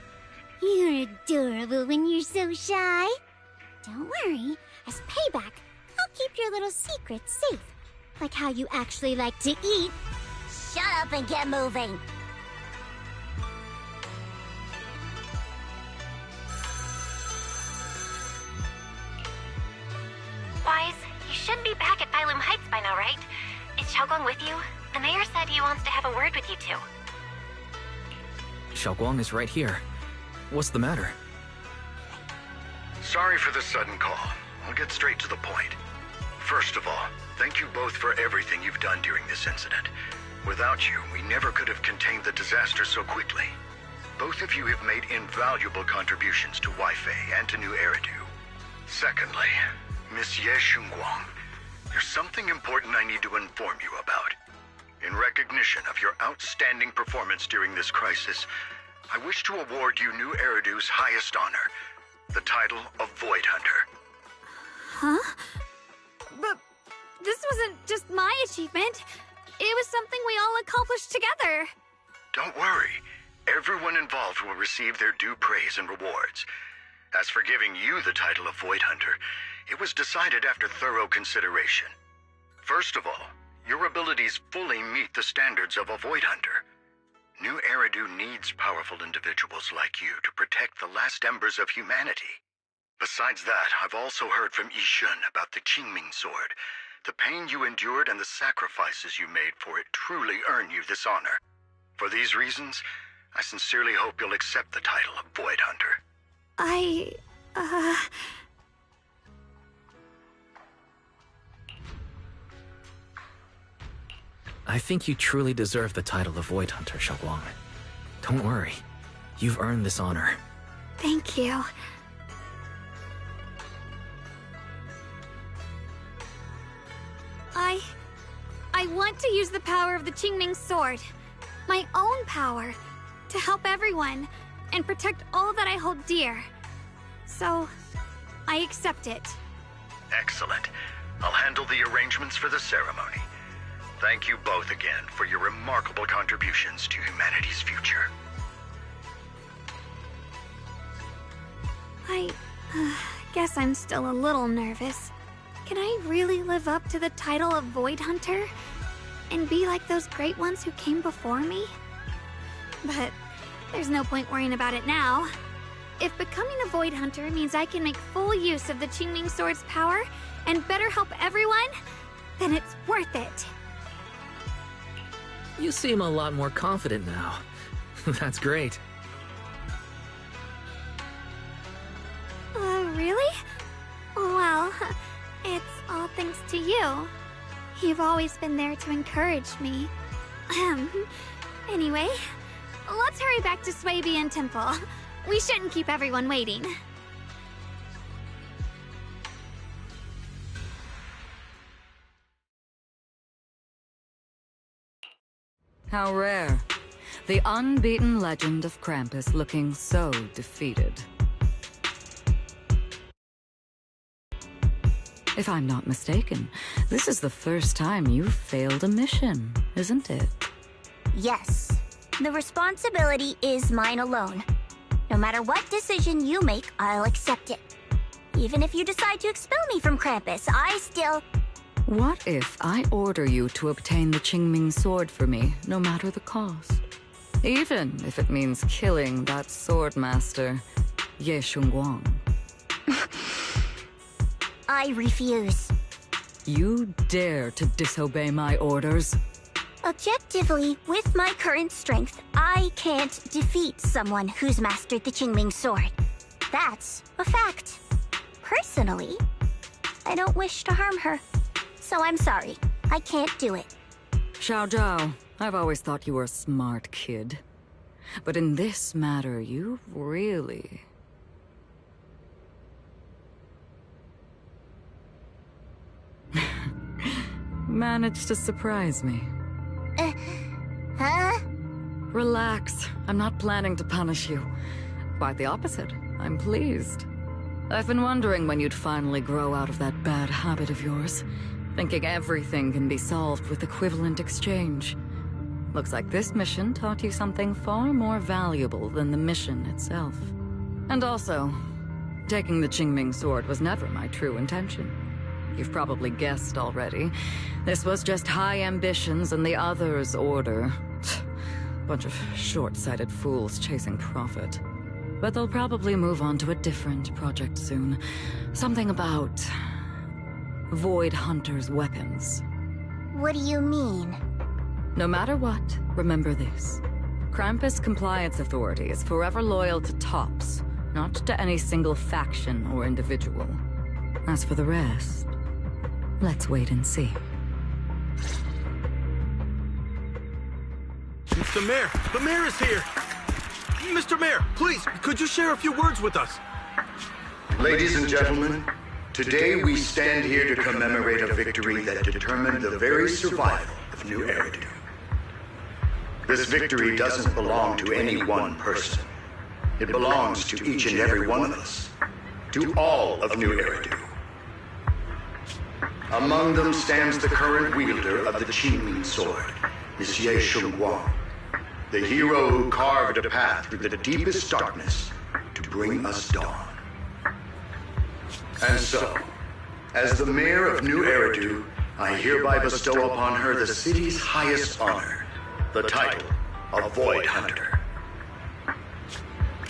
P: You're adorable when you're so shy. Don't worry, as payback, I'll keep your little secrets safe. Like how you actually like to eat.
H: Shut up and get moving!
Q: Wise, you should be back at Phylum Heights by now, right? Is Xiaoguang with you? The mayor said he wants to have a word with you two.
C: Xiaoguang is right here. What's the matter?
G: Sorry for the sudden call. I'll get straight to the point. First of all, thank you both for everything you've done during this incident. Without you, we never could have contained the disaster so quickly. Both of you have made invaluable contributions to Weifei and to New Eridu. Secondly, Miss Ye Shunguang, there's something important I need to inform you about. In recognition of your outstanding performance during this crisis, I wish to award you New Eridu's highest honor, the title of Void Hunter.
B: Huh? But this wasn't just my achievement. It was something we all accomplished together.
G: Don't worry. Everyone involved will receive their due praise and rewards. As for giving you the title of Void Hunter, it was decided after thorough consideration. First of all, your abilities fully meet the standards of a Void Hunter. New Eridu needs powerful individuals like you to protect the last embers of humanity. Besides that, I've also heard from Yishun about the Qingming sword. The pain you endured and the sacrifices you made for it truly earn you this honor. For these reasons, I sincerely hope you'll accept the title of Void Hunter.
C: I think you truly deserve the title of Void Hunter, Xiaoguang. Don't worry. You've earned this honor.
B: Thank you. I want to use the power of the Qingming sword, my own power, to help everyone, and protect all that I hold dear. So, I accept it.
G: Excellent. I'll handle the arrangements for the ceremony. Thank you both again for your remarkable contributions to humanity's future.
B: I guess I'm still a little nervous. Can I really live up to the title of Void Hunter? And be like those great ones who came before me? But there's no point worrying about it now. If becoming a Void Hunter means I can make full use of the Qingming Sword's power and better help everyone, then it's worth it.
C: You seem a lot more confident now. That's great.
B: Really? Well, it's all thanks to you. You've always been there to encourage me. Anyway, let's hurry back to Swabian Temple. We shouldn't keep everyone waiting.
N: How rare. The unbeaten legend of Krampus looking so defeated. If I'm not mistaken, this is the first time you've failed a mission, isn't it?
H: Yes. The responsibility is mine alone. No matter what decision you make, I'll accept it. Even if you decide to expel me from Krampus, I still...
N: What if I order you to obtain the Qingming Sword for me, no matter the cost? Even if it means killing that sword master, Ye Shunguang.
H: I refuse.
N: You dare to disobey my orders?
H: Objectively, with my current strength, I can't defeat someone who's mastered the Qingming Sword. That's a fact. Personally, I don't wish to harm her. So I'm sorry. I can't do it.
N: Xiao Zhao, I've always thought you were a smart kid. But in this matter, you really... managed to surprise me.
H: Huh?
N: Relax. I'm not planning to punish you. Quite the opposite. I'm pleased. I've been wondering when you'd finally grow out of that bad habit of yours. Thinking everything can be solved with equivalent exchange. Looks like this mission taught you something far more valuable than the mission itself. And also, taking the Qingming Sword was never my true intention. You've probably guessed already. This was just high ambitions and the others' order. Bunch of short-sighted fools chasing profit. But they'll probably move on to a different project soon. Something about... Void Hunter's weapons.
H: What do you mean?
N: No matter what, remember this. Krampus Compliance Authority is forever loyal to TOPS, not to any single faction or individual. As for the rest, let's wait and see.
D: Mr. Mayor! The mayor is here! Mr. Mayor, please, could you share a few words with us?
G: Ladies and gentlemen, today we stand here to commemorate a victory that determined the very survival of New Eridu. This victory doesn't belong to any one person. It belongs to each and every one of us. To all of New Eridu. Among them stands the current wielder of the Qingming Sword, Ye Shunguang, the hero who carved a path through the deepest darkness to bring us dawn. And so, as the mayor of New Eridu, I hereby bestow upon her the city's highest honor, the title of Void Hunter.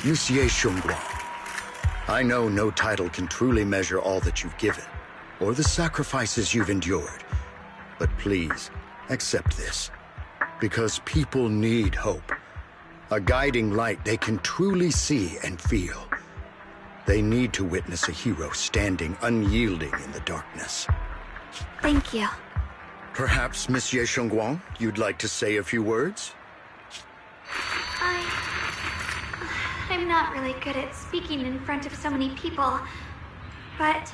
G: Ye Shunguang, I know no title can truly measure all that you've given, or the sacrifices you've endured. But please, accept this. Because people need hope. A guiding light they can truly see and feel. They need to witness a hero standing unyielding in the darkness.
B: Thank you.
G: Perhaps, Miss Ye Shunguang, you'd like to say a few words?
B: I'm not really good at speaking in front of so many people, but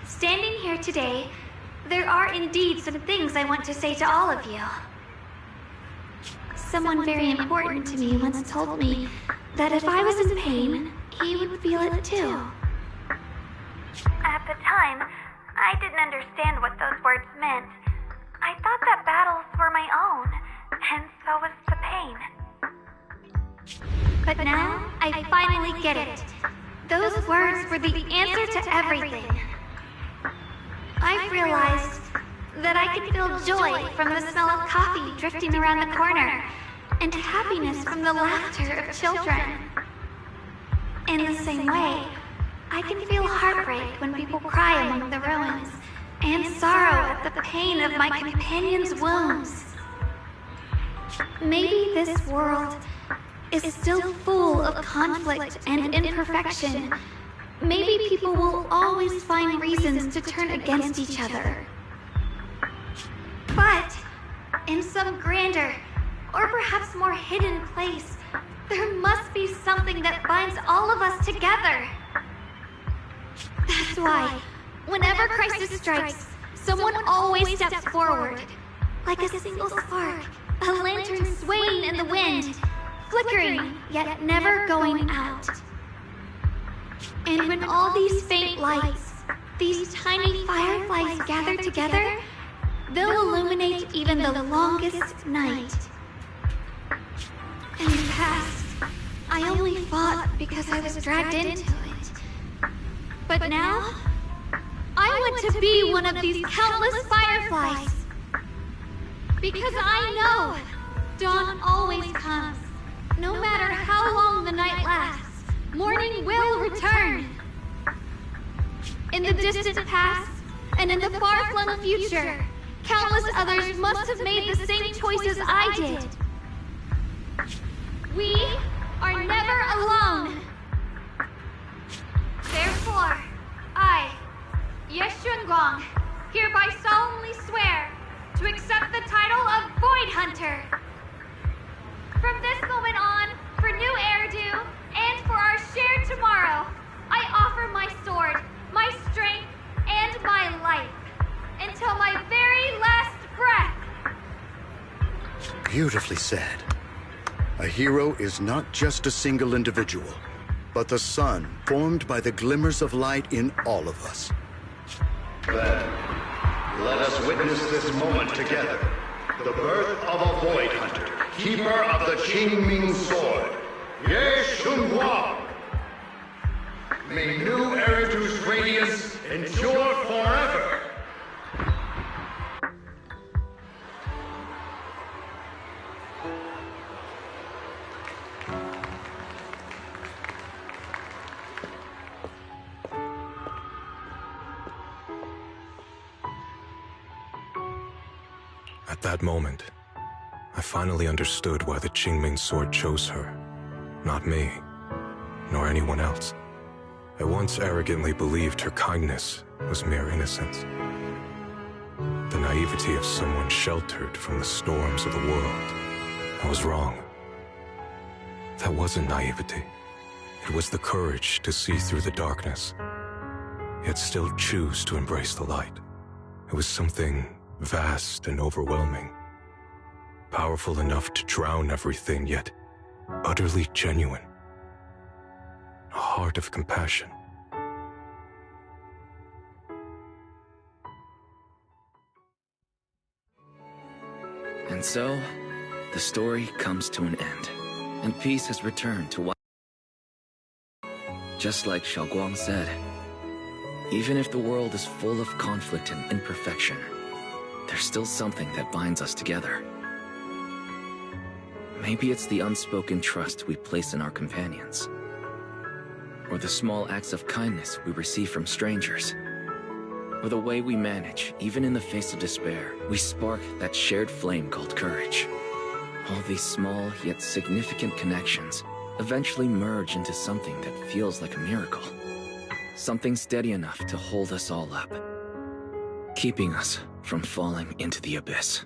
B: standing here today, there are indeed some things I want to say to all of you. someone very important to me once told me that if I was in pain, he would feel it too.
Q: At the time, I didn't understand what those words meant. I thought that battles were my own, and so was the pain.
B: But now, I finally get it. Those words were the answer to everything. I've realized that I can feel joy from the smell of coffee drifting around the corner, and happiness from the laughter of children. In the same way, I can feel heartbreak when people cry among the ruins, and sorrow at the pain of my companion's wounds. Maybe this world is still full of conflict and imperfection. Maybe people will always find reasons to turn against each other. But in some grander, or perhaps more hidden place, there must be something that binds all of us together. That's why, whenever crisis strikes, someone always steps forward. Like a single spark, a lantern swaying in the wind, flickering, yet never going out. And when all these faint lights, these tiny fireflies gather together, they'll illuminate even the longest night. In the past, I only fought because I was dragged into it. But now, I want to be one of these countless fireflies. Because I know dawn always comes. No matter how long the night lasts, morning will return. In the distant past, and in the far-flung future, countless others must have made the same choices I did. We are never alone. Therefore, I, Ye Shunguang, hereby solemnly swear to accept the title of Void Hunter. From this moment on, for new Eridu, and for our shared tomorrow, I offer my sword, my strength, and my life, until my very last breath.
G: Beautifully said. A hero is not just a single individual, but the sun formed by the glimmers of light in all of us.
K: Then, let us witness this moment together. The birth of a Void Hunter, keeper of the Qingming Sword, Ye Shunguang. May new Eridu's radiance endure forever.
A: At that moment, I finally understood why the Qingming Sword chose her. Not me, nor anyone else. I once arrogantly believed her kindness was mere innocence. The naivety of someone sheltered from the storms of the world. I was wrong. That wasn't naivety. It was the courage to see through the darkness, yet still choose to embrace the light. It was something vast and overwhelming. Powerful enough to drown everything, yet utterly genuine. A heart of compassion.
C: And so, the story comes to an end, and peace has returned to what... Just like Xiaoguang said, even if the world is full of conflict and imperfection, there's still something that binds us together. Maybe it's the unspoken trust we place in our companions, or the small acts of kindness we receive from strangers, or the way we manage, even in the face of despair, we spark that shared flame called courage. All these small yet significant connections eventually merge into something that feels like a miracle. Something steady enough to hold us all up, keeping us from falling into the abyss.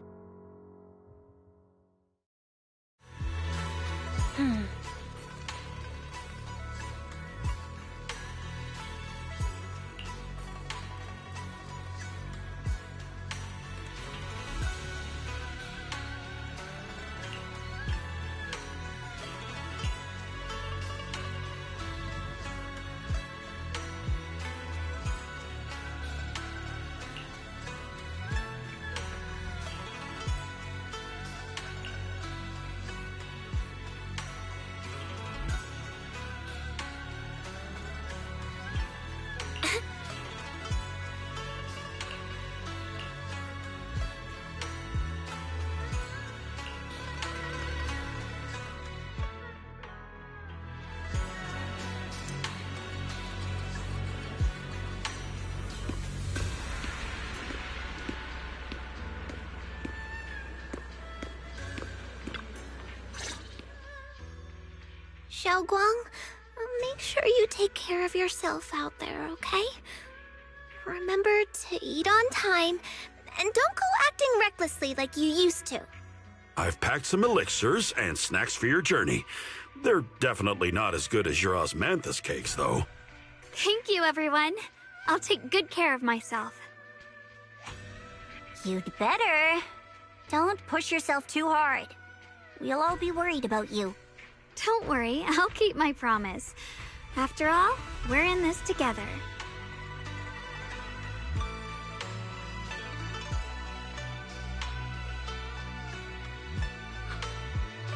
P: Xiaoguang. Make sure you take care of yourself out there, okay? Remember to eat on time, and don't go acting recklessly like you used to.
S: I've packed some elixirs and snacks for your journey. They're definitely not as good as your osmanthus cakes, though.
B: Thank you, everyone. I'll take good care of myself.
H: You'd better. Don't push yourself too hard. We'll all be worried about you.
B: Don't worry, I'll keep my promise. After all, we're in this together.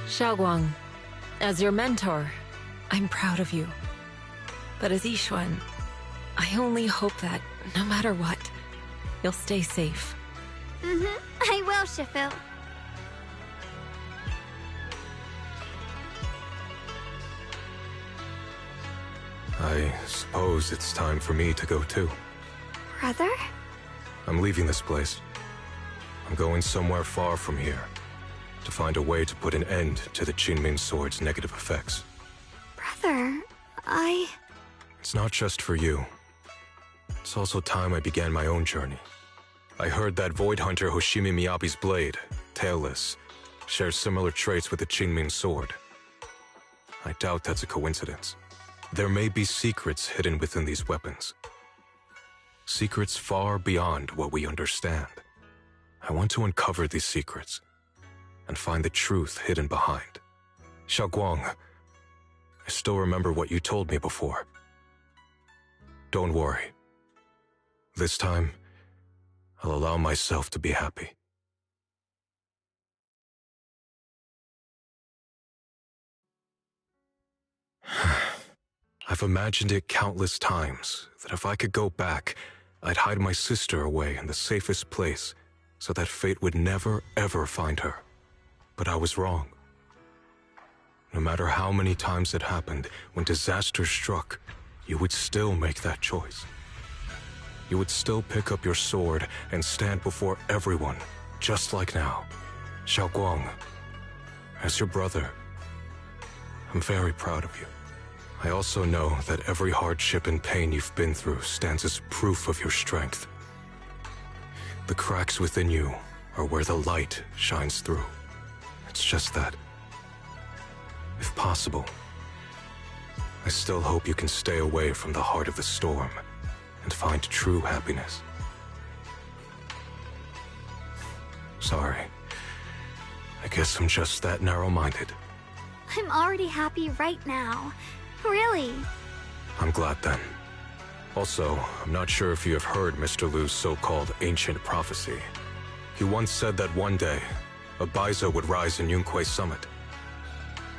E: Xiaoguang, as your mentor, I'm proud of you. But as Yixuan, I only hope that, no matter what, you'll stay safe.
B: I will, Shifu.
A: I suppose it's time for me to go too.
B: Brother?
A: I'm leaving this place. I'm going somewhere far from here, to find a way to put an end to the Qingming Sword's negative effects.
B: Brother,
A: It's not just for you. It's also time I began my own journey. I heard that Void Hunter Hoshimi Miyabi's blade, Tailless, shares similar traits with the Qingming Sword. I doubt that's a coincidence. There may be secrets hidden within these weapons. Secrets far beyond what we understand. I want to uncover these secrets and find the truth hidden behind. Xiaoguang, I still remember what you told me before. Don't worry. This time, I'll allow myself to be happy. I've imagined it countless times, that if I could go back, I'd hide my sister away in the safest place, so that fate would never, ever find her. But I was wrong. No matter how many times it happened, when disaster struck, you would still make that choice. You would still pick up your sword and stand before everyone, just like now. Xiaoguang, as your brother, I'm very proud of you. I also know that every hardship and pain you've been through stands as proof of your strength. The cracks within you are where the light shines through. It's just that, if possible, I still hope you can stay away from the heart of the storm and find true happiness. Sorry. I guess I'm just that narrow-minded.
B: I'm already happy right now. Really?
A: I'm glad then. Also, I'm not sure if you have heard Mr. Liu's so-called ancient prophecy. He once said that one day, a Baiza would rise in Yunquei Summit.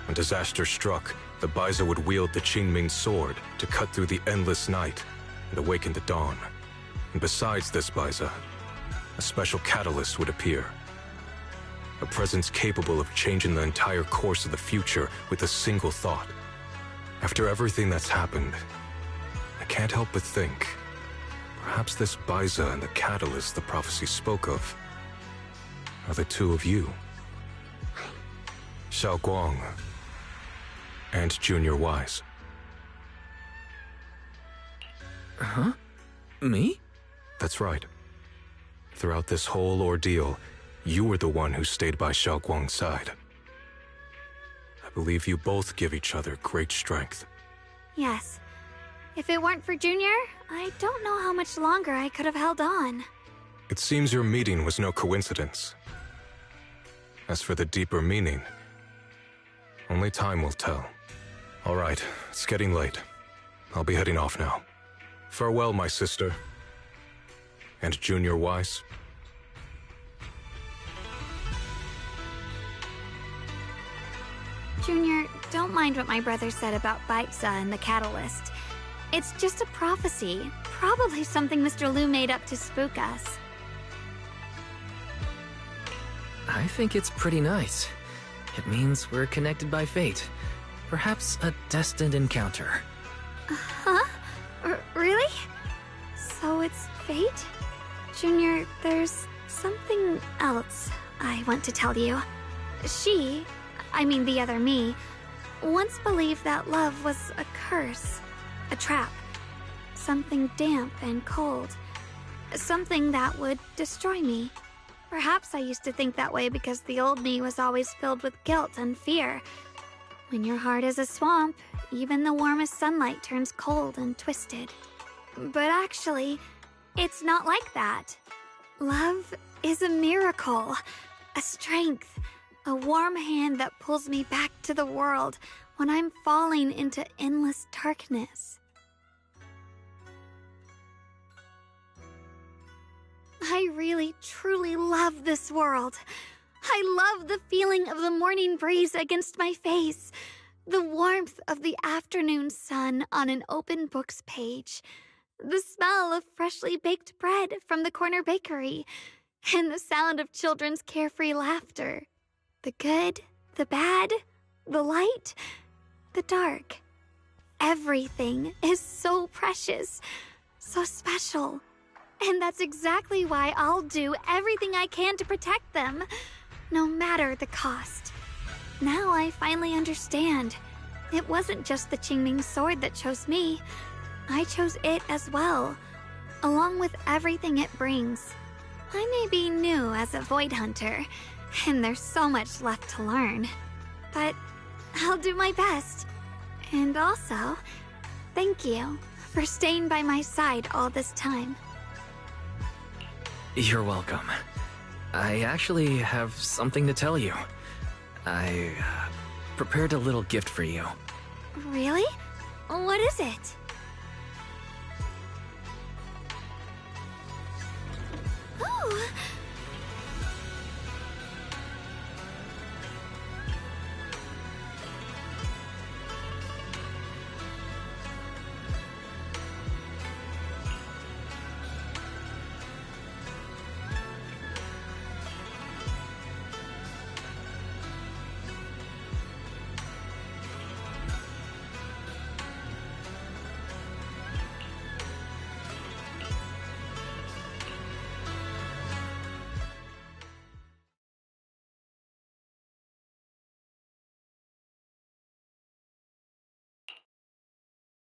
A: When disaster struck, the Baiza would wield the Qingming Sword to cut through the endless night and awaken the dawn. And besides this Baiza, a special catalyst would appear. A presence capable of changing the entire course of the future with a single thought. After everything that's happened, I can't help but think, perhaps this Baiza and the catalyst the prophecy spoke of are the two of you. Xiaoguang and Junior Wise.
C: Huh? Me?
A: That's right. Throughout this whole ordeal, you were the one who stayed by Xiaoguang's side. I believe you both give each other great strength.
B: Yes. If it weren't for Junior, I don't know how much longer I could have held on.
A: It seems your meeting was no coincidence. As for the deeper meaning, only time will tell. All right, it's getting late. I'll be heading off now. Farewell, my sister. And Junior Wise.
B: Junior, don't mind what my brother said about Baiza and the catalyst. It's just a prophecy. Probably something Mr. Liu made up to spook us.
C: I think it's pretty nice. It means we're connected by fate. Perhaps a destined encounter.
B: Huh? Really? So it's fate? Junior, there's something else I want to tell you. The other me, once believed that love was a curse, a trap, something damp and cold, something that would destroy me. Perhaps I used to think that way because the old me was always filled with guilt and fear. When your heart is a swamp, even the warmest sunlight turns cold and twisted. But actually, it's not like that. Love is a miracle, a strength, a warm hand that pulls me back to the world when I'm falling into endless darkness. I really, truly love this world. I love the feeling of the morning breeze against my face, the warmth of the afternoon sun on an open book's page, the smell of freshly baked bread from the corner bakery, and the sound of children's carefree laughter. The good, the bad, the light, the dark. Everything is so precious, so special. And that's exactly why I'll do everything I can to protect them, no matter the cost. Now I finally understand. It wasn't just the Qingming sword that chose me. I chose it as well, along with everything it brings. I may be new as a Void Hunter, and there's so much left to learn. But I'll do my best. And also, thank you for staying by my side all this time.
C: You're welcome. I actually have something to tell you. I prepared a little gift for you.
B: Really? What is it? Oh!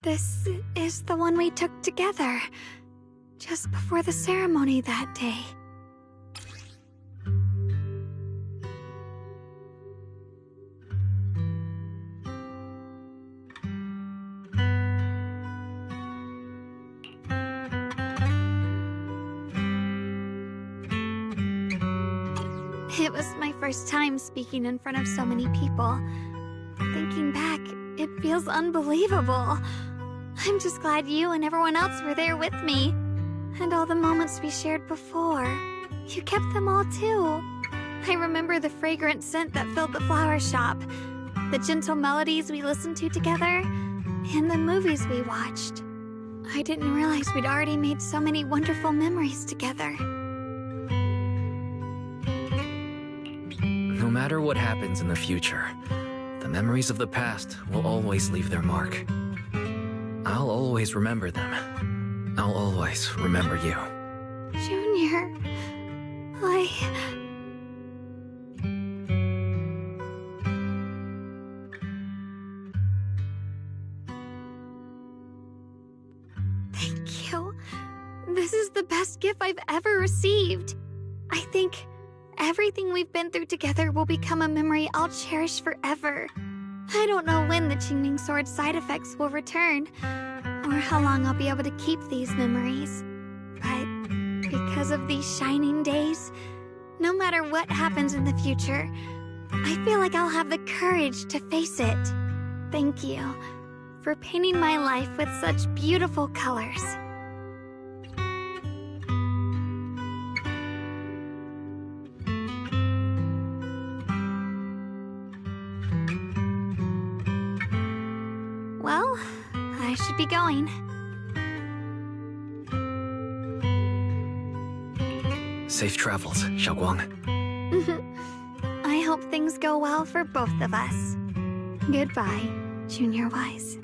B: This is the one we took together, just before the ceremony that day. It was my first time speaking in front of so many people. Thinking back, it feels unbelievable. I'm just glad you and everyone else were there with me. And all the moments we shared before. You kept them all too. I remember the fragrant scent that filled the flower shop, the gentle melodies we listened to together, and the movies we watched. I didn't realize we'd already made so many wonderful memories together.
C: No matter what happens in the future, the memories of the past will always leave their mark. I'll always remember them. I'll always remember you.
B: Junior, Thank you. This is the best gift I've ever received. I think everything we've been through together will become a memory I'll cherish forever. I don't know when the Qingming Sword side effects will return, or how long I'll be able to keep these memories. But because of these shining days, no matter what happens in the future, I feel like I'll have the courage to face it. Thank you for painting my life with such beautiful colors. Well, I should be going.
C: Safe travels, Xiaoguang.
B: I hope things go well for both of us. Goodbye, Junior Wise.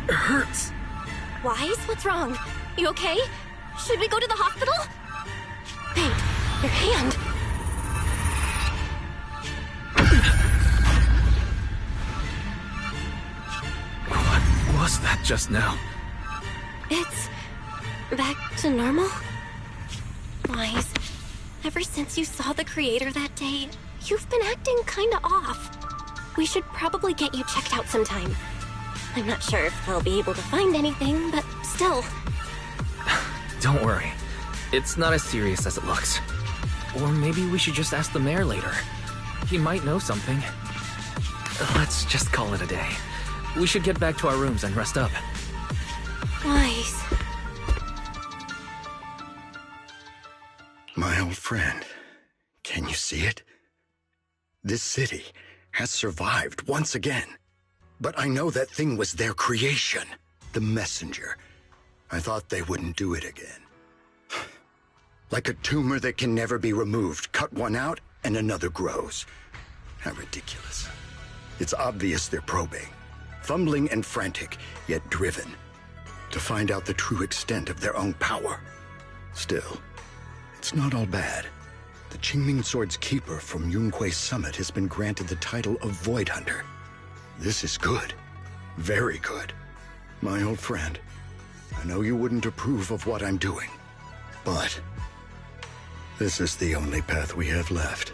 C: It hurts.
F: Wise, what's wrong? You okay? Should we go to the hospital? Babe, your hand.
C: What was that just now?
F: It's back to normal? Wise, ever since you saw the creator that day, you've been acting kinda off. We should probably get you checked out sometime. I'm not sure if they'll be able to find anything, but still.
C: Don't worry. It's not as serious as it looks. Or maybe we should just ask the mayor later. He might know something. Let's just call it a day. We should get back to our rooms and rest up.
F: Wise.
G: My old friend, can you see it? This city has survived once again. But I know that thing was their creation, the messenger. I thought they wouldn't do it again. Like a tumor that can never be removed. Cut one out and another grows. How ridiculous. It's obvious they're probing. Fumbling and frantic, yet driven. To find out the true extent of their own power. Still, it's not all bad. The Qingming Sword's keeper from Yunque's summit has been granted the title of Void Hunter. This is good. Very good. My old friend, I know you wouldn't approve of what I'm doing, but this is the only path we have left.